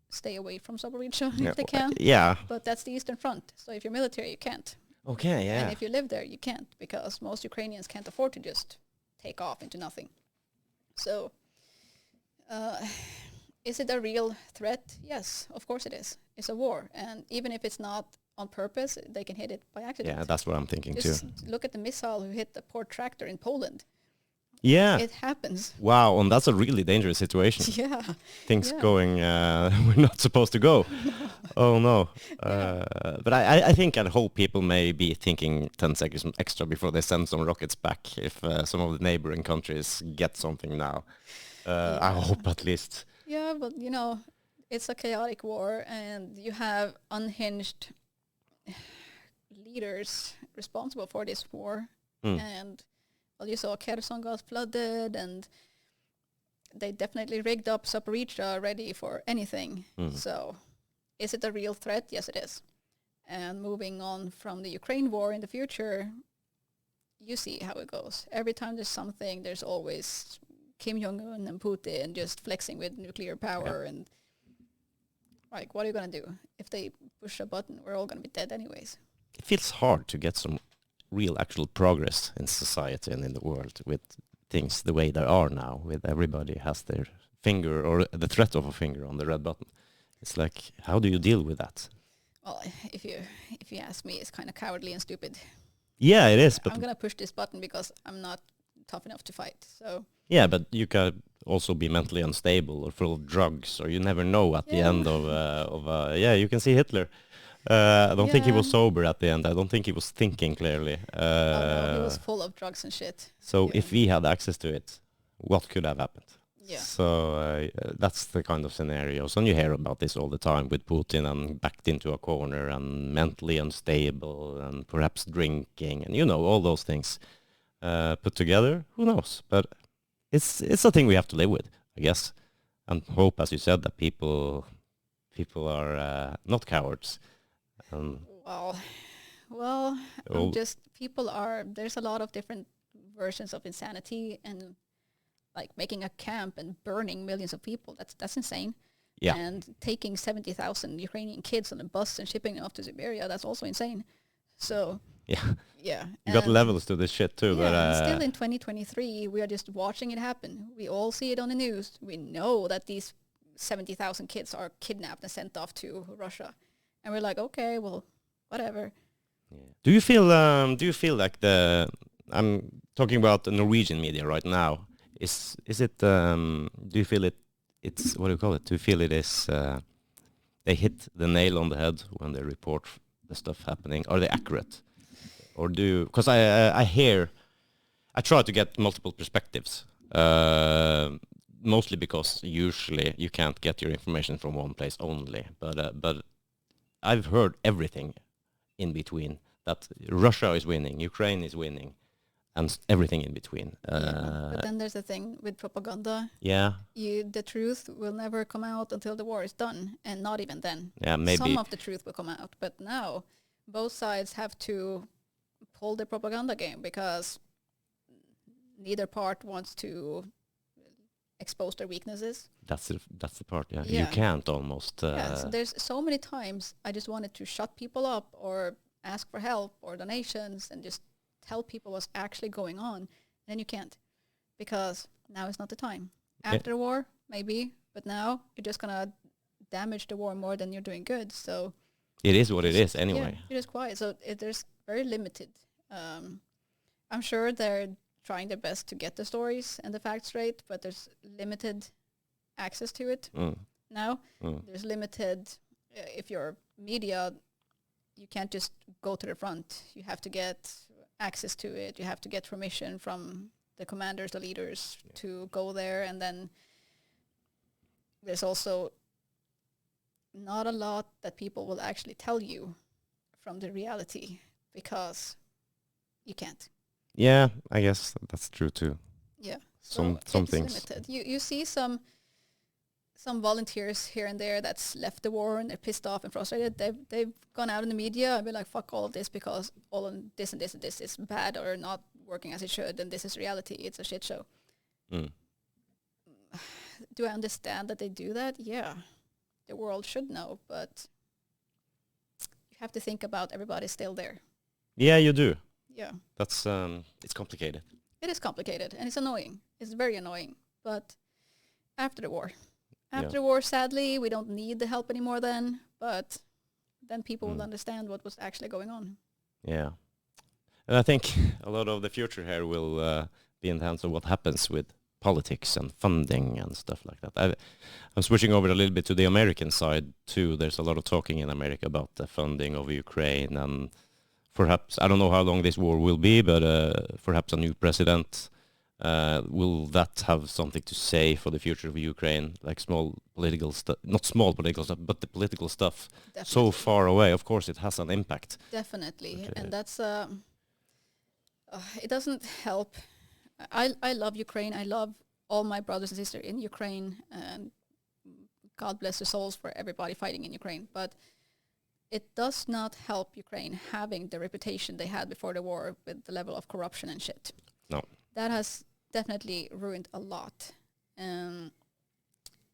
stay away from Zaporizhzhia if they can.
Yeah.
But that's the Eastern Front. So if you're military, you can't.
Okay, yeah.
And if you live there, you can't, because most Ukrainians can't afford to just take off into nothing. So is it a real threat? Yes, of course it is. It's a war. And even if it's not on purpose, they can hit it by accident.
Yeah, that's what I'm thinking
just
too.
look at the missile who hit the poor tractor in Poland.
Yeah.
It happens.
Wow, and that's a really dangerous situation.
Yeah.
Things going we're not supposed to go. Oh no. But I think and hope people may be thinking 10 seconds extra before they send some rockets back if some of the neighboring countries get something now. I hope at least.
Yeah, but it's a chaotic war, and you have unhinged leaders responsible for this war. And you saw Kherson got flooded, and they definitely rigged up Zaporizhzhia ready for anything. So is it a real threat? Yes, it is. And moving on from the Ukraine war in the future, you see how it goes. Every time there's something, there's always Kim Jong-un and Putin just flexing with nuclear power. Yeah. And what are you going to do? If they push a button, we're all going to be dead anyways.
It feels hard to get some real actual progress in society and in the world with things the way they are now, with everybody has their finger or the threat of a finger on the red button. It's like, how do you deal with that?
Well, if you ask me, it's kind of cowardly and stupid.
Yeah, it is. But
I'm gonna push this button because I'm not tough enough to fight. So
yeah, but you could also be mentally unstable or full of drugs, or you never know at the end of you can see Hitler. I don't think he was sober at the end. I don't think he was thinking clearly.
No, he was full of drugs and shit.
So if we had access to it, what could have happened?
Yeah.
So that's the kind of scenarios. And you hear about this all the time with Putin and backed into a corner and mentally unstable and perhaps drinking and, all those things put together. Who knows? But it's a thing we have to live with, I guess. And hope, as you said, that people are not cowards.
Well, there's a lot of different versions of insanity, and like making a camp and burning millions of people. That's insane.
Yeah.
And taking 70,000 Ukrainian kids on a bus and shipping them off to Siberia, that's also insane. So
yeah. You got
and
levels to this shit too.
Yeah,
but
still in 2023, we are just watching it happen. We all see it on the news. We know that these 70,000 kids are kidnapped and sent off to Russia. And we're like, okay, well, whatever.
Yeah. Do you feel like I'm talking about the Norwegian media right now? Is it do you feel it's what do you call it? Do you feel it is they hit the nail on the head when they report the stuff happening? Are they accurate? Or because I try to get multiple perspectives, mostly because usually you can't get your information from one place only. But I've heard everything in between, that Russia is winning, Ukraine is winning, and everything in between.
But then there's the thing with propaganda.
Yeah.
The truth will never come out until the war is done, and not even then.
Yeah, maybe.
Some of the truth will come out, but now both sides have to pull the propaganda game because neither part wants to expose their weaknesses.
That's the part, yeah.
Yeah.
You can't almost...
So there's so many times I just wanted to shut people up or ask for help or donations and just tell people what's actually going on. And then you can't, because now is not the time. After the war, maybe, but now you're just going to damage the war more than you're doing good. So
it is what it is anyway.
Yeah, it is quiet. So there's very limited. I'm sure they're trying their best to get the stories and the facts straight, but there's limited access to it now. There's limited, if you're media, you can't just go to the front. You have to get access to it. You have to get permission from the commanders, the leaders to go there. And then there's also not a lot that people will actually tell you from the reality because you can't.
Yeah, I guess that's true too.
Yeah.
Some
it's
things.
Limited. You see some volunteers here and there that's left the war and they're pissed off and frustrated. They've gone out in the media and been like, fuck all of this because all of this and this and this is bad or not working as it should, and this is reality. It's a shit show. Do I understand that they do that? Yeah. The world should know, but you have to think about everybody's still there.
Yeah, you do.
Yeah.
That's it's complicated.
It is complicated and it's annoying. It's very annoying. But after the war, sadly, we don't need the help anymore then, but then people will understand what was actually going on. Yeah.
And I think a lot of the future here will be in the hands of what happens with politics and funding and stuff like that. I'm switching over a little bit to the American side too. There's a lot of talking in America about the funding of Ukraine, and perhaps, I don't know how long this war will be, but perhaps a new president. Will that have something to say for the future of Ukraine? Like small political stuff, not small political stuff, but the political stuff. Definitely. So far away, of course it has an impact.
Definitely, and that's, it doesn't help. I love Ukraine. I love all my brothers and sisters in Ukraine, and God bless the souls for everybody fighting in Ukraine. But it does not help Ukraine having the reputation they had before the war with the level of corruption and shit.
No.
That has definitely ruined a lot. And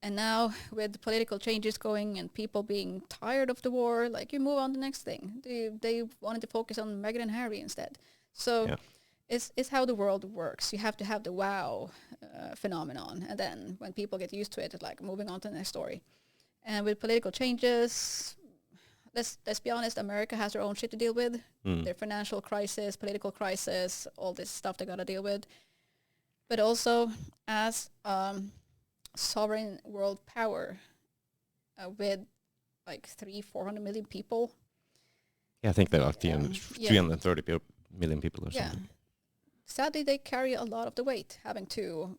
now with political changes going and people being tired of the war, like you move on to the next thing. They wanted to focus on Meghan and Harry instead. So it's how the world works. You have to have the wow phenomenon. And then when people get used to it, it's like moving on to the next story. And with political changes, let's be honest, America has their own shit to deal with. Their financial crisis, political crisis, all this stuff they got to deal with. But also as sovereign world power with like 300-400 million people.
Yeah, I think there are 330 million people or something.
Sadly, they carry a lot of the weight, having to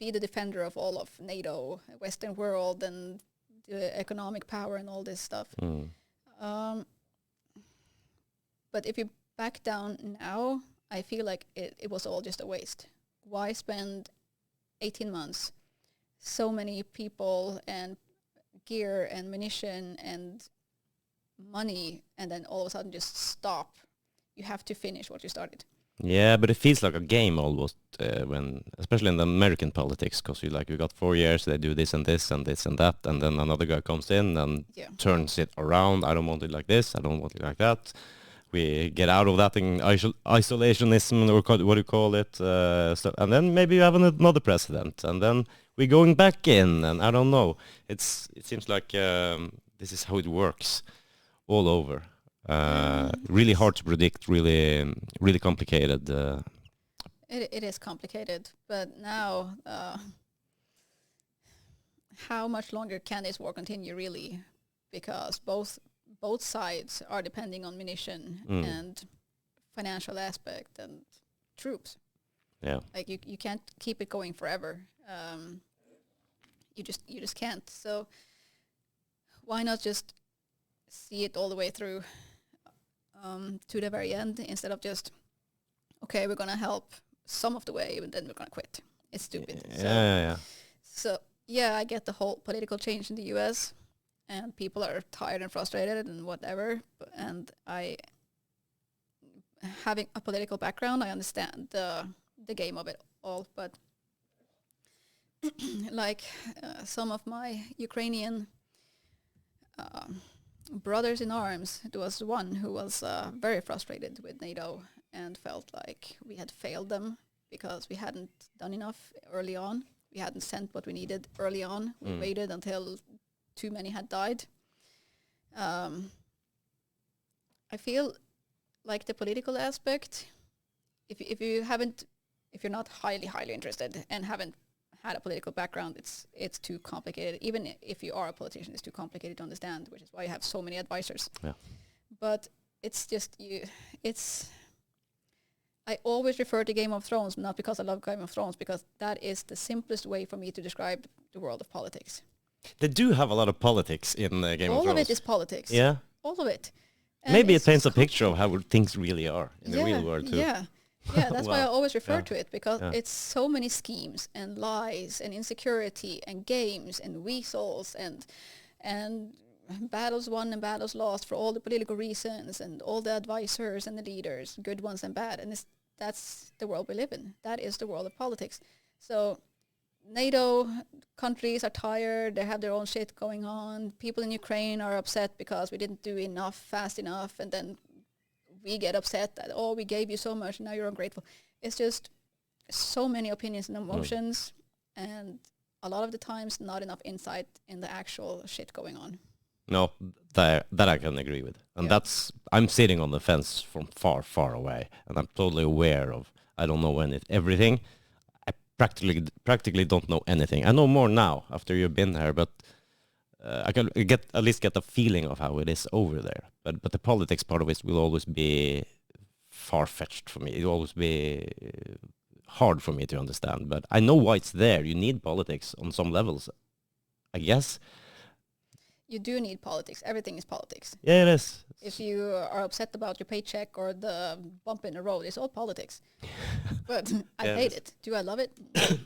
be the defender of all of NATO, Western world, and the economic power and all this stuff. But if you back down now, I feel like it was all just a waste. Why spend 18 months, so many people and gear and munition and money, and then all of a sudden just stop? You have to finish what you started.
Yeah, but it feels like a game almost, when, especially in the American politics, because you got 4 years, they do this and this and this and that, and then another guy comes in and turns it around. I don't want it like this. I don't want it like that. We get out of that in isolationism, or what do you call it? And then maybe you have another president, and then we're going back in, and I don't know. It seems like this is how it works all over. Really hard to predict, really complicated.
It is complicated, but now how much longer can this war continue really? Because both sides are depending on munition and financial aspect and troops.
Yeah.
Like you can't keep it going forever. You just can't. So why not just see it all the way through to the very end instead of just, okay, we're gonna help some of the way and then we're gonna quit. It's stupid. So yeah, I get the whole political change in the US and people are tired and frustrated and whatever. And having a political background, I understand the game of it all, but like some of my Ukrainian brothers in arms, there was one who was very frustrated with NATO and felt like we had failed them because we hadn't done enough early on. We hadn't sent what we needed early on. We waited until too many had died. I feel like the political aspect, if you're not highly interested and haven't had a political background, it's too complicated. Even if you are a politician, it's too complicated to understand, which is why you have so many advisors.
Yeah.
But it's just I always refer to Game of Thrones, not because I love Game of Thrones, because that is the simplest way for me to describe the world of politics.
They do have a lot of politics in Game of Thrones.
All of it is politics.
Yeah.
All of it. And
maybe it paints a picture of how things really are in the real world too.
Yeah. Yeah, that's why I always refer to it, because
Yeah.
it's so many schemes and lies and insecurity and games and weasels and battles won and battles lost for all the political reasons and all the advisors and the leaders, good ones and bad. And that's the world we live in. That is the world of politics. So NATO countries are tired. They have their own shit going on. People in Ukraine are upset because we didn't do enough fast enough. And then we get upset that, oh, we gave you so much, now you're ungrateful. It's just so many opinions and emotions, and a lot of the times not enough insight in the actual shit going on.
No, that I can agree with. And I'm sitting on the fence from far away, and I'm totally aware of, I don't know everything. I practically don't know anything. I know more now after you've been there, but I can at least get a feeling of how it is over there. But the politics part of it will always be far-fetched for me. It will always be hard for me to understand. But I know why it's there. You need politics on some levels, I guess.
You do need politics. Everything is politics.
Yeah, it is.
If you are upset about your paycheck or the bump in the road, it's all politics. But I hate it. Do I love it?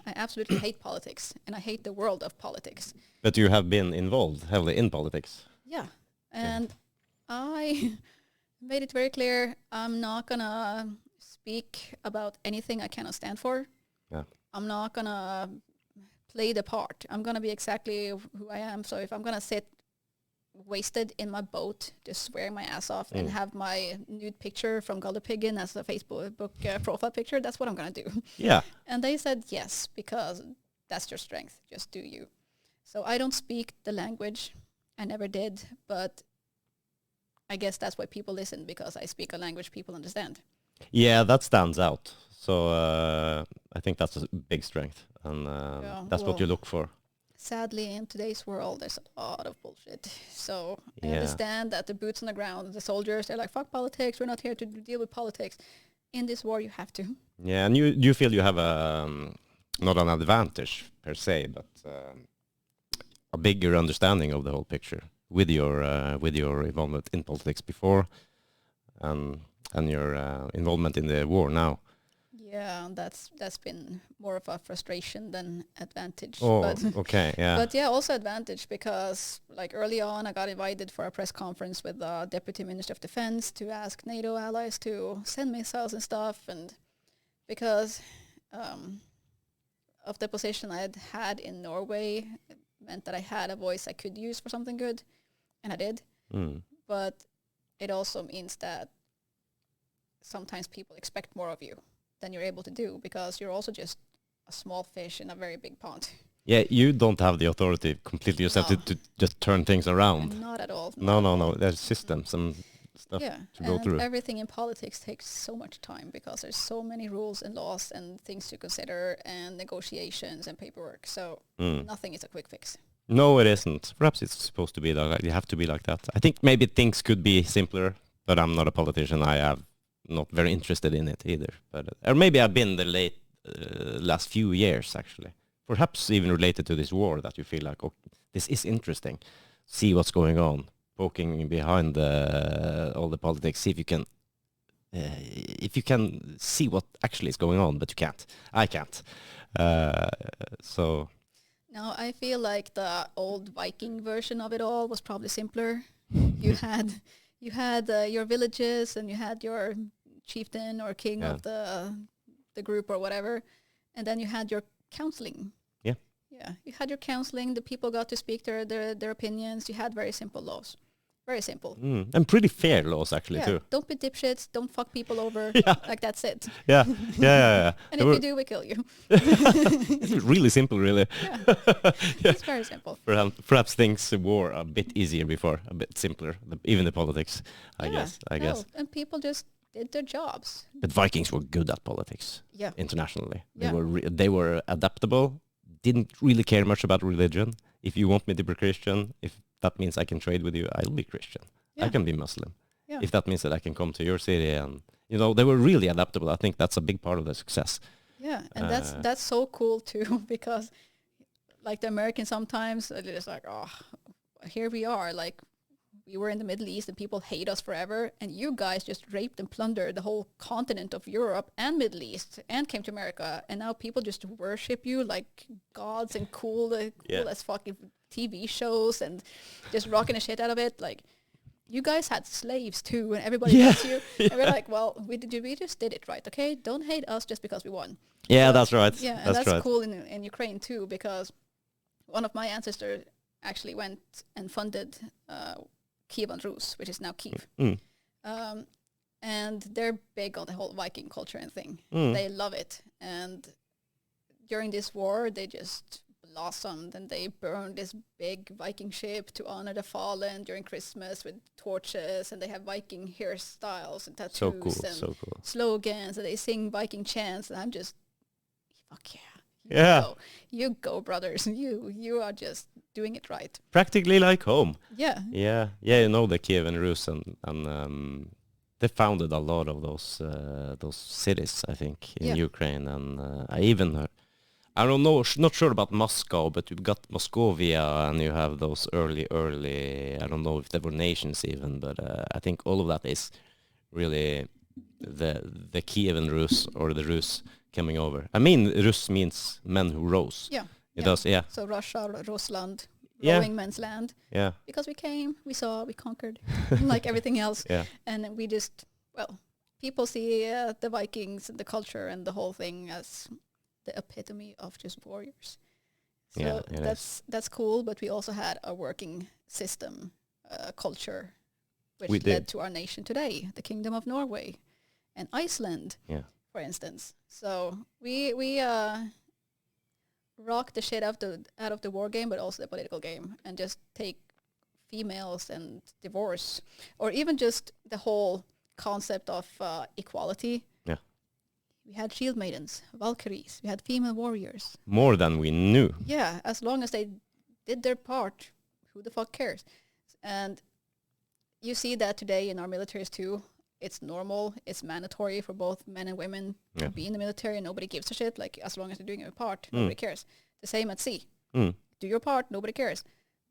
I absolutely hate politics, and I hate the world of politics.
But you have been involved heavily in politics.
Yeah, and I made it very clear I'm not going to speak about anything I cannot stand for.
Yeah.
I'm not going to play the part. I'm going to be exactly who I am. So if I'm going to sit wasted in my boat, just swearing my ass off and have my nude picture from Gulderpiggen as a Facebook profile picture, that's what I'm going to do.
Yeah.
And they said yes, because that's your strength. Just do you. So I don't speak the language. I never did, but I guess that's why people listen, because I speak a language people understand.
Yeah, that stands out. So I think that's a big strength, and that's what you look for.
Sadly, in today's world, there's a lot of bullshit. So I understand that the boots on the ground, the soldiers, they're like, fuck politics, we're not here to deal with politics. In this war, you have to. Yeah,
and you feel you have not an advantage per se, but a bigger understanding of the whole picture with your involvement in politics before, and your involvement in the war now.
Yeah, that's been more of a frustration than advantage.
Oh,
but,
okay, yeah.
But yeah, also advantage, because like early on I got invited for a press conference with the Deputy Minister of Defense to ask NATO allies to send missiles and stuff, and because of the position I had in Norway, it meant that I had a voice I could use for something good, and I did. But it also means that sometimes people expect more of you than you're able to do, because you're also just a small fish in a very big pond.
Yeah, you don't have the authority completely yourself to just turn things around.
Not at all.
No. There's systems and stuff
Yeah,
to go
and
through.
everything in politics takes so much time because there's so many rules and laws and things to consider and negotiations and paperwork. So nothing is a quick fix.
No, it isn't. Perhaps it's supposed to be like you have to be like that. I think maybe things could be simpler, but I'm not a politician. I am not very interested in it either. But or maybe I've been the last few years actually. Perhaps even related to this war that you feel like, oh, this is interesting. See what's going on, poking behind all the politics. See if you can see what actually is going on, but you can't. I can't. So.
No, I feel like the old Viking version of it all was probably simpler. You had your villages and you had your chieftain or king of the group or whatever, and then you had your counseling. Yeah, you had your counseling. The people got to speak their opinions. You had very simple laws. Very simple.
And pretty fair laws, actually, too.
Don't be dipshits. Don't fuck people over. Like, that's it.
Yeah.
And if you do, we kill you.
It's really simple, really.
It's very simple.
Perhaps things were a bit easier before, a bit simpler, even the politics, I guess.
And people just did their jobs.
But Vikings were good at politics internationally.
Yeah.
They were adaptable, didn't really care much about religion. If you want me to be Christian, if that means I can trade with you, I'll be Christian. I can be Muslim. If that means that I can come to your city and, they were really adaptable. I think that's a big part of the success.
Yeah, and that's so cool too, because like the Americans sometimes, they're just like, oh, here we are, like we were in the Middle East and people hate us forever, and you guys just raped and plundered the whole continent of Europe and Middle East and came to America, and now people just worship you like gods and cool as fucking TV shows and just rocking the shit out of it. Like, you guys had slaves too, and everybody hates you. And we're like, well, we just did it right, okay? Don't hate us just because we won.
Yeah, that's right.
Yeah, and that's cool in Ukraine too, because one of my ancestors actually went and funded Kievan Rus, which is now Kiev. And they're big on the whole Viking culture and thing. They love it. And during this war, they just blossomed and they burned this big Viking ship to honor the fallen during Christmas with torches, and they have Viking hairstyles and tattoos and slogans, and they sing Viking chants, and I'm just, fuck yeah. You go, brothers. You are just doing it right.
Practically like home.
Yeah.
The Kievan Rus and they founded a lot of those cities, I think, in Ukraine, and I even heard, I don't know, not sure about Moscow, but you've got Moscovia, and you have those early, I don't know if there were nations even, but I think all of that is really the Kievan Rus or the Rus coming over. I mean, Rus means men who rose. Yeah. It does, yeah.
So Russia, Rusland, rowing men's land.
Yeah.
Because we came, we saw, we conquered, like everything else. Yeah. And we just, people see the Vikings and the culture and the whole thing as the epitome of just warriors. So that's cool, but we also had a working system, culture, which led to our nation today, the Kingdom of Norway and Iceland, for instance. So we rock the shit out of the war game, but also the political game, and just take females and divorce, or even just the whole concept of equality. Yeah. We had Shieldmaidens, Valkyries, we had female warriors.
More than we knew.
Yeah, as long as they did their part, who the fuck cares? And you see that today in our militaries too. It's normal, it's mandatory for both men and women to be in the military, and nobody gives a shit. Like, as long as they're doing your part, nobody cares. The same at sea. Do your part, nobody cares.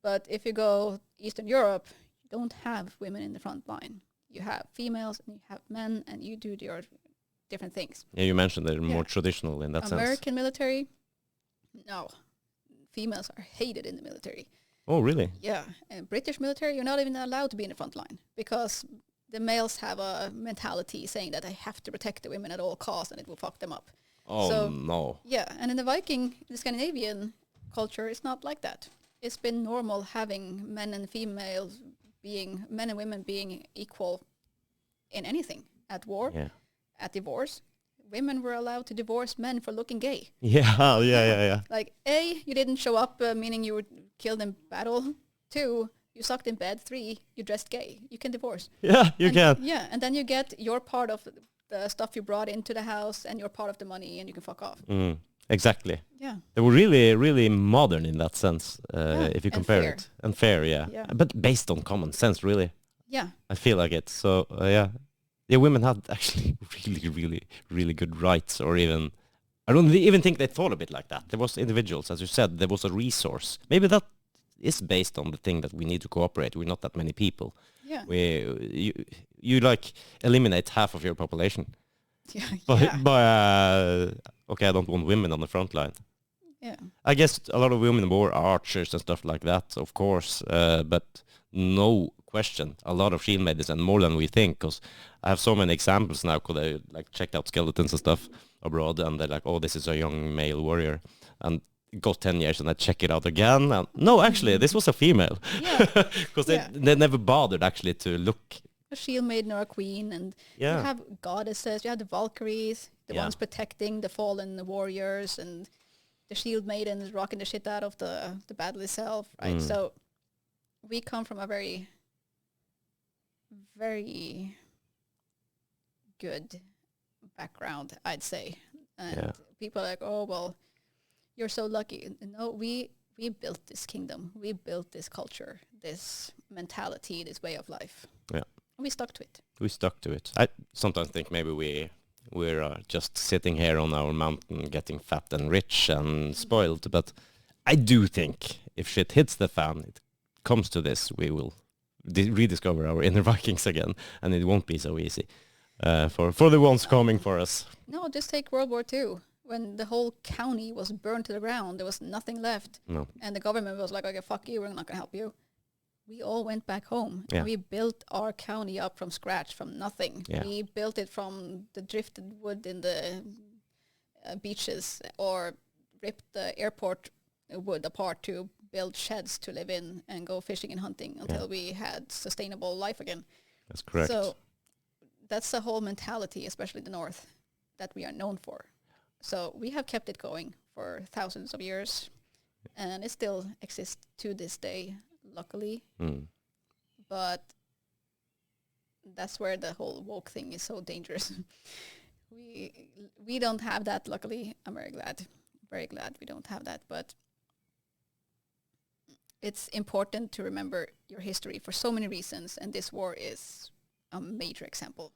But if you go Eastern Europe, you don't have women in the front line. You have females and you have men, and you do your different things. Yeah,
you mentioned they're more traditional in that sense.
American military, no. Females are hated in the military.
Oh, really?
Yeah. And British military, you're not even allowed to be in the front line, because the males have a mentality saying that they have to protect the women at all costs, and it will fuck them up.
Oh, no.
Yeah, and in the Scandinavian culture, it's not like that. It's been normal having men and women being equal in anything. At war, at divorce, women were allowed to divorce men for looking gay. Yeah. Like, A, you didn't show up, meaning you were killed in battle. 2, You sucked in bed. 3, you dressed gay. You can divorce.
Yeah, you can.
Yeah, and then you get your part of the stuff you brought into the house and your part of the money, and you can fuck off.
Exactly.
Yeah.
They were really, really modern in that sense, if you
and
compare
fair.
it. And fair, yeah. But based on common sense, really.
Yeah.
I feel like it. So, yeah. Yeah, women had actually really, really, really good rights, or even... I don't even think they thought of it like that. There was individuals, as you said, there was a resource. Maybe that is based on the thing that we need to cooperate. We're not that many people.
Yeah.
You like eliminate half of your population.
Yeah.
Okay, I don't want women on the front line.
Yeah.
I guess a lot of women were archers and stuff like that, of course, but no question, a lot of Shieldmaidens, and more than we think, because I have so many examples now, because I like checked out skeletons and stuff abroad, and they're like, oh, this is a young male warrior, and it goes 10 years, and I check it out again, and no, actually, this was a female, because they never bothered actually to look.
A shield maiden or a queen, and you have goddesses, you have the Valkyries, the ones protecting the fallen warriors, and the shield maidens rocking the shit out of the battle itself, right? So we come from a very, very good background, I'd say. And people are like, oh, well, you're so lucky. No, we built this kingdom. We built this culture, this mentality, this way of life.
Yeah.
We stuck to it.
We stuck to it. I sometimes think maybe we're just sitting here on our mountain getting fat and rich and spoiled, but I do think if shit hits the fan, it comes to this, we will rediscover our inner Vikings again, and it won't be so easy for the ones coming for us.
No, just take World War II. When the whole county was burned to the ground, there was nothing left.
No.
And the government was like, okay, fuck you, we're not going to help you. We all went back home.
Yeah.
We built our county up from scratch, from nothing.
Yeah.
We built it from the drifted wood in the beaches, or ripped the airport wood apart to build sheds to live in and go fishing and hunting until we had sustainable life again.
That's correct.
So that's the whole mentality, especially the North, that we are known for. So we have kept it going for thousands of years, and it still exists to this day, luckily. But that's where the whole woke thing is so dangerous. We don't have that, luckily. I'm very glad we don't have that. But it's important to remember your history for so many reasons, and this war is a major example.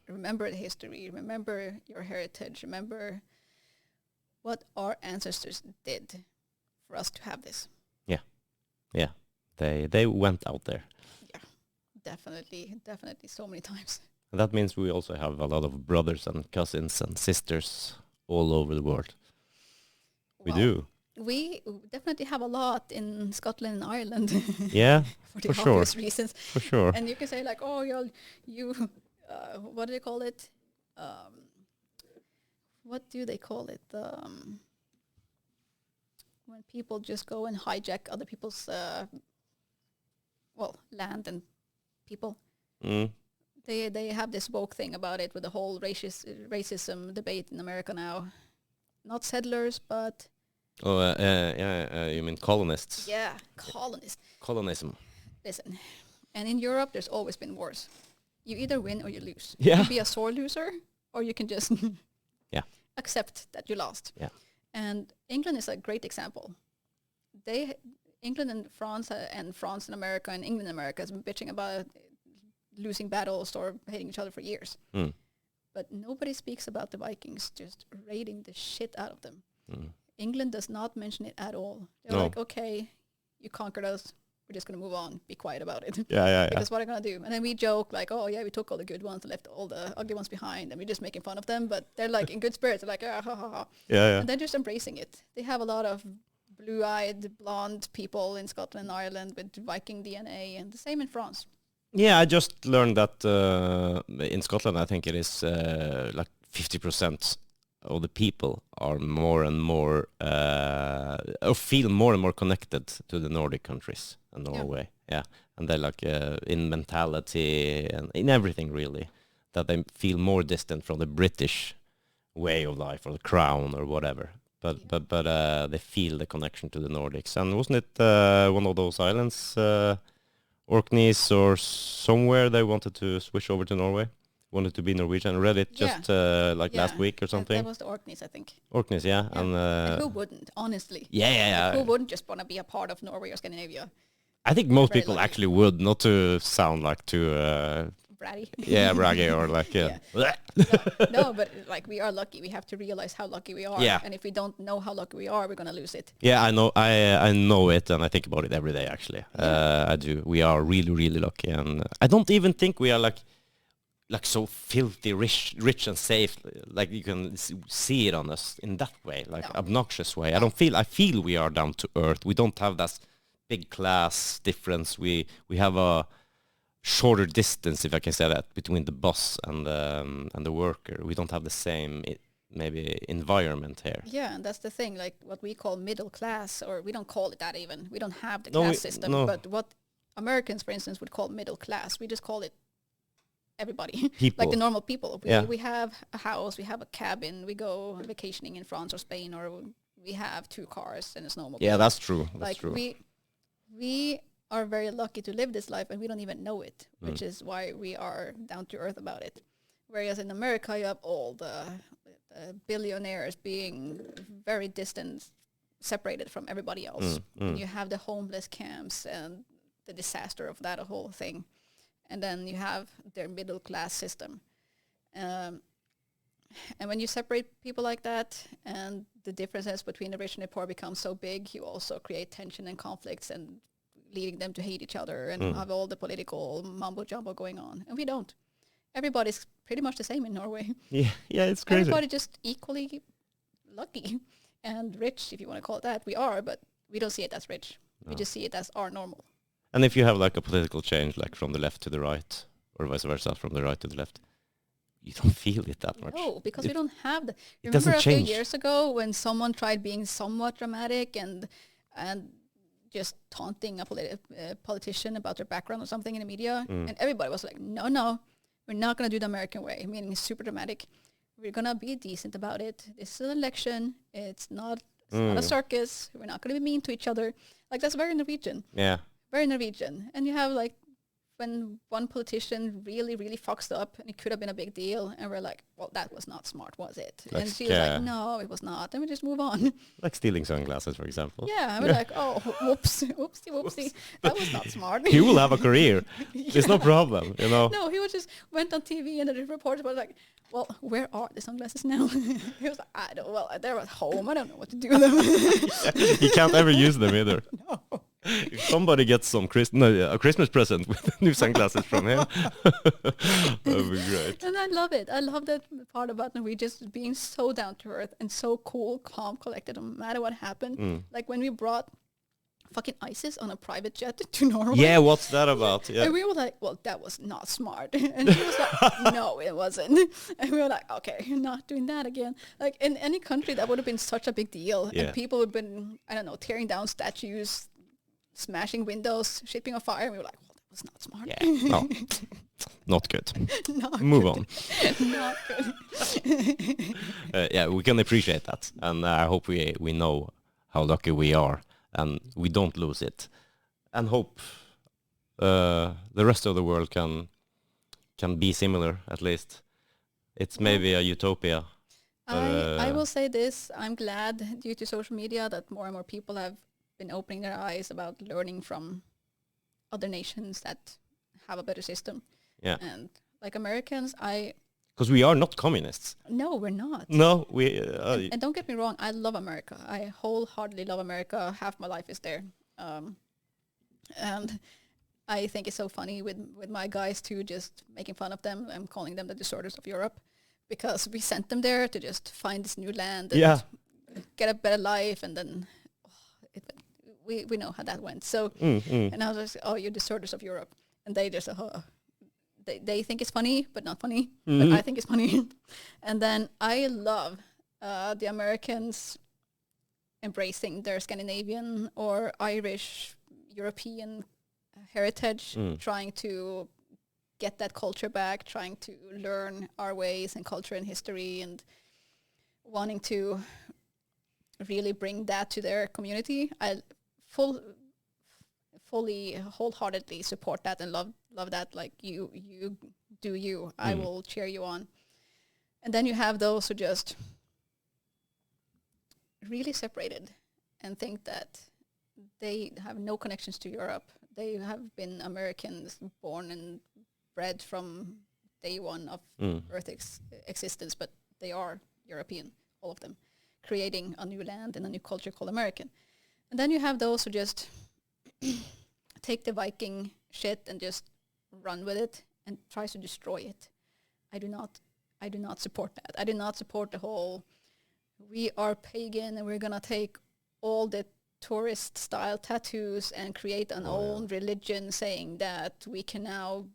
Remember the history, remember your heritage, remember what our ancestors did for us to have this.
Yeah. They went out there.
Yeah, definitely so many times.
And that means we also have a lot of brothers and cousins and sisters all over the world. We do.
We definitely have a lot in Scotland and Ireland.
Yeah,
for the
sure.
obvious reasons.
For sure.
And you can say like, oh, you what do they call it? What do they call it? When people just go and hijack other people's, land and people. They have this woke thing about it with the whole racism debate in America now. Not settlers, but...
you mean colonists?
Yeah, colonists.
Colonism.
Listen, and in Europe, there's always been wars. You either win or you lose.
Yeah.
You can be a sore loser, or you can just accept that you lost.
Yeah.
And England is a great example. England and France and America and England and America has been bitching about losing battles or hating each other for years. But nobody speaks about the Vikings just raiding the shit out of them. England does not mention it at all. They're like, okay, you conquered us. We're just going to move on. Be quiet about it.
Yeah.
Because what are we going to do? And then we joke like, oh, yeah, we took all the good ones and left all the ugly ones behind. And we're just making fun of them. But they're like in good spirits. They're like, ha, ha, ha.
Yeah.
And they're just embracing it. They have a lot of blue-eyed, blonde people in Scotland and Ireland with Viking DNA. And the same in France.
Yeah, I just learned that in Scotland, I think it is like 50% of the people are more and more, or feel more and more connected to the Nordic countries and Norway. Yeah. And they're like in mentality and in everything really, that they feel more distant from the British way of life or the crown or whatever. But they feel the connection to the Nordics. And wasn't it one of those islands Orkneys or somewhere they wanted to switch over to Norway. Wanted to be Norwegian. I read it just last week or something.
That was the Orkneys, I think.
Orkneys, yeah.
And who wouldn't, honestly?
Yeah.
Who wouldn't just want to be a part of Norway or Scandinavia?
I think most
Very
people
lucky.
actually would, not to sound like too...
Bratty.
yeah, braggy or like...
No, but like we are lucky. We have to realize how lucky we are.
Yeah.
And if we don't know how lucky we are, we're going to lose it.
Yeah, I know. I know it, and I think about it every day. Actually, I do. We are really, really lucky, and I don't even think we are like so filthy rich and safe. Like you can see it on us in that way, like obnoxious way. I feel we are down to earth. We don't have that big class difference. We have a shorter distance, if I can say that, between the boss and the worker. We don't have the same maybe environment here.
Yeah, and that's the thing. Like what we call middle class, or we don't call it that even. We don't have the class system. No. But what Americans, for instance, would call middle class, we just call it everybody.
People.
Like the normal people. We have a house, we have a cabin, we go vacationing in France or Spain, or we have 2 cars and a snowmobile.
Yeah, that's true. That's true.
We are very lucky to live this life, and we don't even know it, which is why we are down to earth about it. Whereas in America, you have all the billionaires being very distant, separated from everybody else. And you have the homeless camps and the disaster of that whole thing. And then you have their middle class system. And when you separate people like that, and the differences between the rich and the poor become so big, you also create tension and conflicts and leading them to hate each other and have all the political mumbo-jumbo going on. And we don't. Everybody's pretty much the same in Norway.
Yeah, it's crazy.
Everybody just equally lucky and rich, if you want to call it that. We are, but we don't see it as rich. No. We just see it as our normal.
And if you have like a political change, like from the left to the right, or vice versa, from the right to the left, you don't feel it that much.
No, because we don't have the...
Remember
a few years ago when someone tried being somewhat dramatic and just taunting a politician about their background or something in the media, and everybody was like, no, we're not going to do the American way, meaning it's super dramatic. We're going to be decent about it. This is an election. It's not a circus. We're not going to be mean to each other. Like, that's very Norwegian.
Yeah.
Very Norwegian. And you have, like, when one politician really, really fucks up, and it could have been a big deal, and we're like, well, that was not smart, was it?
Like,
and she was like, no, it was not. And we just move on.
Like stealing sunglasses, for example.
Yeah, and we're like, oh, whoopsie. That was not smart.
He will have a career. It's no problem, you know.
No, he just went on TV, and the reporter was like, well, where are the sunglasses now? He was like, they're at home. I don't know what to do with them.
He can't ever use them either.
No.
If somebody gets some a Christmas present with new sunglasses from him, that would be great.
And I love it. I love that part about Norwegians being so down to earth and so cool, calm, collected, no matter what happened. Like when we brought fucking ISIS on a private jet to Norway.
Yeah, what's that about? Yeah.
And we were like, well, that was not smart. And he was like, no, it wasn't. And we were like, okay, not doing that again. Like in any country, that would have been such a big deal. Yeah. And people would have been, I don't know, tearing down statues, smashing windows, shipping a fire. And we were like, well, that was not smart.
Yeah, no, not good.
Move
on.
Not good.
Yeah, we can appreciate that. And I hope we know how lucky we are. And we don't lose it, and hope the rest of the world can be similar. At least it's maybe a utopia.
I will say this: I'm glad, due to social media, that more and more people have been opening their eyes about learning from other nations that have a better system.
Yeah,
and like Americans,
because we are not communists.
No, we're not.
No, we...
and don't get me wrong, I love America. I wholeheartedly love America. Half my life is there. And I think it's so funny with my guys too, just making fun of them. I'm calling them the disorders of Europe, because we sent them there to just find this new land and get a better life. And then we know how that went. So, and I was like, oh, you're disorders of Europe. And they just... They think it's funny, but not funny. But I think it's funny. And then I love the Americans embracing their Scandinavian or Irish, European heritage, trying to get that culture back, trying to learn our ways and culture and history, and wanting to really bring that to their community. I fully, wholeheartedly support that and love that. Like you do you. I will cheer you on. And then you have those who just really separated and think that they have no connections to Europe. They have been Americans, born and bred from day one of Earth's existence, but they are European, all of them, creating a new land and a new culture called American. And then you have those who just take the Viking shit and just run with it and tries to destroy it. I do not support that. I do not support the whole, we are pagan and we're going to take all the tourist style tattoos and create an own religion saying that we can now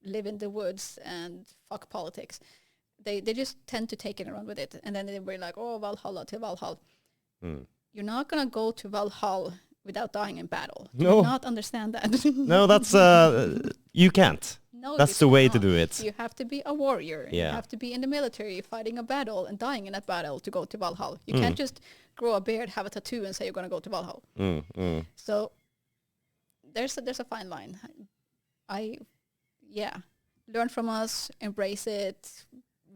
live in the woods and fuck politics. They just tend to take it and run with it. And then they were like, oh, Valhalla to Valhalla. You're not going to go to Valhalla without dying in battle.
No.
Do not understand that.
No, that's you can't.
No,
that's
you
the way
cannot.
to do it.
You have to be a warrior.
Yeah.
You have to be in the military fighting a battle and dying in that battle to go to Valhalla. You can't just grow a beard, have a tattoo, and say you're going to go to Valhalla. So there's a fine line. Learn from us, embrace it,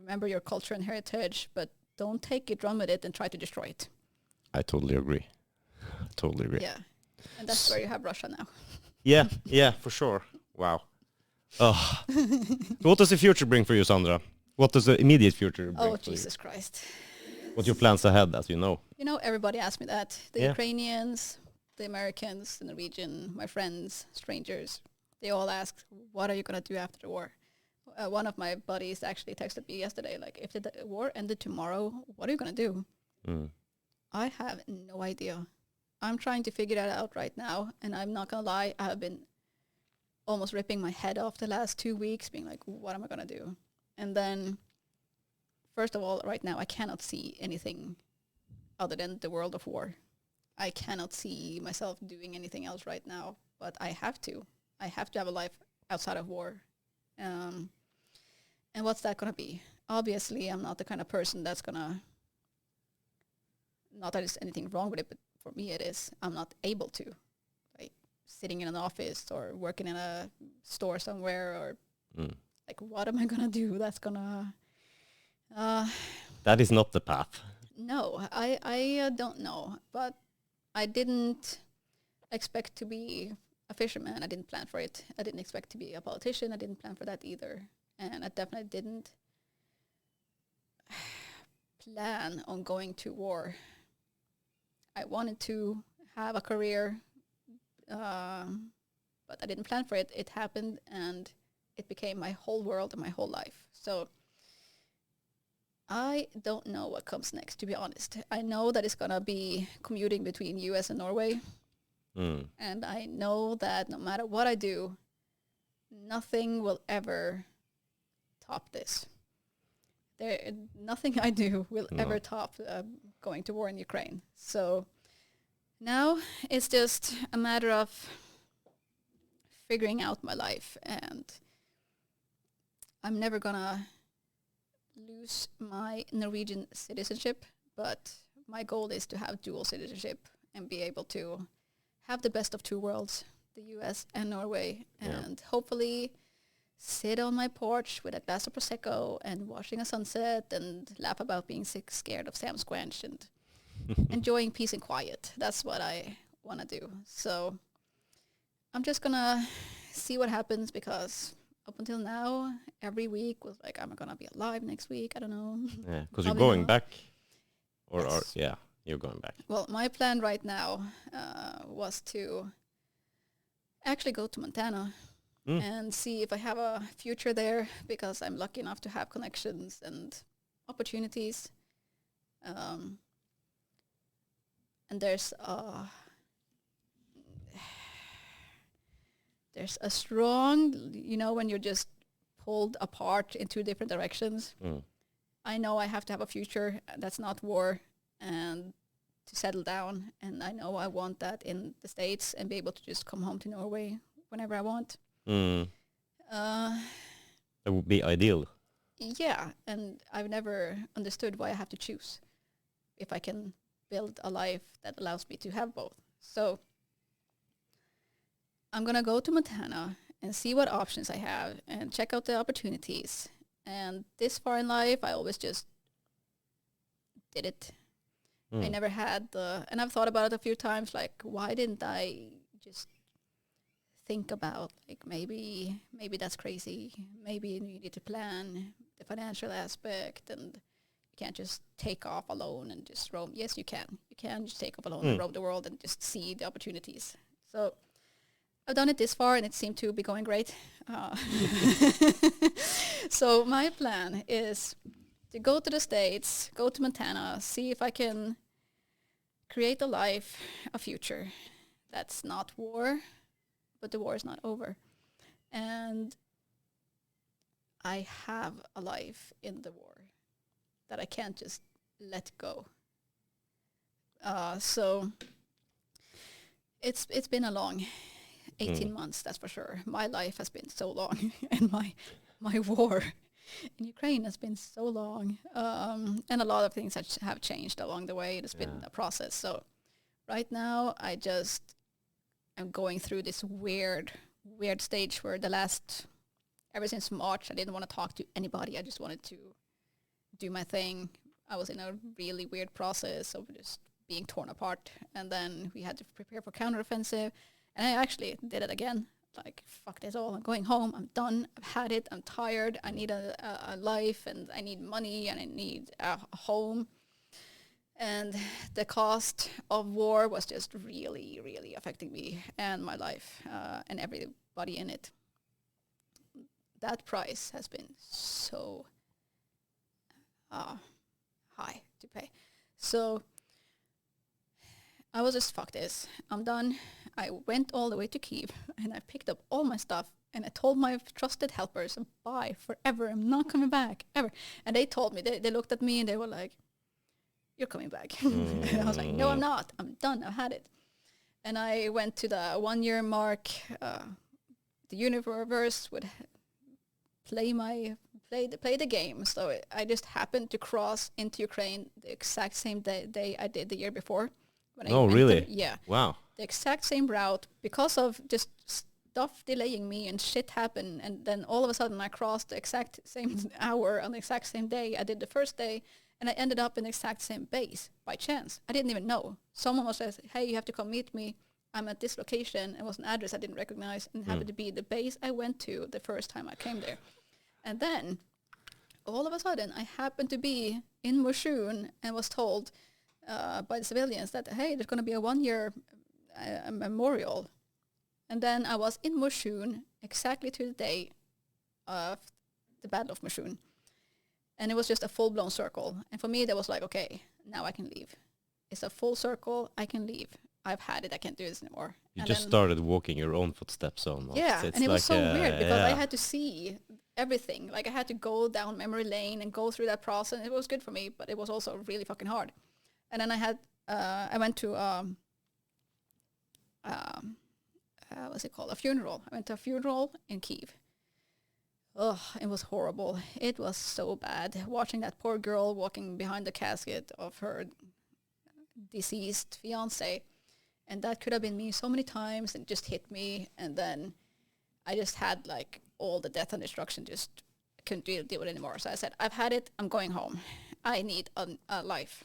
remember your culture and heritage, but don't take it, run with it, and try to destroy it.
I totally agree.
Yeah, and that's where you have Russia now.
Yeah, for sure. Wow. Oh. What does the future bring for you, Sandra? What does the immediate future bring for
Jesus Christ.
What's your plans ahead, as you know?
You know, everybody asks me that. The Ukrainians, the Americans, the Norwegian, my friends, strangers, they all ask, what are you going to do after the war? One of my buddies actually texted me yesterday, like, if the war ended tomorrow, what are you going to do? I have no idea. I'm trying to figure that out right now, and I'm not going to lie, I have been almost ripping my head off the last 2 weeks, being like, what am I going to do? And then, first of all, right now, I cannot see anything other than the world of war. I cannot see myself doing anything else right now, but I have to. I have to have a life outside of war. And what's that going to be? Obviously, I'm not the kind of person that's going to, not that there's anything wrong with it, but for me it is. I'm not able to. Like, sitting in an office or working in a store somewhere or, like, what am I going to do that's going to...
that is not the path.
No, I don't know. But I didn't expect to be a fisherman. I didn't plan for it. I didn't expect to be a politician. I didn't plan for that either. And I definitely didn't plan on going to war. I wanted to have a career, but I didn't plan for it. It happened, and it became my whole world and my whole life. So I don't know what comes next, to be honest. I know that it's going to be commuting between US and Norway. And I know that no matter what I do, nothing will ever top this. Nothing I do will ever top going to war in Ukraine. So now it's just a matter of figuring out my life, and I'm never gonna lose my Norwegian citizenship, but my goal is to have dual citizenship and be able to have the best of two worlds, the US and Norway, and hopefully sit on my porch with a glass of Prosecco and watching a sunset and laugh about being sick, scared of Sam Squanch and enjoying peace and quiet. That's what I want to do. So I'm just going to see what happens, because up until now, every week was like, am I going to be alive next week? I don't know.
Yeah, because you're going back.
Yes.
You're going back.
Well, my plan right now was to actually go to Montana and see if I have a future there, because I'm lucky enough to have connections and opportunities. And there's a strong, when you're just pulled apart in two different directions. I know I have to have a future that's not war and to settle down. And I know I want that in the States and be able to just come home to Norway whenever I want.
That would be ideal.
Yeah, and I've never understood why I have to choose if I can build a life that allows me to have both. So I'm going to go to Montana and see what options I have and check out the opportunities. And this far in life, I always just did it. I never had and I've thought about it a few times, like, why didn't I just think about, like, maybe that's crazy. Maybe you need to plan the financial aspect, and you can't just take off alone and just roam. Yes, you can. You can just take off alone and roam the world and just see the opportunities. So I've done it this far, and it seemed to be going great. So my plan is to go to the States, go to Montana, see if I can create a life, a future that's not war, but the war is not over. And I have a life in the war that I can't just let go. So it's been a long 18 months, that's for sure. My life has been so long, and my war in Ukraine has been so long, and a lot of things have changed along the way. It's been a process. So right now, I just am going through this weird stage where ever since March, I didn't want to talk to anybody. I just wanted to do my thing. I was in a really weird process of just being torn apart, and then we had to prepare for counteroffensive, and I actually did it again. Like, fuck this all, I'm going home, I'm done, I've had it, I'm tired, I need a life, and I need money, and I need a home. And the cost of war was just really, really affecting me and my life, and everybody in it. That price has been so high to pay. So I was just, fuck this, I'm done. I went all the way to Kyiv, and I picked up all my stuff, and I told my trusted helpers, bye, forever, I'm not coming back, ever. And they told me, they looked at me, and they were like, you're coming back. And I was like, no, I'm not, I'm done, I've had it. And I went to the 1 year mark. The universe would play the game. So I just happened to cross into Ukraine the exact same day I did the year before.
Really?
Yeah.
Wow.
The exact same route, because of just stuff delaying me, and shit happened, and then all of a sudden I crossed the exact same hour on the exact same day I did the first day, and I ended up in the exact same base by chance. I didn't even know. Someone was says, hey, you have to come meet me. I'm at this location. It was an address I didn't recognize, and it happened to be the base I went to the first time I came there. And then all of a sudden I happened to be in Moshchun and was told by the civilians that, hey, there's going to be a 1 year memorial. And then I was in Moshchun exactly to the day of the Battle of Moshchun. And it was just a full-blown circle. And for me, that was like, okay, now I can leave. It's a full circle, I can leave. I've had it, I can't do this anymore.
You just started walking your own footsteps almost.
Yeah,
it's
and it was
like
so weird, because I had to see everything. Like, I had to go down memory lane and go through that process. It was good for me, but it was also really fucking hard. And then I went to, what's it called? A funeral. I went to a funeral in Kyiv. Oh, it was horrible. It was so bad. Watching that poor girl walking behind the casket of her deceased fiancé. And that could have been me so many times, and just hit me. And then I just had, like, all the death and destruction, just couldn't deal with it anymore. So I said, I've had it, I'm going home. I need a life.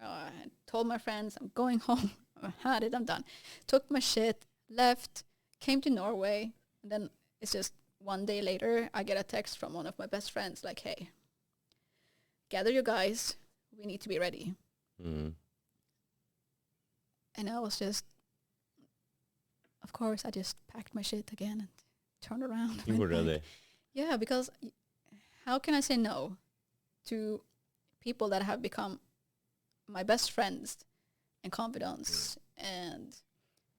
I told my friends, I'm going home. I've had it, I'm done. Took my shit, left, came to Norway, and then it's just 1 day later, I get a text from one of my best friends, like, hey, gather your guys, we need to be ready. And I was just, of course, I just packed my shit again and turned around.
You were ready.
Yeah, because how can I say no to people that have become my best friends and confidants and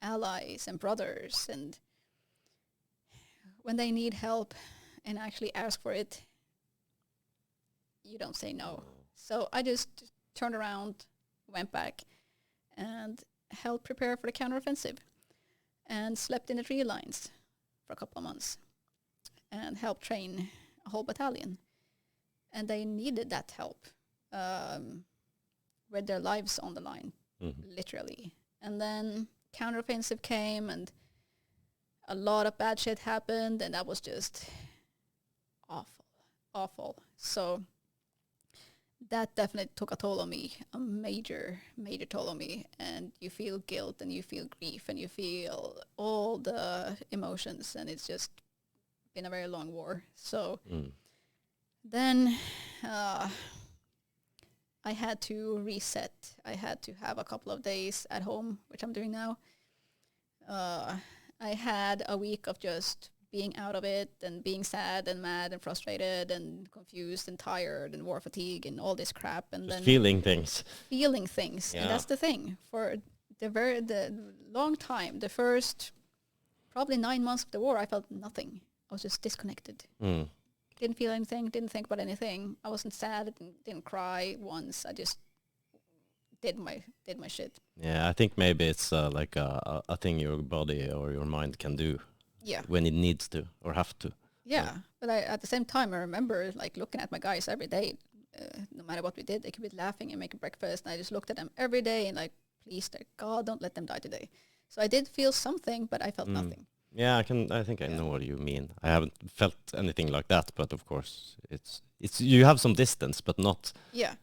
allies and brothers, and when they need help and actually ask for it, you don't say no. So I just turned around, went back, and helped prepare for the counteroffensive, and slept in the tree lines for a couple of months, and helped train a whole battalion. And they needed that help with their lives on the line, literally. And then counteroffensive came, and a lot of bad shit happened, and that was just awful. So that definitely took a toll on me, a major toll on me. And you feel guilt, and you feel grief, and you feel all the emotions, and it's just been a very long war. So then I had to reset. I had to have a couple of days at home, which I'm doing now. I had a week of just being out of it and being sad and mad and frustrated and confused and tired and war fatigue and all this crap. And
Just
then
feeling things.
And that's the thing. For the long time, the first probably 9 months of the war, I felt nothing. I was just disconnected. Didn't feel anything, didn't think about anything. I wasn't sad, didn't cry once. I just did my shit.
Yeah, I think maybe it's like a thing your body or your mind can do.
Yeah.
When it needs to or have to.
Yeah, but at the same time, I remember like looking at my guys every day. No matter what we did, they could be laughing and making breakfast, and I just looked at them every day and like, please, God, don't let them die today. So I did feel something, but I felt nothing.
Yeah, I think I know what you mean. I haven't felt anything like that, but of course, it's you have some distance, but not.
Yeah.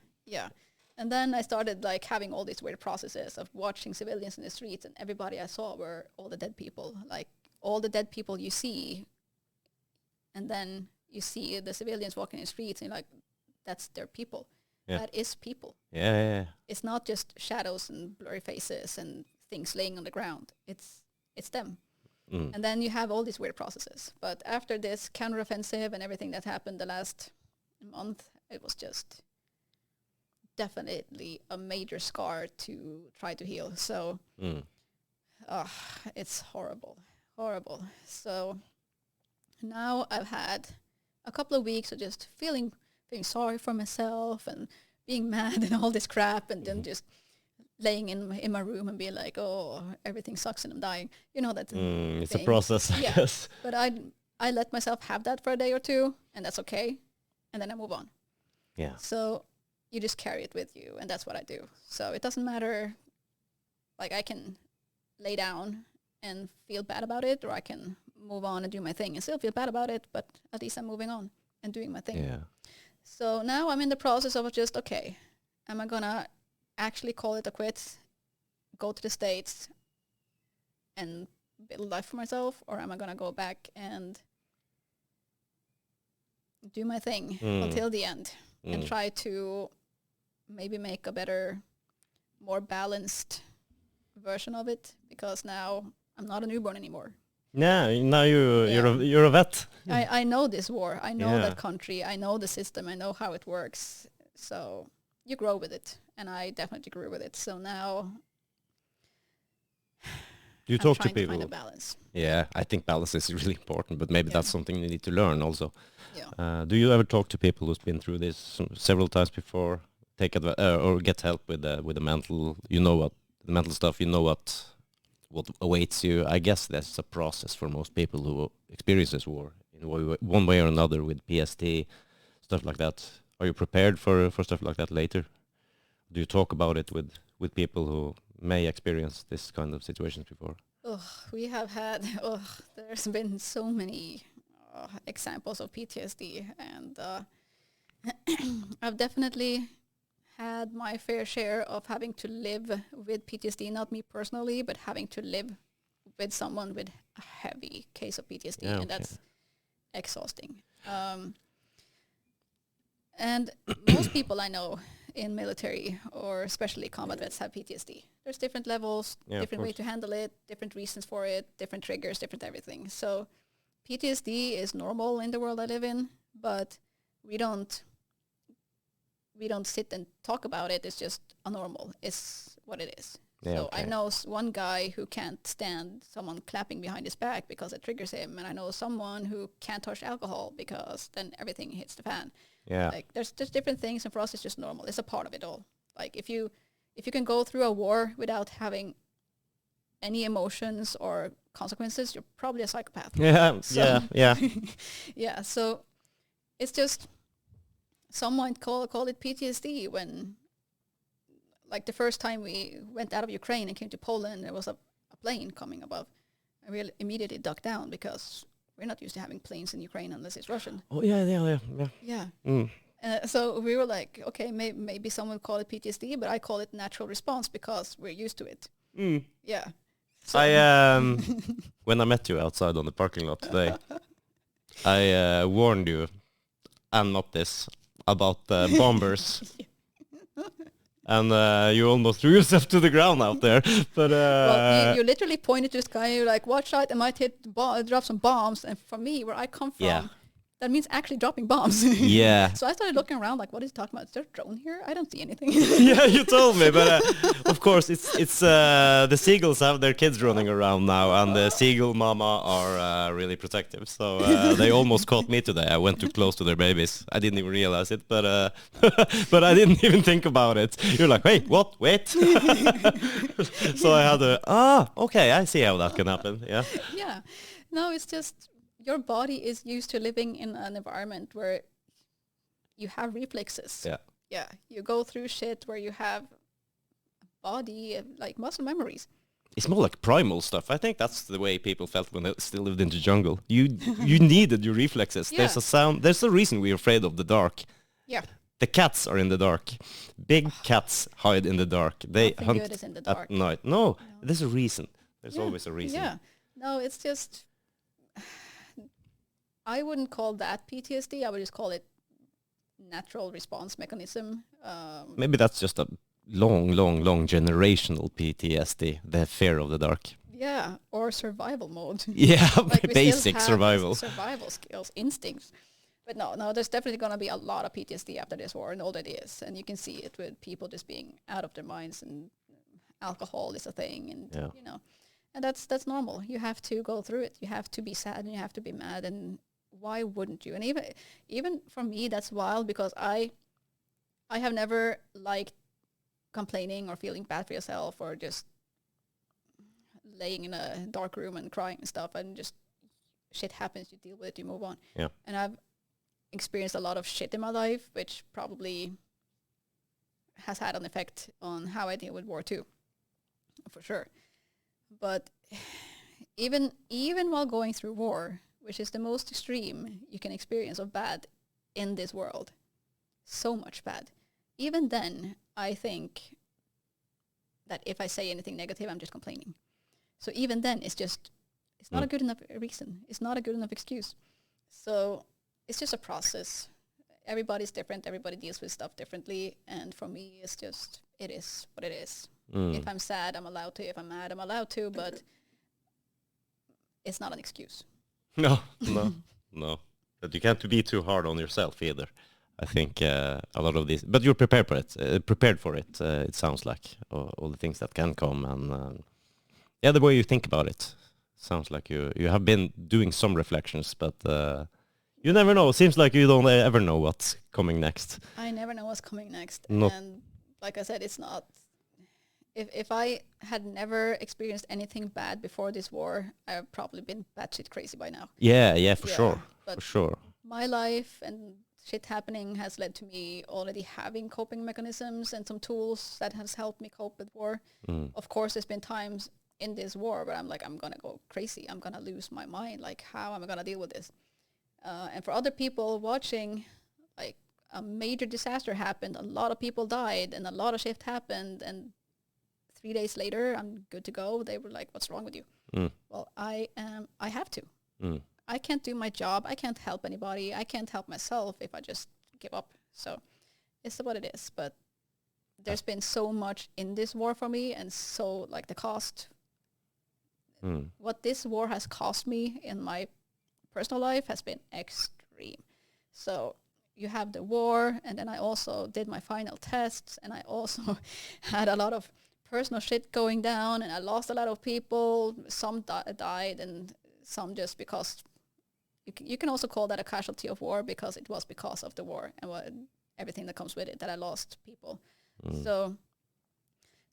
And then I started like having all these weird processes of watching civilians in the streets, and everybody I saw were all the dead people, like all the dead people you see, and then you see the civilians walking in the streets, and you're like, that's their people. Yeah. That is people.
Yeah.
It's not just shadows and blurry faces and things laying on the ground. It's them. And then you have all these weird processes. But after this counteroffensive and everything that happened the last month, it was just definitely a major scar to try to heal. So it's horrible. So now I've had a couple of weeks of just feeling sorry for myself and being mad and all this crap, and then just laying in my room and being like, oh, everything sucks and I'm dying. You know that.
It's a process, I guess.
But I let myself have that for a day or two, and that's okay. And then I move on.
Yeah.
So you just carry it with you, and that's what I do. So it doesn't matter. Like, I can lay down and feel bad about it, or I can move on and do my thing and still feel bad about it, but at least I'm moving on and doing my thing.
Yeah.
So now I'm in the process of just, okay, am I gonna actually call it a quit, go to the States and build life for myself, or am I gonna go back and do my thing until the end and try to maybe make a better, more balanced version of it, because now I'm not a newborn anymore.
Yeah, now you're a vet.
I know this war. I know that country. I know the system. I know how it works. So you grow with it, and I definitely grew with it. So now
you talk to people.
To find a balance.
Yeah, I think balance is really important, but maybe that's something you need to learn also.
Yeah.
Do you ever talk to people who's been through this several times before? Take or get help with the mental. You know what the mental stuff. You know what awaits you. I guess that's a process for most people who experiences war in one way or another, with PTSD, stuff like that. Are you prepared for stuff like that later? Do you talk about it with people who may experience this kind of situations before?
We have had. There's been so many examples of PTSD, and I've definitely had my fair share of having to live with PTSD, not me personally, but having to live with someone with a heavy case of PTSD, and that's exhausting. And most people I know in military, or especially combat vets, have PTSD. There's different levels, different way to handle it, different reasons for it, different triggers, different everything. So PTSD is normal in the world I live in, but we don't sit and talk about it. It's just a normal. It's what it is. I know one guy who can't stand someone clapping behind his back because it triggers him, and I know someone who can't touch alcohol because then everything hits the fan.
Yeah.
Like there's just different things, and for us it's just normal. It's a part of it all. Like if you can go through a war without having any emotions or consequences, you're probably a psychopath.
Yeah.
Yeah. So it's just, some might call it PTSD when, like the first time we went out of Ukraine and came to Poland, there was a plane coming above, I really immediately ducked down because we're not used to having planes in Ukraine unless it's Russian.
Oh yeah.
Yeah.
Mm.
So we were like, okay, maybe some would call it PTSD, but I call it natural response because we're used to it.
Mm.
Yeah. So
I when I met you outside on the parking lot today, I warned you and Mattis about bombers. And you almost threw yourself to the ground out there. But
well, you literally pointed to the sky and you're like, watch out, I might drop some bombs. And for me, where I come from, that means actually dropping bombs.
Yeah.
So I started looking around like, what is he talking about? Is there a drone here? I don't see anything.
Yeah, you told me. But of course, it's the seagulls have their kids running around now. And the seagull mama are really protective. So they almost caught me today. I went too close to their babies. I didn't even realize it. But but I didn't even think about it. You're like, wait, what? Wait. So I had okay, I see how that can happen. Yeah.
Yeah. No, it's just... your body is used to living in an environment where you have reflexes.
Yeah.
Yeah. You go through shit where you have a body, like muscle memories.
It's more like primal stuff. I think that's the way people felt when they still lived in the jungle. You needed your reflexes.
Yeah.
There's a sound. There's a reason we're afraid of the dark.
Yeah.
The cats are in the dark. Big cats hide in the dark. They
Nothing
hunt
good is in the dark.
at night. No, there's a reason. There's always a reason.
Yeah. No, it's just... I wouldn't call that PTSD. I would just call it natural response mechanism.
Maybe that's just a long generational PTSD, the fear of the dark.
Yeah, or survival mode.
Yeah,
Like we
basic
still have
survival.
survival skills, instincts. But no, there's definitely going to be a lot of PTSD after this war, and already is. And you can see it with people just being out of their minds, and alcohol is a thing, and you know, and that's normal. You have to go through it. You have to be sad, and you have to be mad, and why wouldn't you? And even for me, that's wild because I have never liked complaining or feeling bad for yourself or just laying in a dark room and crying and stuff, and just shit happens, you deal with it, you move on.
Yeah.
And I've experienced a lot of shit in my life, which probably has had an effect on how I deal with war too, for sure. But even while going through war, which is the most extreme you can experience of bad in this world, so much bad, even then, I think that if I say anything negative, I'm just complaining. So even then, it's not a good enough reason. It's not a good enough excuse. So it's just a process. Everybody's different. Everybody deals with stuff differently. And for me, it is what it is. If I'm sad, I'm allowed to. If I'm mad, I'm allowed to. But it's not an excuse.
No. But you can't be too hard on yourself either. I think a lot of these, but you're prepared for it. It sounds like all the things that can come, and the way you think about it sounds like you have been doing some reflections, but you never know. It seems like you don't ever know what's coming next.
I never know what's coming next,
Not
and like I said, it's not. If I had never experienced anything bad before this war, I've probably been batshit crazy by now.
Yeah, for sure.
But
For sure.
my life and shit happening has led to me already having coping mechanisms and some tools that has helped me cope with war. Of course, there's been times in this war where I'm like, I'm going to go crazy. I'm going to lose my mind. Like, how am I going to deal with this? And for other people watching, like, a major disaster happened. A lot of people died and a lot of shit happened, and 3 days later, I'm good to go. They were like, what's wrong with you? Well, I have to. I can't do my job. I can't help anybody. I can't help myself if I just give up. So it's what it is. But there's been so much in this war for me, and so, like, the cost. What this war has cost me in my personal life has been extreme. So you have the war, and then I also did my final tests, and I also had a lot of personal shit going down, and I lost a lot of people. Some died, and some just because you can also call that a casualty of war, because it was because of the war and everything that comes with it that I lost people. So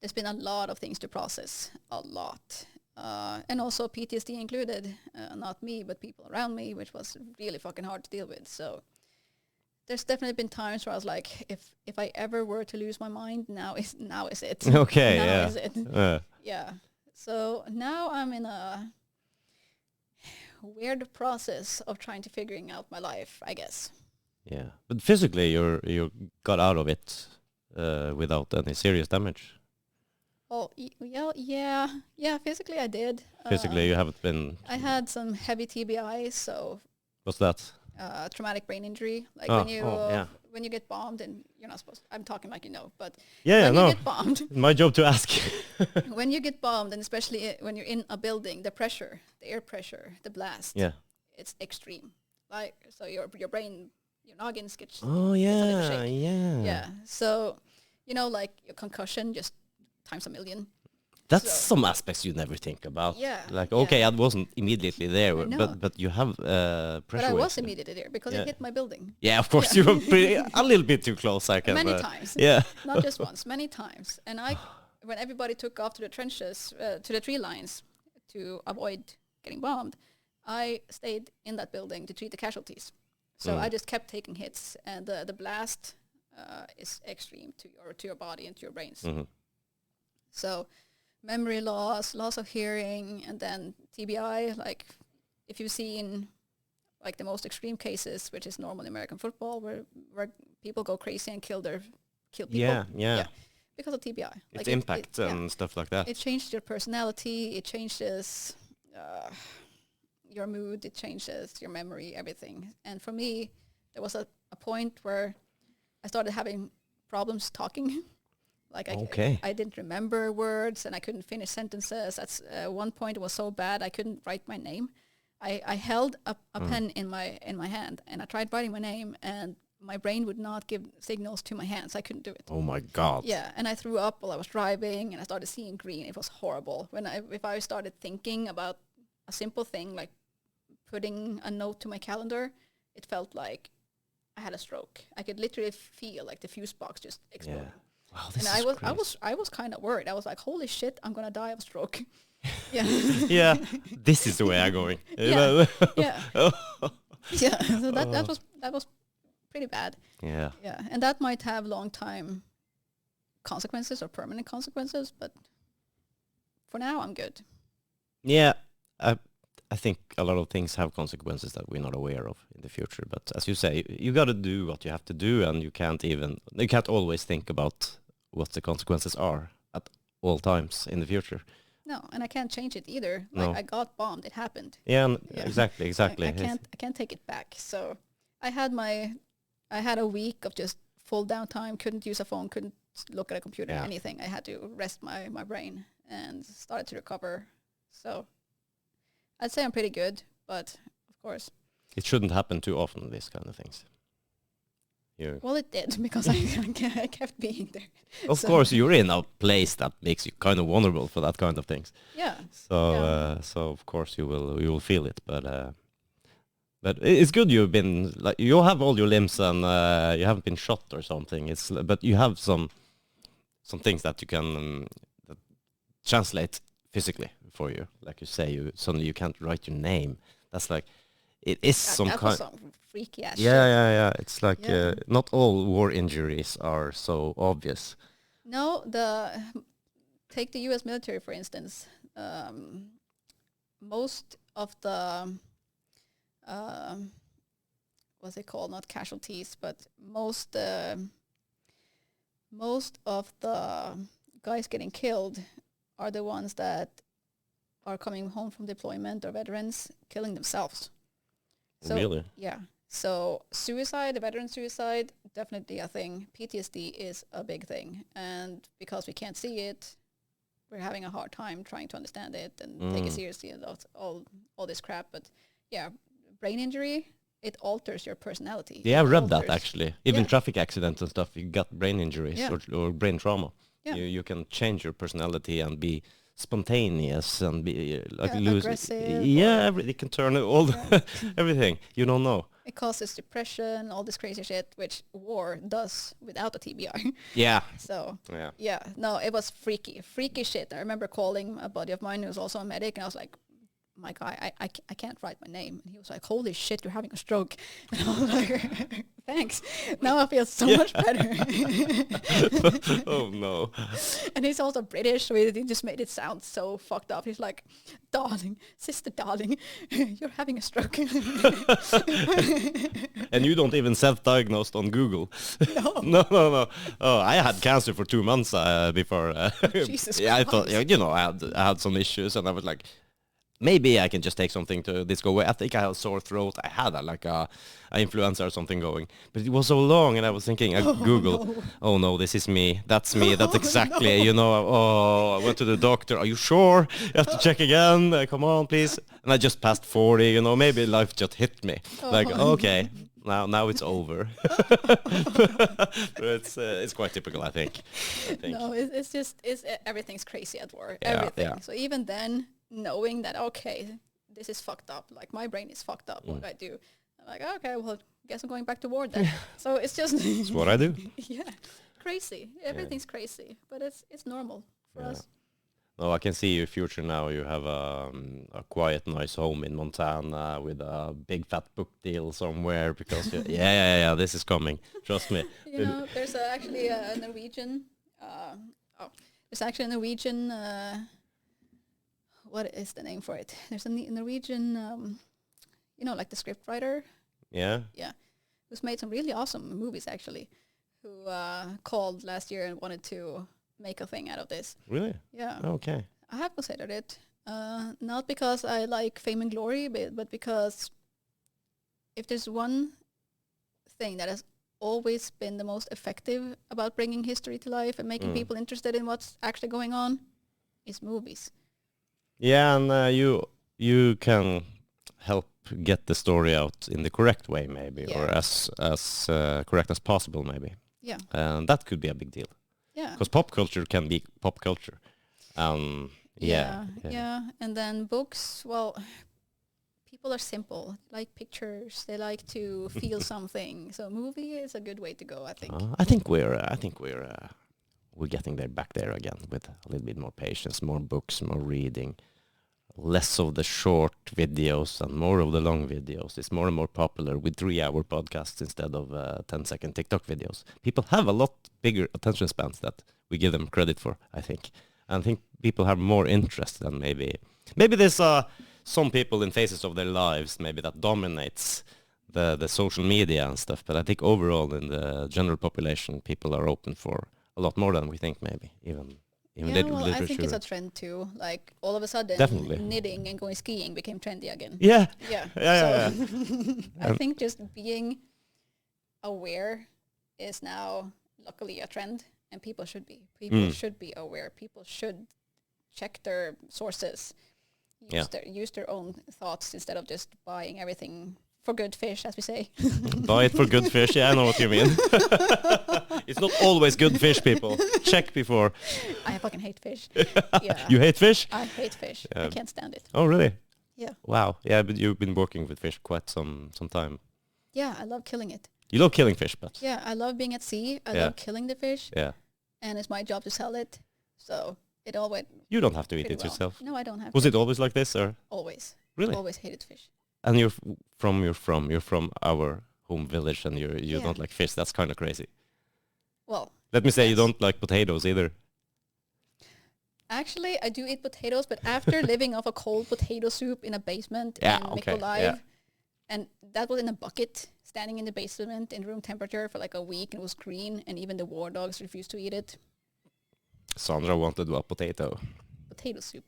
there's been a lot of things to process, a lot. And also PTSD included, not me, but people around me, which was really fucking hard to deal with. So there's definitely been times where I was like, if I ever were to lose my mind, now is it.
Okay,
now
yeah.
is it. Yeah. So now I'm in a weird process of trying to figuring out my life, I guess.
Yeah, but physically you got out of it without any serious damage.
Oh, yeah. Physically, I did.
Physically, you haven't been.
I had some heavy TBI, so
What's that?
traumatic brain injury. Like
yeah.
when you get bombed, and you're not supposed. I'm talking like you know, but
Yeah,
when
no.
you get bombed,
My job to ask.
when you get bombed, and especially when you're in a building, the pressure, the air pressure, the blast,
Yeah.
it's extreme. Like so, your brain, your noggins gets
Oh
gets a little
yeah,
shake.
yeah.
Yeah. So, you know, like your concussion just times a million.
That's
So-
some aspects you never think about.
Yeah,
Like,
yeah.
okay, I wasn't immediately there,
I know.
but you have
But
pressure.
I was
waves.
immediately there because
Yeah.
it hit my building
Yeah, of course, you were a little bit too close. I can.
many times.
Yeah.
Not just once, many times. And when everybody took off to the trenches, to the tree lines to avoid getting bombed, I stayed in that building to treat the casualties. So I just kept taking hits, and the blast is extreme to your body and to your brains.
Mhm.
So memory loss of hearing, and then TBI. Like if you've seen like the most extreme cases, which is normal in American football, where people go crazy and kill people.
Yeah.
Because of TBI.
It's
Like
impact and stuff like that.
it changed your personality. It changes your mood. It changes your memory, everything. And for me, there was a point where I started having problems talking. Like
Okay.
I didn't remember words, and I couldn't finish sentences. That's one point it was so bad I couldn't write my name. I held a pen in my hand, and I tried writing my name, and my brain would not give signals to my hands. I couldn't do it.
Oh my God.
Yeah, and I threw up while I was driving, and I started seeing green. It was horrible. If I started thinking about a simple thing like putting a note to my calendar, it felt like I had a stroke. I could literally feel like the fuse box just explode.
Yeah. Wow, this
And
is crazy.
I was kind of worried. I was like, holy shit, I'm gonna die of stroke. Yeah.
Yeah, this is the way I'm going.
Yeah. Yeah. Yeah. So that was pretty bad.
Yeah.
Yeah. And that might have long time consequences or permanent consequences, but for now I'm good.
Yeah, I think a lot of things have consequences that we're not aware of in the future. But as you say, you got to do what you have to do, and you can't always think about what the consequences are at all times in the future.
No, and I can't change it either. Like
No.
I got bombed, it happened.
Yeah,
Yeah.
exactly.
I can't take it back. So I had a week of just full downtime, couldn't use a phone, couldn't look at a computer,
Yeah.
anything. I had to rest my brain and started to recover. So I'd say I'm pretty good, but of course.
It shouldn't happen too often, these kind of things.
Well, it did because I kept being there.
Of
So-
course, you're in a place that makes you kind of vulnerable for that kind of things.
Yeah.
So,
Yeah.
so of course you will feel it, but it's good you've been like you have all your limbs and you haven't been shot or something. But you have some things that you can that translate physically for you. Like you say, suddenly you can't write your name. That's like it is some
that
kind.
was some freaky ass
Yeah. It's like
Yeah.
not all war injuries are so obvious.
No, take the U.S. military for instance. Most of the what's it called? Not casualties, but most of the guys getting killed are the ones that are coming home from deployment or veterans killing themselves. So,
Really?
Yeah. So suicide, the veteran suicide, definitely a thing. PTSD is a big thing. And because we can't see it, we're having a hard time trying to understand it and take it seriously and all this crap. But yeah, brain injury, it alters your personality.
Yeah, I
It
read that
alters-
actually. Even
Yeah.
traffic accidents and stuff, you got brain injuries
Yeah.
or brain trauma.
Yeah.
You can change your personality and be spontaneous and be like lose.
aggressive
Yeah, it can turn all everything. You don't know.
It causes depression, all this crazy shit, which war does without a TBI.
Yeah.
So
Yeah.
no, it was freaky shit. I remember calling a buddy of mine who was also a medic, and I was like, my guy, I can't write my name. And he was like, holy shit, you're having a stroke. And I was like, thanks. Now I feel so much better.
Oh, no.
And he's also British, so he just made it sound so fucked up. He's like, darling, sister darling, you're having a stroke.
And you don't even self-diagnosed on Google.
No.
No. Oh, I had cancer for 2 months before.
Jesus
yeah, I thought,
Christ.
you know, I had some issues, and I was like, maybe I can just take something to this go away. I think I had a sore throat. I had a influenza or something going. But it was so long, and I was thinking, I Googled,
no.
oh no, this is me. That's me. That's exactly, you know, oh, I went to the doctor. Are you sure? You have to check again. Come on, please. And I just passed 40, you know, maybe life just hit me. Like, okay, now it's over. But it's quite typical, I think.
No, it's just, everything's crazy at war.
Yeah,
Everything.
yeah.
So even then, knowing that, okay, this is fucked up. Like, my brain is fucked up. What do I do? I'm like, okay, well, guess I'm going back to war then. So it's just...
It's what I do.
Yeah, crazy. Everything's crazy. But it's normal for us.
No, I can see your future now. You have a quiet, nice home in Montana with a big fat book deal somewhere because, yeah, this is coming. Trust me.
You know, there's actually a Norwegian... there's actually a Norwegian... what is the name for it? There's a Norwegian, you know, like the script writer.
Yeah?
Yeah. Who's made some really awesome movies, actually. Who called last year and wanted to make a thing out of this.
Really?
Yeah.
Okay.
I have considered it. Not because I like fame and glory, but because if there's one thing that has always been the most effective about bringing history to life and making people interested in what's actually going on, is movies.
Yeah, and you can help get the story out in the correct way, maybe, or as correct as possible, maybe.
Yeah.
And that could be a big deal.
Yeah.
Because pop culture can be pop culture. Yeah.
And then books, well, people are simple, like pictures. They like to feel something. So movie is a good way to go, I think.
I think we're getting there back there again with a little bit more patience, more books, more reading, less of the short videos and more of the long videos. It's more and more popular with 3-hour podcasts instead of 10-second TikTok videos. People have a lot bigger attention spans that we give them credit for, I think. And I think people have more interest than maybe there's some people in phases of their lives maybe that dominates the social media and stuff. But I think overall in the general population, people are open for a lot more than we think, maybe even
Well,
literature.
I think it's a trend too. Like all of a sudden,
Definitely.
knitting and going skiing became trendy again.
Yeah.
Yeah.
Yeah.
I think just being aware is now luckily a trend, and people should be. People should be aware. People should check their sources, use their own thoughts instead of just buying everything for good fish, as we say.
Buy it for good fish. Yeah, I know what you mean. It's not always good fish, people. Check before.
I fucking hate fish. Yeah.
You hate fish?
I hate fish. I can't stand it.
Oh, really?
Yeah.
Wow. Yeah, but you've been working with fish quite some time.
Yeah, I love killing it.
You love killing fish, but...
Yeah, I love being at sea. I love killing the fish.
Yeah.
And it's my job to sell it. So it all went
You don't have to eat
pretty
it
well.
yourself.
No, I don't have
Was
to.
it always like this, or...?
Always.
Really?
Always hated fish.
And you're from our home village, and you don't like fish. That's kind of crazy.
Well,
Let me say you
yes.
don't like potatoes either.
Actually, I do eat potatoes, but after living off a cold potato soup in a basement in Mykolaiv, and that was in a bucket, standing in the basement in room temperature for like a week, and it was green, and even the war dogs refused to eat it.
Sandra wanted a potato.
Potato soup.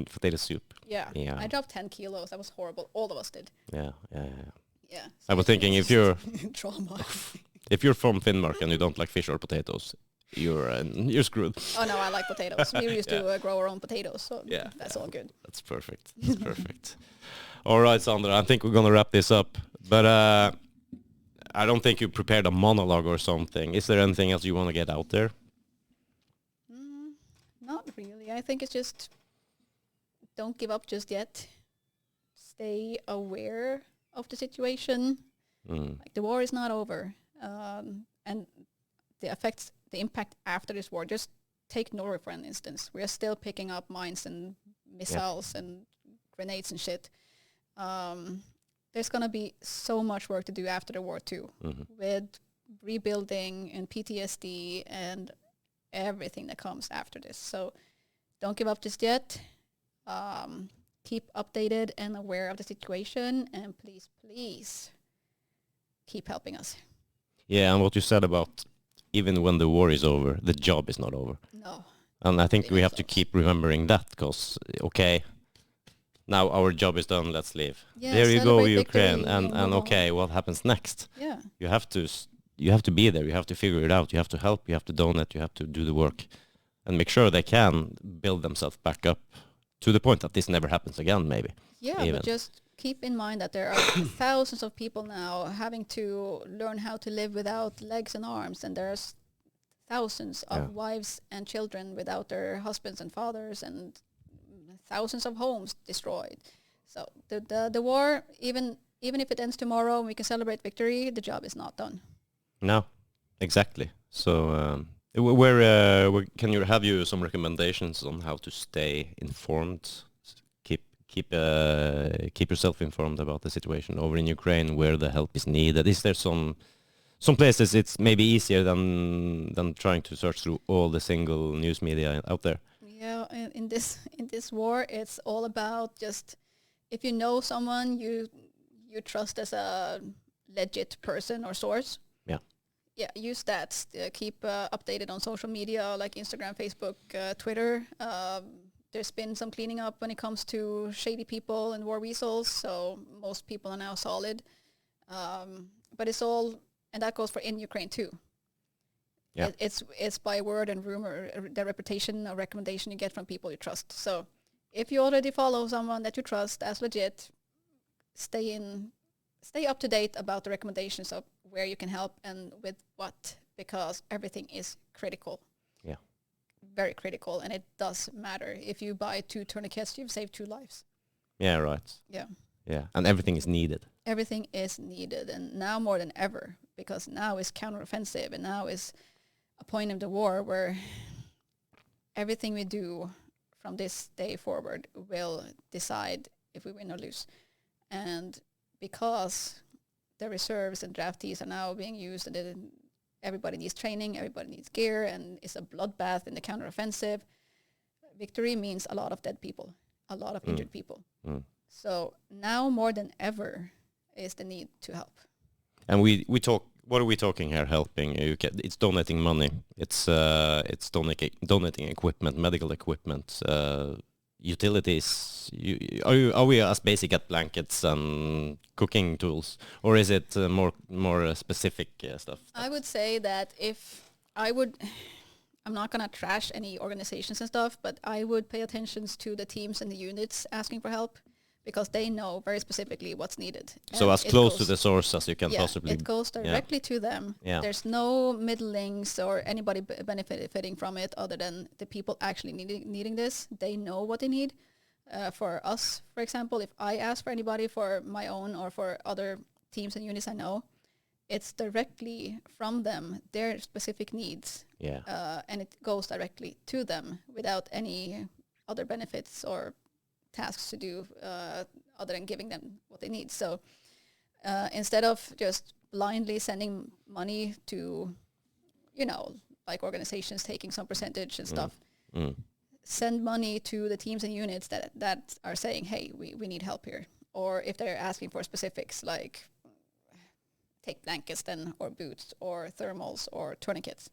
Potato soup.
Yeah.
Yeah.
I dropped 10 kilos. That was horrible. All of us did.
Yeah.
Yeah.
I was thinking if you're
Trauma.
from Finnmark and you don't like fish or potatoes, you're screwed.
Oh no, I like potatoes. We used to grow our own potatoes, so that's all good.
That's perfect. That's perfect. All right, Sandra, I think we're going to wrap this up. But I don't think you prepared a monologue or something. Is there anything else you want to get out there?
Not really. I think it's just don't give up just yet. Stay aware of the situation. Like the war is not over. And the impact after this war, just take Norway for an instance. We are still picking up mines and missiles and grenades and shit. There's going to be so much work to do after the war too, with rebuilding and PTSD and everything that comes after this. So don't give up just yet. Keep updated and aware of the situation, and please keep helping us.
Yeah, and what you said about even when the war is over, the job is not over.
No.
And I think
It
we
is
have to keep remembering that, because, okay, now our job is done, let's leave.
Yeah,
there you go,
celebrate
Ukraine,
victory
and
move
okay,
on.
what happens next?
Yeah.
You have to be there, you have to figure it out, you have to help, you have to donate, you have to do the work, and make sure they can build themselves back up to the point that this never happens again, maybe.
Yeah,
even.
but just keep in mind that there are thousands of people now having to learn how to live without legs and arms, and there's thousands of wives and children without their husbands and fathers, and thousands of homes destroyed. So the war, even if it ends tomorrow and we can celebrate victory, the job is not done.
No, exactly. So where can you have you some recommendations on how to stay informed? Keep yourself informed about the situation over in Ukraine, where the help is needed. Is there some places it's maybe easier than trying to search through all the single news media out there?
Yeah, in this war, it's all about just, if you know someone you trust as a legit person or source. Yeah, use that. Keep updated on social media like Instagram, Facebook, Twitter. There's been some cleaning up when it comes to shady people and War-Weasels, so most people are now solid. But it's all, and that goes for in Ukraine too. Yeah. It's by word and rumor, the reputation or recommendation you get from people you trust. So if you already follow someone that you trust as legit, stay up to date about the recommendations of where you can help and with what, because everything is critical.
Yeah.
Very critical, and it does matter. If you buy 2 tourniquets, you've saved 2 lives.
Yeah, right.
Yeah.
Yeah, and everything is needed.
Everything is needed, and now more than ever, because now is counteroffensive, and now is a point of the war where everything we do from this day forward will decide if we win or lose. And because the reserves and draftees are now being used, and everybody needs training, everybody needs gear, and it's a bloodbath in the counteroffensive, victory means a lot of dead people, a lot of injured people. So now more than ever is the need to help.
And we talk. What are we talking here? Helping? It's donating money. It's donating equipment, medical equipment, utilities. Are we as basic at blankets and cooking tools, or is it more specific stuff?
I would say that I'm not gonna trash any organizations and stuff, but I would pay attention to the teams and the units asking for help, because they know very specifically what's needed.
So as close to the source as you can possibly.
It goes directly to them.
Yeah.
There's no middlings or anybody benefiting from it other than the people actually needing this. They know what they need. For us, for example, if I ask for anybody for my own or for other teams and units I know, it's directly from them, their specific needs.
Yeah.
And it goes directly to them without any other benefits or tasks to do other than giving them what they need. So instead of just blindly sending money to, like organizations taking some percentage and stuff, send money to the teams and units that are saying, hey, we need help here. Or if they're asking for specifics, like take blankets then, or boots, or thermals, or tourniquets.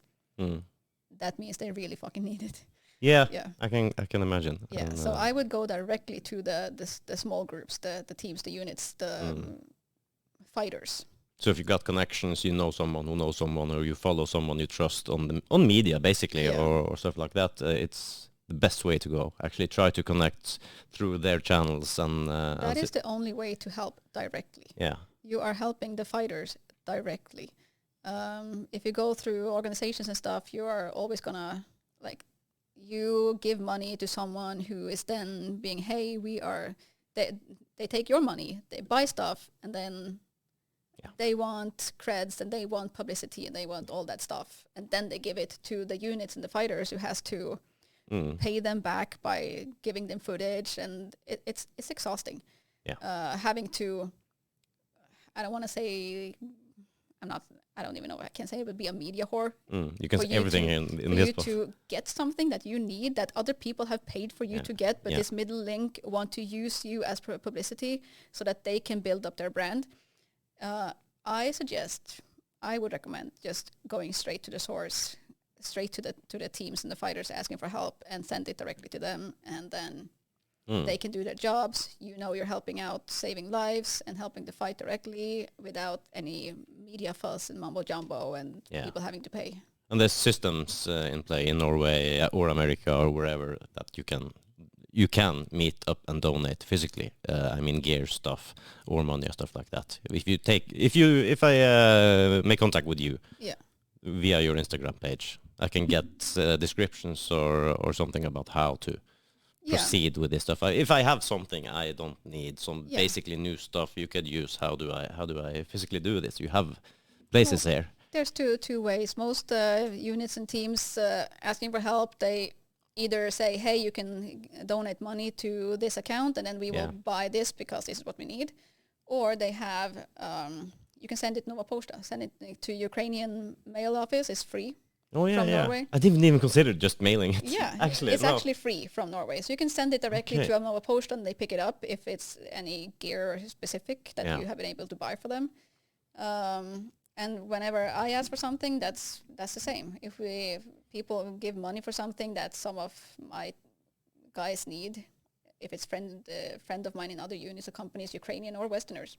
That means they really fucking need it.
Yeah. I can imagine.
Yeah,
and,
so I would go directly to the small groups, the teams, the units, the fighters.
So if you got connections, you know someone who knows someone, or you follow someone you trust on media, basically, or stuff like that, it's the best way to go. Actually try to connect through their channels. And
that is the only way to help directly.
Yeah.
You are helping the fighters directly. If you go through organizations and stuff, you are always gonna, like, you give money to someone who is then being, hey, they take your money, they buy stuff, and then they want creds, and they want publicity, and they want all that stuff, and then they give it to the units and the fighters who has to pay them back by giving them footage, and it's exhausting.
Yeah.
Having to, I don't want to say, I don't even know what I can say, but be a media whore.
You can
For
say
you
everything
to-
in
for
this
you
book.
to get something that you need that other people have paid for you to get, but this middle link want to use you as publicity so that they can build up their brand. I would recommend just going straight to the source, straight to the teams and the fighters asking for help, and send it directly to them, and then they can do their jobs. You're helping out, saving lives, and helping the fight directly without any media fuss and mumbo jumbo and people having to pay.
And there's systems in play in Norway or America or wherever that you can meet up and donate physically. I mean, gear stuff or money or stuff like that. If I make contact with you via your Instagram page, I can get descriptions or something about how to proceed with this stuff. If I have something I don't need, some basically new stuff you could use, how do I physically do this? You have places here.
There's two ways. Most units and teams asking for help, they either say, hey, you can donate money to this account and then we will buy this because this is what we need. Or they have, you can send it Nova Posta, send it to Ukrainian mail office, it's free. From Norway.
I didn't even consider just mailing it.
Yeah, it's actually free from Norway. So you can send it directly to a Nova Posta and they pick it up if it's any gear specific that you have been able to buy for them. And whenever I ask for something, that's the same. If people give money for something that some of my guys need, if it's friend of mine in other units or companies, Ukrainian or Westerners,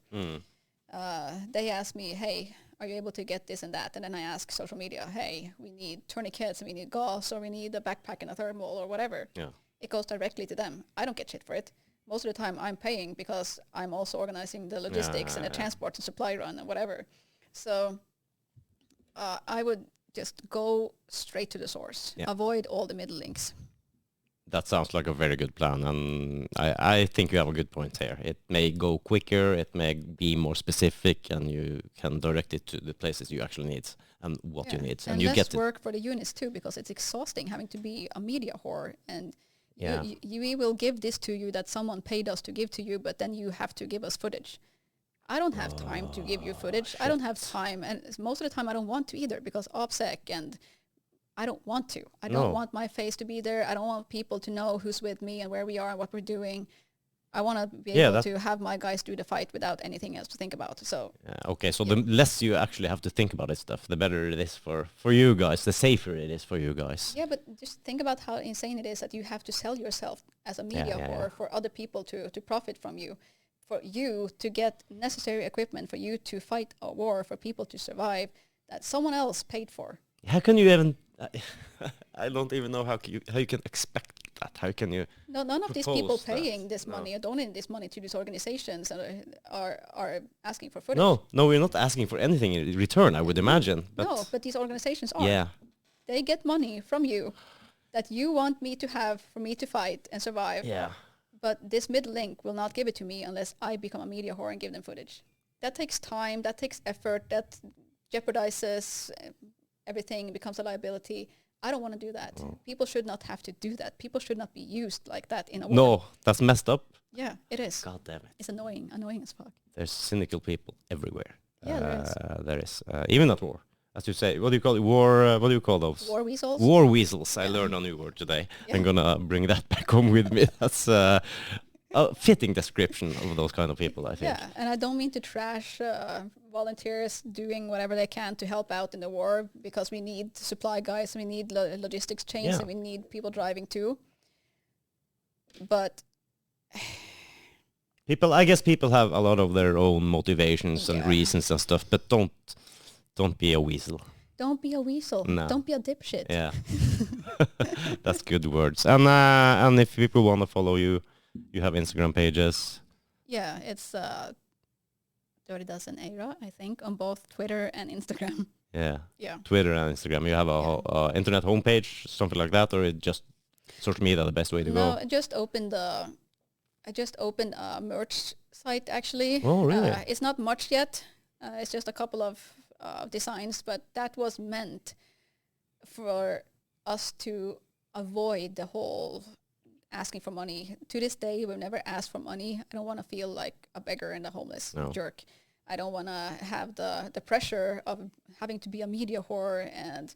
they ask me, hey, are you able to get this and that? And then I ask social media, hey, we need tourniquets, we need gauze, or we need a backpack and a thermal or whatever. Yeah. It goes directly to them. I don't get shit for it. Most of the time I'm paying because I'm also organizing the logistics and the transport and supply run and whatever. So I would just go straight to the source. Yeah. Avoid all the middle links.
That sounds like a very good plan, and I think you have a good point here. It may go quicker, it may be more specific, and you can direct it to the places you actually need and what you need.
And you get work for the units too, because it's exhausting having to be a media whore, and we will give this to you that someone paid us to give to you, but then you have to give us footage. I don't have time to give you footage. Shit. I don't have time, and most of the time I don't want to either, because OPSEC and I don't want to. I don't want my face to be there. I don't want people to know who's with me and where we are and what we're doing. I want to be able to have my guys do the fight without anything else to think about. So
the less you actually have to think about this stuff, the better it is for you guys, the safer it is for you guys.
Yeah, but just think about how insane it is that you have to sell yourself as a media whore for other people to profit from you, for you to get necessary equipment, for you to fight a war, for people to survive that someone else paid for.
How can you even... I don't even know how you can expect that. How can you?
No, none of these people paying this money or donating this money to these organizations are asking for footage.
No, we're not asking for anything in return, I would imagine.
But these organizations are.
Yeah.
They get money from you that you want me to have for me to fight and survive.
Yeah.
But this middle link will not give it to me unless I become a media whore and give them footage. That takes time. That takes effort. That jeopardizes everything, becomes a liability. I don't want to do that. People should not have to do that. People should not be used like that in a war.
No, that's messed up.
Yeah, it is.
God damn it.
It's annoying as fuck.
There's cynical people everywhere.
Yeah,
there is. Even at war. As you say, what do you call it? What do you call those?
War-Weasels?
War-Weasels. I learned a new word today. Yeah. I'm going to bring that back home with me. That's a fitting description of those kind of people, I think.
Yeah, and I don't mean to trash volunteers doing whatever they can to help out in the war, because we need supply guys, we need logistics chains, and we need people driving too. But
I guess people have a lot of their own motivations and reasons and stuff, but don't be a weasel.
Don't be a weasel. No. Don't be a dipshit.
Yeah. That's good words. And if people want to follow you, you have Instagram pages.
Yeah, it's Dirty Dozen Eira, I think, on both Twitter and Instagram.
Yeah. Twitter and Instagram. You have a internet homepage, something like that, or it just social media the best way to go?
No, I just opened a merch site actually.
Oh, really?
It's not much yet. It's just a couple of designs, but that was meant for us to avoid the whole asking for money. To this day, we've never asked for money. I don't want to feel like a beggar and a homeless jerk. I don't want to have the pressure of having to be a media whore and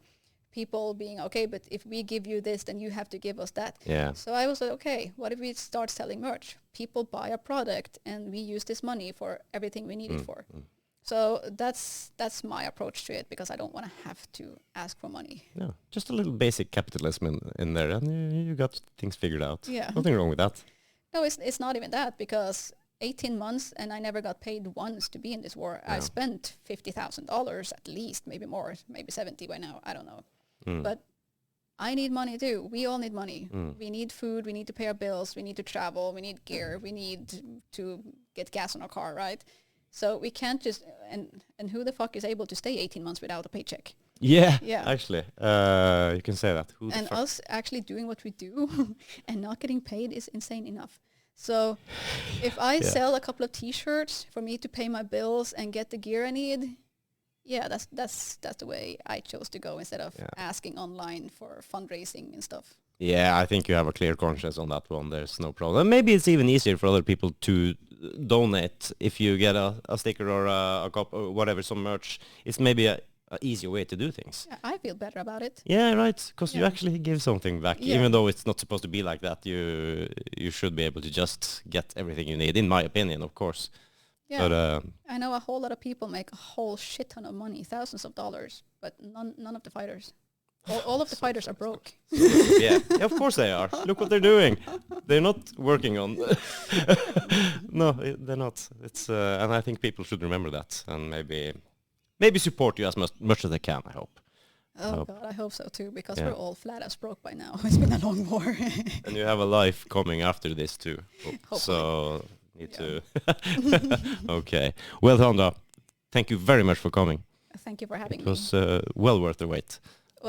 people being, okay, but if we give you this, then you have to give us that.
Yeah.
So I was like, okay, what if we start selling merch? People buy a product and we use this money for everything we need it for. So that's my approach to it, because I don't want to have to ask for money.
No, just a little basic capitalism in there, and you got things figured out.
Yeah.
Nothing wrong with that.
No, it's not even that, because 18 months and I never got paid once to be in this war.
No.
I spent $50,000 at least, maybe more, maybe 70 by now. I don't know. But I need money too. We all need money. We need food. We need to pay our bills. We need to travel. We need gear. We need to get gas on our car, right? So we can't just, and who the fuck is able to stay 18 months without a paycheck?
Yeah.
Yeah.
Actually, you can say that. Who
And
the fuck?
us actually doing what we do and not getting paid is insane enough. So if I sell a couple of T-shirts for me to pay my bills and get the gear I need, yeah, that's the way I chose to go, instead of asking online for fundraising and stuff.
Yeah, I think you have a clear conscience on that one. There's no problem. Maybe it's even easier for other people to donate if you get a sticker or a cup or whatever, some merch. It's maybe a easier way to do things.
Yeah, I feel better about it.
Yeah, right. Because you actually give something back,
Yeah.
even though it's not supposed to be like that. You should be able to just get everything you need, in my opinion, of course.
Yeah,
But
I know a whole lot of people make a whole shit ton of money, thousands of dollars, but none of the fighters. All of the fighters are broke.
yeah, of course they are. Look what they're doing. They're not working on. No, they're not. It's and I think people should remember that, and maybe support you as much as they can. I hope.
Oh God, I hope so too, because we're all flat as broke by now. It's been a long war.
And you have a life coming after this too.
Hopefully.
So need to. Okay. Well, Sandra, thank you very much for coming.
Thank you for having
It
me.
was well worth the wait.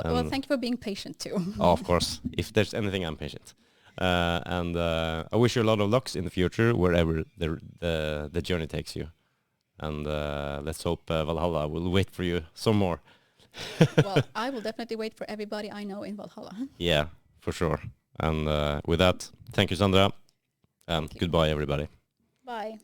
Well, thank you for being patient too.
Oh, of course. If there's anything, I'm patient. And I wish you a lot of luck in the future, wherever the journey takes you. And let's hope Valhalla will wait for you some more.
Well, I will definitely wait for everybody I know in Valhalla.
Yeah, for sure. And with that, thank you, Sandra. And goodbye, everybody.
Bye.